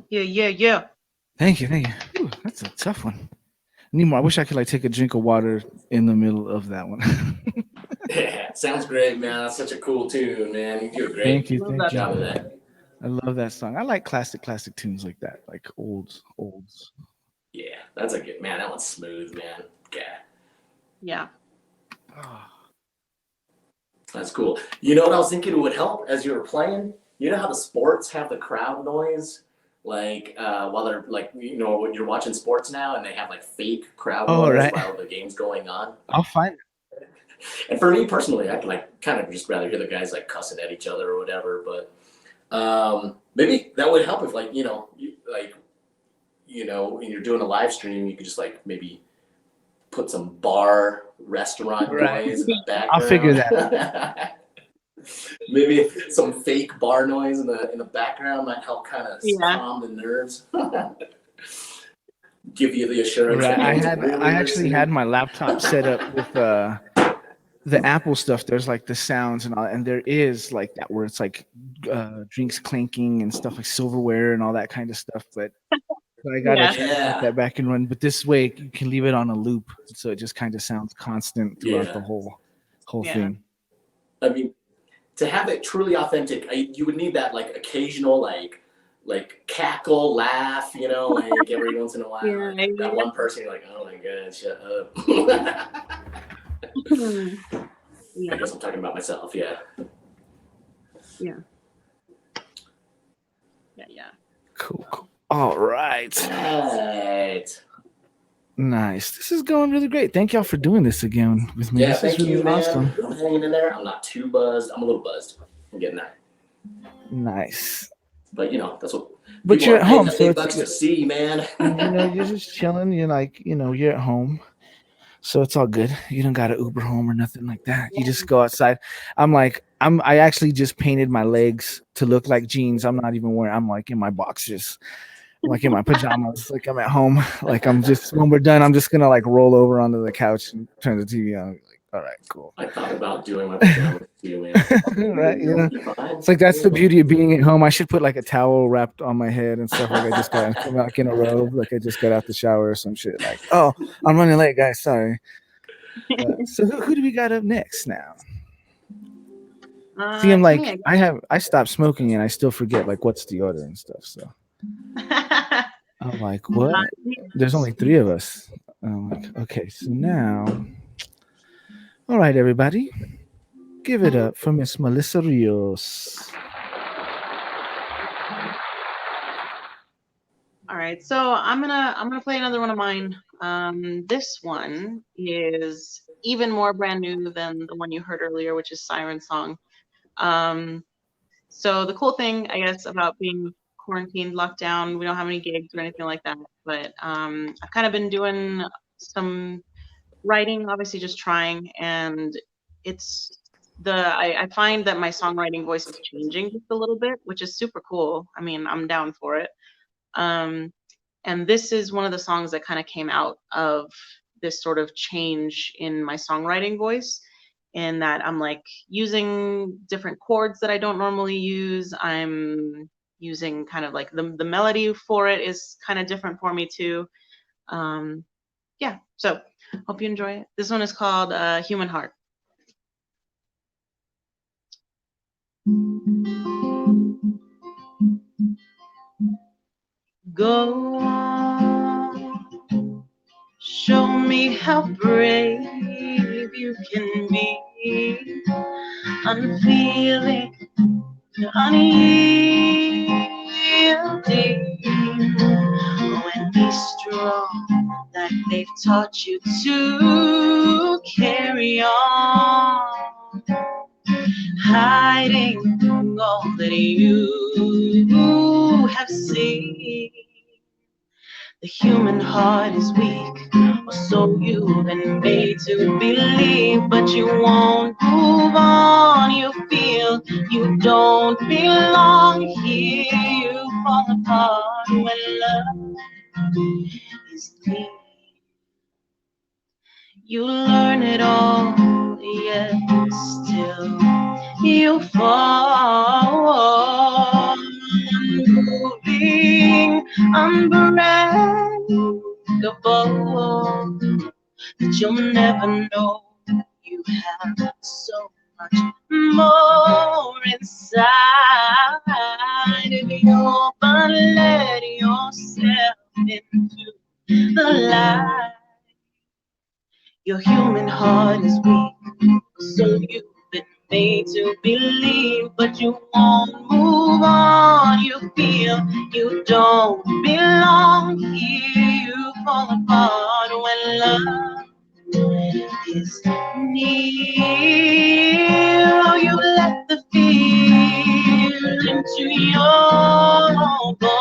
Yeah. Thank you. Ooh, that's a tough one. Nemo, I wish I could like take a drink of water in the middle of that one. Yeah, sounds great, man. That's such a cool tune, man. You do a Thank great you, Love thank that you. job of song. that. I love that song. I like classic tunes like that, like olds. Yeah, that's a good man. That one's smooth, man. Yeah, Yeah. Oh, that's cool. You know what I was thinking would help as you were playing? You know how the sports have the crowd noise? Like while they're like, you know, when you're watching sports now and they have like fake crowd all noise right. while the game's going on. I'll find it. And for me personally, I'd like kind of just rather hear the guys like cussing at each other or whatever. But maybe that would help if like, when you're doing a live stream, you could just like maybe put some bar restaurant Right. noise in the I'll figure background. that. Maybe some fake bar noise in the background might help kind of Yeah. calm the nerves. Give you the assurance Right. that no I one's had really I actually listening. had my laptop set up with the Apple stuff, there's like the sounds and all, and there is like that where it's like drinks clanking and stuff like silverware and all that kind of stuff. But I gotta Yeah. try to get Yeah, that back and run. But this way, you can leave it on a loop, so it just kind of sounds constant throughout the yeah. whole Yeah. thing. I mean, to have it truly authentic, you would need that like occasional like cackle, laugh, you know, like every once in a while. Yeah. Like, that one person, you're like, oh my god, shut up. I Yeah. guess I'm talking about myself. Yeah. Yeah. Yeah. Yeah. Cool. All right. Right. Nice. This is going really great. Thank y'all for doing this again with me. Yeah, This is thank really you, man. awesome. I'm hanging in there. I'm not too buzzed. I'm a little buzzed. I'm getting there. Nice. But you know, that's what But people you're are at paying home, the so big it's bucks to see, man. you're just chilling. You're like, you're at home, so it's all good. You don't got to Uber home or nothing like that. You just go outside. I actually just painted my legs to look like jeans. I'm not even wearing. I'm like in my boxers. I'm like in my pajamas. Like I'm at home. Like I'm just when we're done, I'm just gonna like roll over onto the couch and turn the TV on. Like, all right, cool. I thought about doing my pajamas too, man. Right? Fine. It's like that's the beauty of being at home. I should put like a towel wrapped on my head and stuff. Like I just got come like in a robe, like I just got out the shower or some shit. Like, oh, I'm running late, guys. Sorry. So who do we got up next now? See, I'm To like me, I stopped smoking and I still forget like what's the order and stuff. So I'm like, what? There's only 3 of us. I'm like, okay, so now, all right, everybody, give it up for Miss Melissa Rios. All right, so I'm gonna play another one of mine. This one is even more brand new than the one you heard earlier, which is Siren Song. So the cool thing, I guess, about being quarantined, locked down, we don't have any gigs or anything like that. But I've kind of been doing some writing, obviously just trying, and it's I find that my songwriting voice is changing just a little bit, which is super cool. I mean, I'm down for it. And this is one of the songs that kind of came out of this sort of change in my songwriting voice, in that I'm like using different chords that I don't normally use. I'm using kind of like the melody for it is kind of different for me too. Yeah, so hope you enjoy it. This one is called Human Heart. Go on, show me how brave you can be, unfeeling, unyielding, when be strong like they've taught you to carry on, hiding all that you have seen. The human heart is weak, or so you've been made to believe, but you won't move on. You feel you don't belong here. You fall apart when love is deep. You learn it all, yet still you fall. Moving, unbreakable, that you'll never know you have so much more inside. If you but let yourself into the light. Your human heart is weak, so you've been made to believe, but you won't move on. You feel you don't belong here. You fall apart when love is near. Oh, you let the fear into your bones,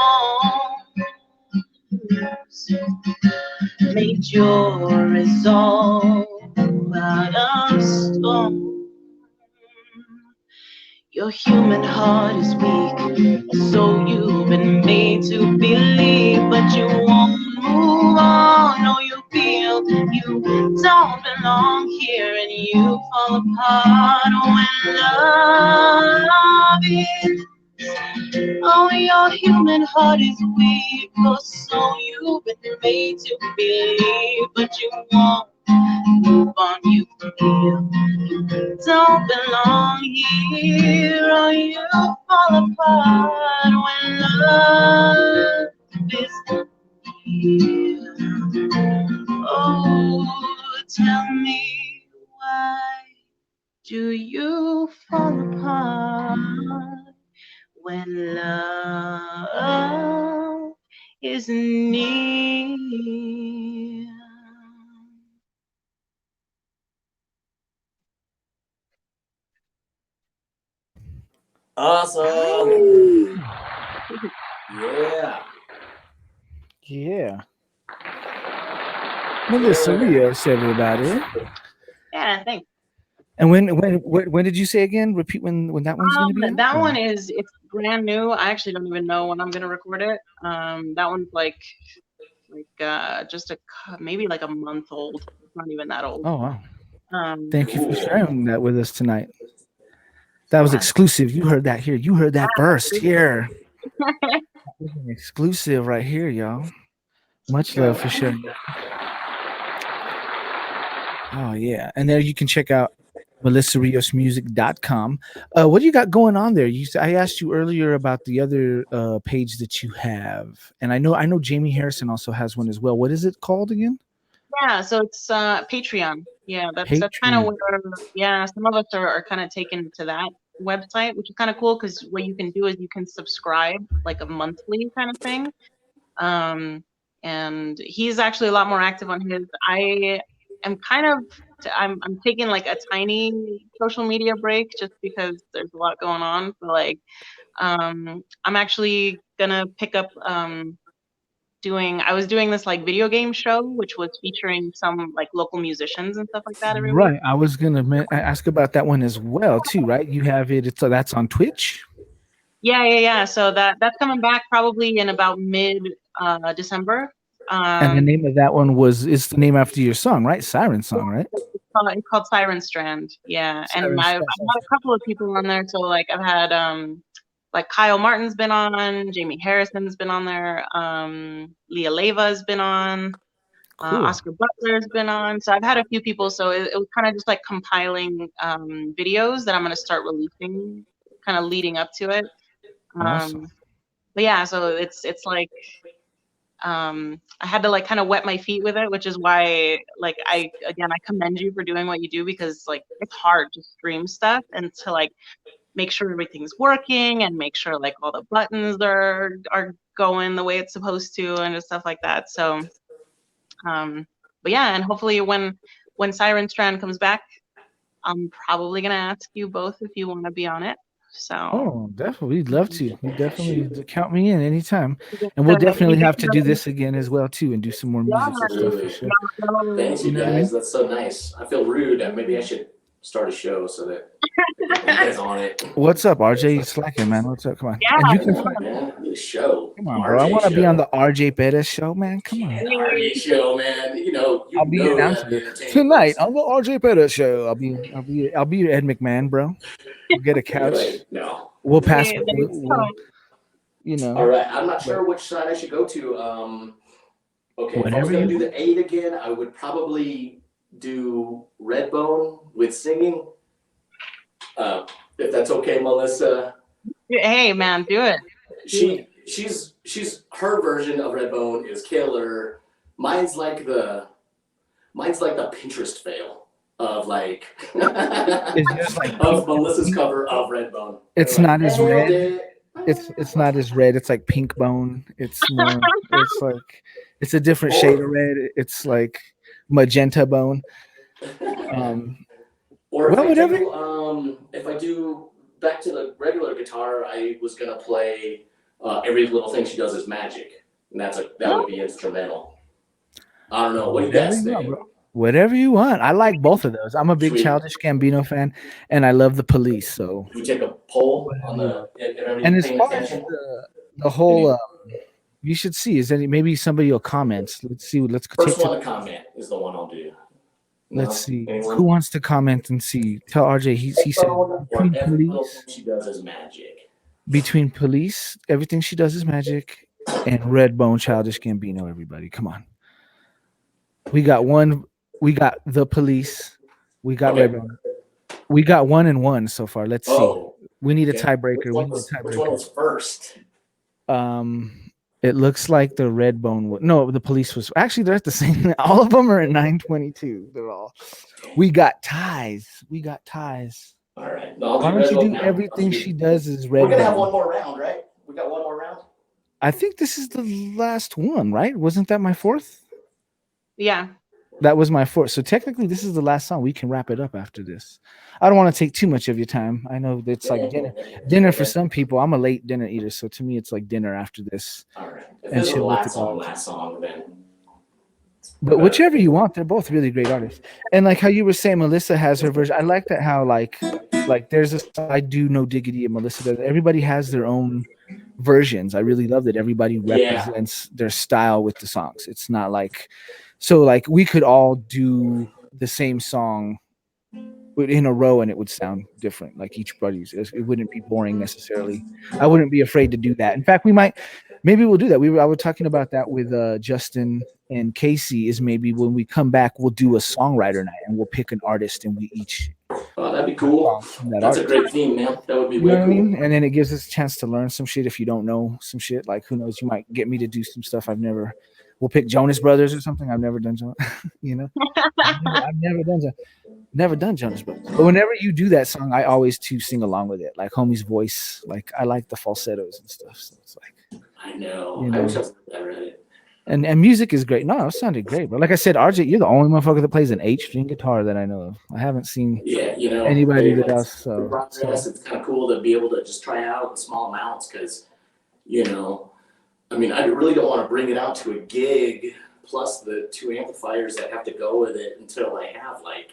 made your resolve out of stone. Your human heart is weak, so you've been made to believe, but you won't move on. No, you feel you don't belong here, and you fall fall apart when love is. Oh, your human heart is weak, or so you've been made to believe, but you won't move on. You feel you don't belong here, or you fall apart when love is here. Oh, tell me, why do you fall apart when love is near? Awesome. Yeah. Yeah. Melissa Rios, everybody. Yeah, thanks. And when did you say again? Repeat when that one's going to be out? That one it's brand new. I actually don't even know when I'm gonna record it. That one's just maybe like a month old. It's not even that old. Oh wow! Um, Thank you for Cool. sharing that with us tonight. That was yeah. exclusive. You heard that here. You heard that first here. Exclusive right here, y'all. Much love for sharing. Oh yeah, and there you can check out melissariosmusic.com. What do you got going on there? I asked you earlier about the other page that you have, and I know Jamie Harrison also has one as well. What is it called again? Yeah, so it's Patreon. Yeah, that's kind of Patreon. where some of us are kind of taken to that website, which is kind of cool because what you can do is you can subscribe like a monthly kind of thing. Um, and he's actually a lot more active on his. I am kind of I'm taking like a tiny social media break just because there's a lot going on. But like I'm actually gonna pick up I was doing this like video game show which was featuring some like local musicians and stuff like that every week. Right. I was gonna ask about that one as well too. Right. You have it. That's on Twitch. Yeah. So that's coming back probably in about mid December. And the Um, name of that one is the name after your song, right? Siren Song, right? it's called Siren Strand. Yeah, and Siren I've Song. had a couple of people on there. So like I've had like Kyle Martin's been on, Jamie Harrison's been on there, Leah Leva's been on, Cool. Oscar Butler's been on. So I've had a few people. So it was kind of just like compiling videos that I'm gonna start releasing, kind of leading up to it. Awesome. But yeah, so it's like I had to like kind of wet my feet with it, which is why like I commend you for doing what you do because like it's hard to stream stuff and to like make sure everything's working and make sure like all the buttons are going the way it's supposed to and just stuff like that. So but yeah, and hopefully when Siren Strand comes back, I'm probably gonna ask you both if you want to be on it. So Oh, definitely. We'd love to. You definitely Shoot. count me in anytime. And we'll you definitely get have to do to this again as well too, and do some more music and stuff for Absolutely. sure. Thanks, You you know what I mean? guys. That's so nice. I feel rude. Maybe I should start a show so that you guys on it. What's up, RJ? You slacking, man? What's up? Come on. Yeah, And you Come can on, man. I need a show. come on, bro. I RJ want to be on show. the RJ Perez show, man. Come on. Yeah, the RJ show, man. I'll be your That'd be announcer entertaining for tonight us. on the RJ Perez show. I'll be your Ed McMahon, bro. We'll get a couch. Really? No. We'll pass. there you We'll go. you know. All right. I'm not But sure which side I should go to. Okay, if I was whatever going you to do want. the 8 again, I would probably do Redbone with singing. If that's okay, Melissa. Hey man, do it. She's her version of Redbone is killer. Mine's like the Pinterest fail of like It's just like of Melissa's cover of Redbone. it's Like, not as nailed red. it. It's not as red. It's like pink bone. It's more. It's like it's a different shade of red. It's like magenta bone. Or Well, whatever. if I do back to the regular guitar, I was gonna play every little thing she does is magic, and that would be instrumental. I don't know. What do you Whatever guys you want, think? bro. Whatever you want. I like both of those. I'm a big Sweet. Childish Gambino fan, and I love the Police. So, Should we take a poll on the if everybody's and as paying far as attention? the whole, you should see is maybe somebody will comment. Let's see. Let's take First some. one to comment is the one I'll do. Let's No? see. Who Anyone? wants to comment and see? Tell RJ. He said Or between every little police, thing she does is magic. everything she does is magic, and Redbone, Childish Gambino. Everybody, come on. We got one. We got the police. We got Okay. Redbone. We got 1-1 so far. Let's see. Oh, We need a okay. tiebreaker. We need a Which one tiebreaker. was first? It looks like the Redbone. No, the police was actually they're at the same. All of them are at 922. They're all. We got ties. We got ties. All right. No, I'll Why do don't you Redbone do now. everything she does is We're gonna have Redbone? one more round, right? We got one more round. I think this is the last one, right? Wasn't that my fourth? Yeah. That was my fourth. So technically, this is the last song. We can wrap it up after this. I don't want to take too much of your time. I know it's like dinner. Dinner for some people. I'm a late dinner eater, so to me, it's like dinner after this. All right. If And this is the chill with the last song, then. But whichever you want, they're both really great artists. And like how you were saying, Melissa has her version. I like that how like there's a I do no diggity and Melissa does. Everybody has their own versions. I really love that everybody represents their style with the songs. It's not like so like we could all do the same song in a row and it would sound different. Like each buddy's, it wouldn't be boring necessarily. I wouldn't be afraid to do that. In fact, maybe we'll do that. I was talking about that with Justin and Casey. Is maybe when we come back, we'll do a songwriter night and we'll pick an artist and we each. Oh, that'd be cool. That's a great theme, man. That would be way cool. I mean? And then it gives us a chance to learn some shit if you don't know some shit. Like who knows, you might get me to do some stuff I've never. We'll pick Jonas Brothers or something. I've never done, you know. I've never done Jonas Brothers. But whenever you do that song, I always too sing along with it. Like homie's voice, like I like the falsettos and stuff. So it's like I know. I wish I read it. And music is great. No, it sounded great. But like I said, RJ, you're the only motherfucker that plays an 8-string guitar that I know of. I haven't seen anybody that does. So it's kind of cool to be able to just try out in small amounts because, I mean, I really don't want to bring it out to a gig plus the 2 amplifiers that have to go with it until I have like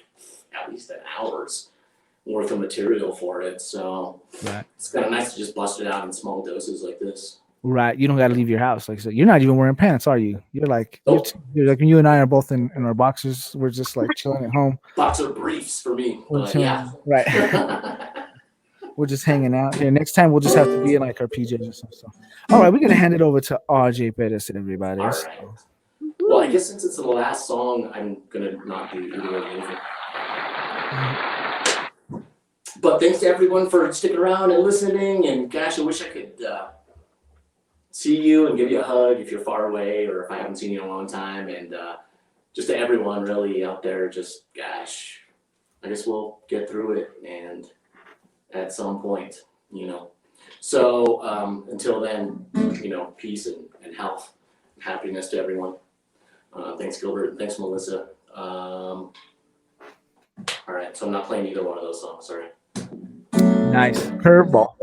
at least an hour's worth of material for it. So It's kind of nice to just bust it out in small doses like this. Right, you don't got to leave your house. Like I said, you're not even wearing pants, are you? You're like, you're like when you and I are both in our boxers. We're just like chilling at home. Boxer briefs for me. Yeah, right. We're just hanging out here. Next time we'll just have to be in like our PJs or something. So. All right, we're gonna hand it over to RJ Perez and everybody. All right. Well, I guess since it's the last song, I'm gonna not do either of those. But thanks to everyone for sticking around and listening. And gosh, I wish I could see you and give you a hug if you're far away or if I haven't seen you in a long time. And just to everyone really out there, just gosh, I guess we'll get through it and at some point, So until then, peace and health and happiness to everyone. Thanks, Gilbert. Thanks, Melissa. All right, so I'm not playing either one of those songs, sorry. Nice. Curveball.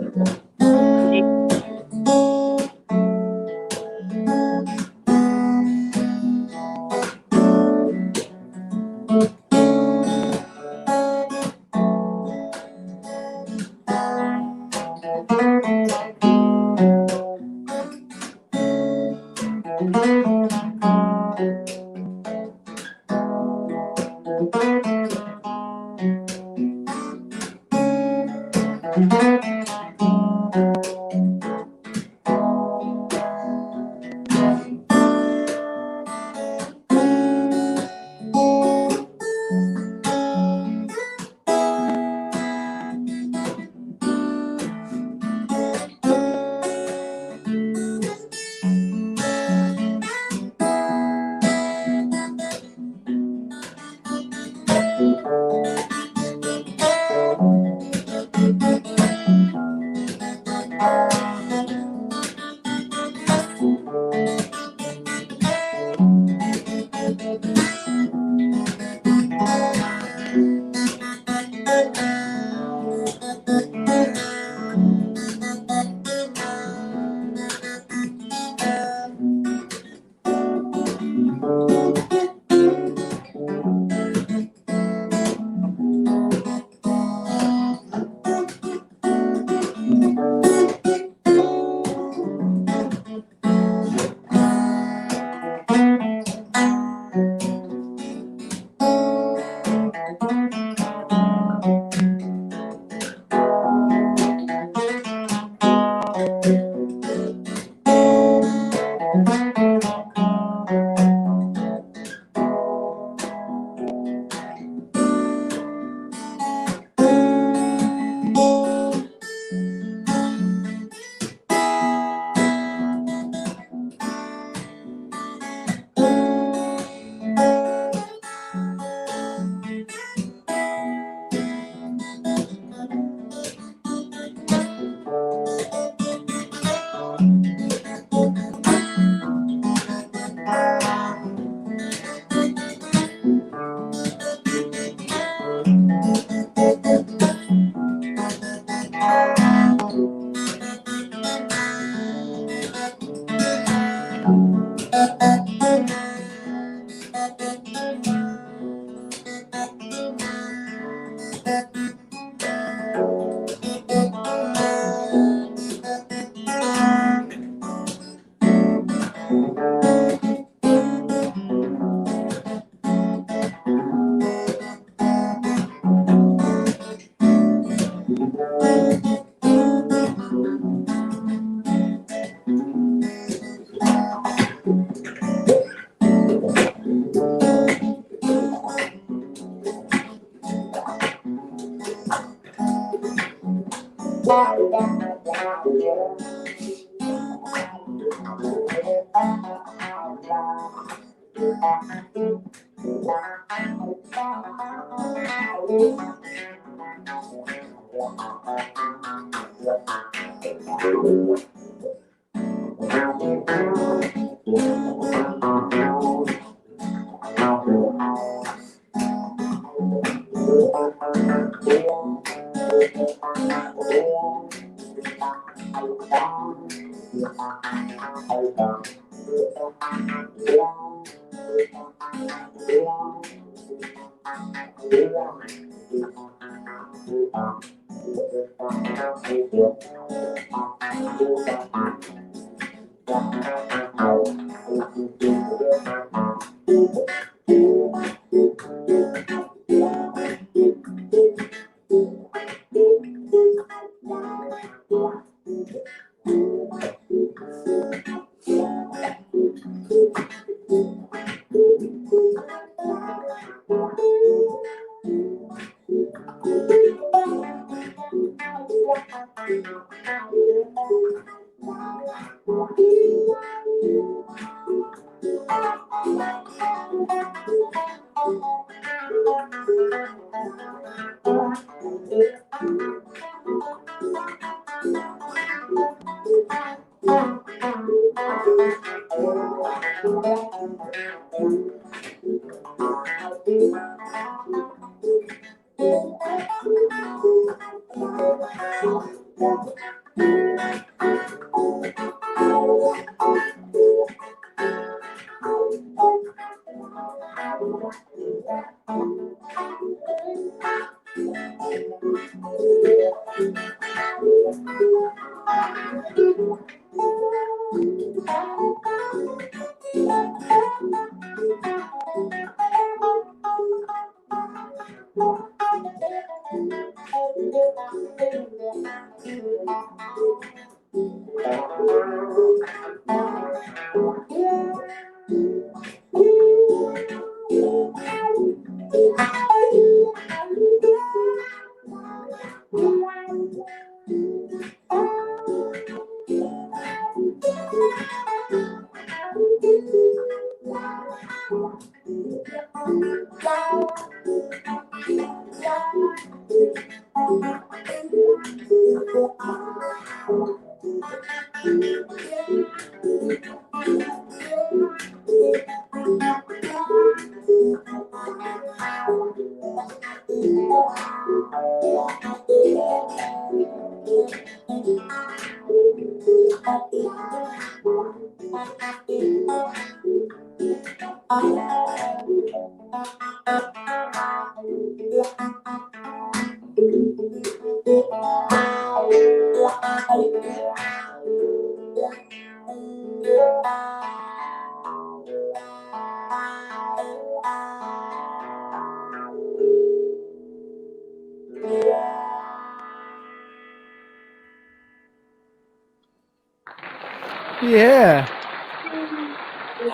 Yeah.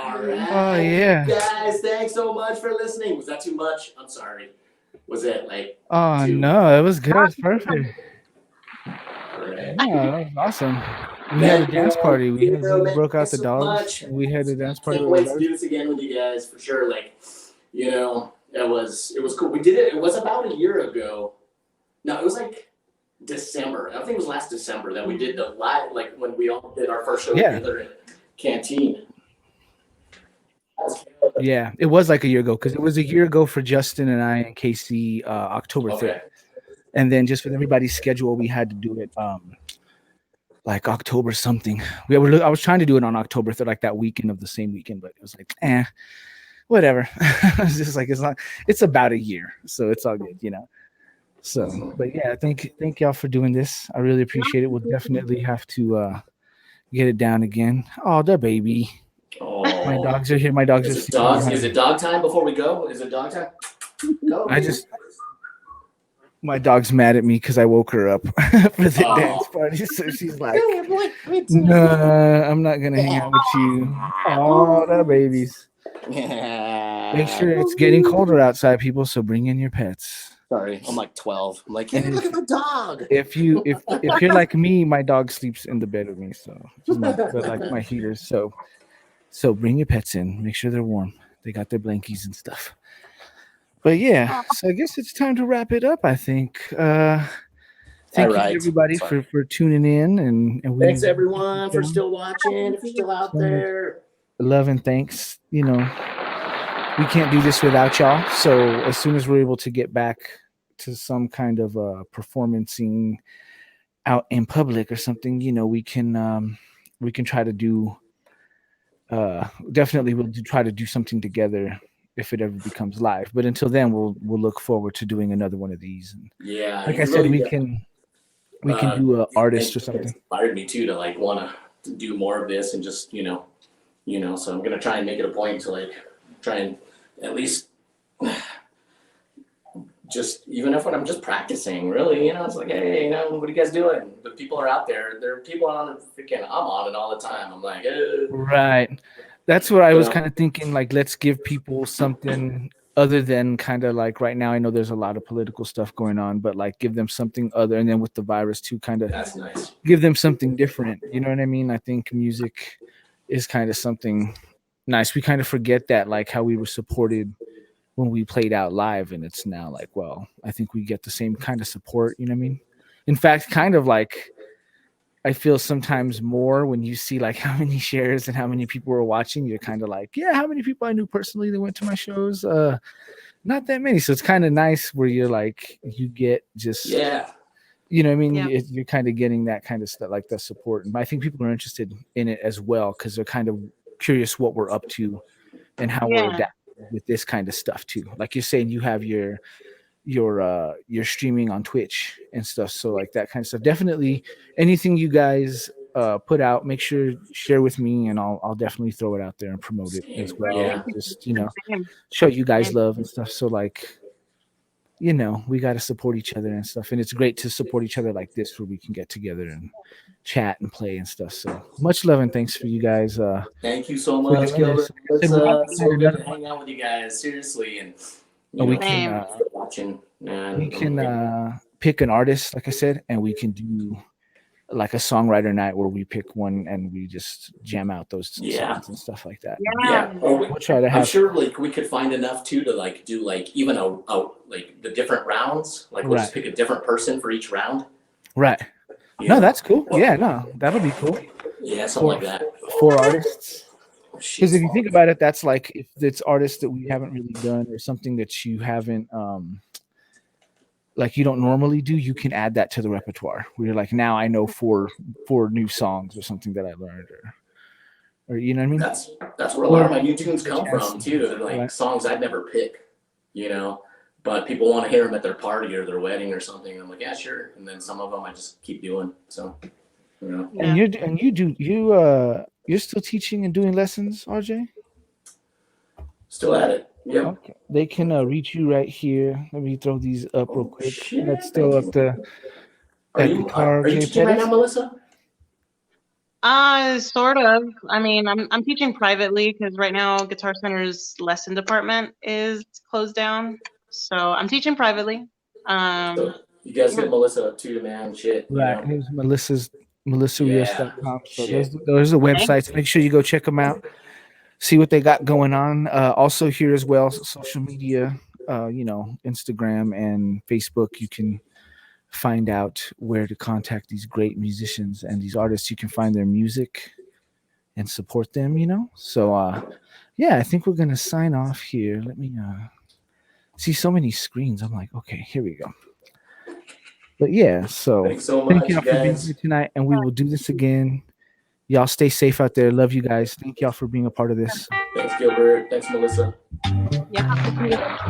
All right. Oh, yeah. Guys, thanks so much for listening. Was that too much? I'm sorry. Was it like Oh too? no, it was good. It was perfect. All right. Yeah, that was awesome. We had a Man, dance party. We man, broke out thanks the so dogs. much. And we had a dance party Can't with our wait to dogs. do this again with you guys for sure. Like, it was cool. We did it. It was about a year ago. No, it was like December. I think it was last December that we did the live, like when we all did our first show Yeah. together in Canteen. Yeah, it was like a year ago because it was a year ago for Justin and I and Casey, October 3rd. Okay. And then just with everybody's schedule, we had to do it like October something. I was trying to do it on October 3rd, like that weekend of the same weekend, but it was like, whatever. It's just like it's about a year, so it's all good, you know. So, but yeah, thank y'all for doing this. I really appreciate it. We'll definitely have to get it down again. Oh, the baby. Oh. My dogs are here. My dogs are sleeping behind Is me. it dog time before we go? Is it dog time? Go. My dog's mad at me because I woke her up for the dance party. So she's like, no, I'm not going to hang out with you. Oh, the babies. Make sure it's getting colder outside, people. So bring in your pets. Sorry, I'm like 12. I'm like, hey, look at the dog. If you're like me, my dog sleeps in the bed with me. So she's my heaters. So bring your pets in. Make sure they're warm. They got their blankies and stuff. But yeah, so I guess it's time to wrap it up, I think. Thank you everybody for tuning in and thanks everyone for still watching, if you're still out there. Love and thanks. You know, we can't do this without y'all. So as soon as we're able to get back to some kind of performancing out in public or something, you know, we can try to do definitely we'll try to do something together if it ever becomes live. But until then, we'll look forward to doing another one of these. And yeah, like I said, we can do an artist or something. Inspired me too to like want to do more of this and just you know. So I'm gonna try and make it a point to like try and at least just even if when I'm just practicing, really, you know, it's like, hey, you know, what are you guys doing? The people are out there. There are people on freaking. I'm on it all the time. I'm like, right. That's what I was kind of thinking. Like, let's give people something other than kind of like right now. I know there's a lot of political stuff going on, but like give them something other. And then with the virus too, kind of that's nice. Give them something different. You know what I mean? I think music is kind of something nice. We kind of forget that, like how we were supported when we played out live, and it's now like, well, I think we get the same kind of support. You know what I mean? In fact, kind of like. I feel sometimes more when you see like how many shares and how many people were watching. You're kind of like, yeah, how many people I knew personally that went to my shows? Not that many. So it's kind of nice where you're like, you get just, you know what I mean? Yeah. You're kind of getting that kind of stuff, like the support. And I think people are interested in it as well because they're kind of curious what we're up to and how we're adapting with this kind of stuff too. Like you're saying, you have your streaming on Twitch and stuff, so like that kind of stuff. Definitely anything you guys put out, make sure share with me and I'll definitely throw it out there and promote it as well. Just, you know, show you guys love and stuff. So like, you know, we got to support each other and stuff, and it's great to support each other like this where we can get together and chat and play and stuff. So much love and thanks for you guys. Thank you so much, Gilbert. It's so good to hang out with you guys, seriously. And we can pick an artist, like I said, and we can do like a songwriter night where we pick one and we just jam out those songs and stuff like that. We'll try to have. I'm sure like we could find enough too to like do like even a like the different rounds. Like we'll just pick a different person for each round. Right. No, that's cool. Yeah, no, that'll be cool. Yeah, something like that. 4 artists. Because if you think about it, that's like if it's artists that we haven't really done or something that you haven't like you don't normally do, you can add that to the repertoire. Where you're like, now I know four new songs or something that I learned, or you know what I mean. That's where a lot of my new tunes come from too. They're like songs I'd never pick, you know, but people want to hear them at their party or their wedding or something. And I'm like, yeah, sure. And then some of them I just keep doing. So, you know. And you're still teaching and doing lessons, RJ? Still at it. Yep. Okay. They can reach you right here. Let me throw these up real quick. That's still up the. Are you teaching right now, Melissa? Sort of. I mean, I'm teaching privately because right now Guitar Center's lesson department is closed down. So I'm teaching privately. So you guys Yeah. hit Melissa up too, man. Shit, you Right. know. Here's Yeah. melissarios.com. So Shit. those are the Thank websites. Make sure you go check them out. See what they got going on. Also here as well, social media, Instagram and Facebook. You can find out where to contact these great musicians and these artists. You can find their music and support them, So yeah, I think we're gonna sign off here. Let me see so many screens. I'm like, okay, here we go. But yeah, so Thanks so thank much, y'all you for being guys. here tonight, and we will do this again. Y'all stay safe out there. Love you guys. Thank y'all for being a part of this. Thanks, Gilbert. Thanks, Melissa. Yeah.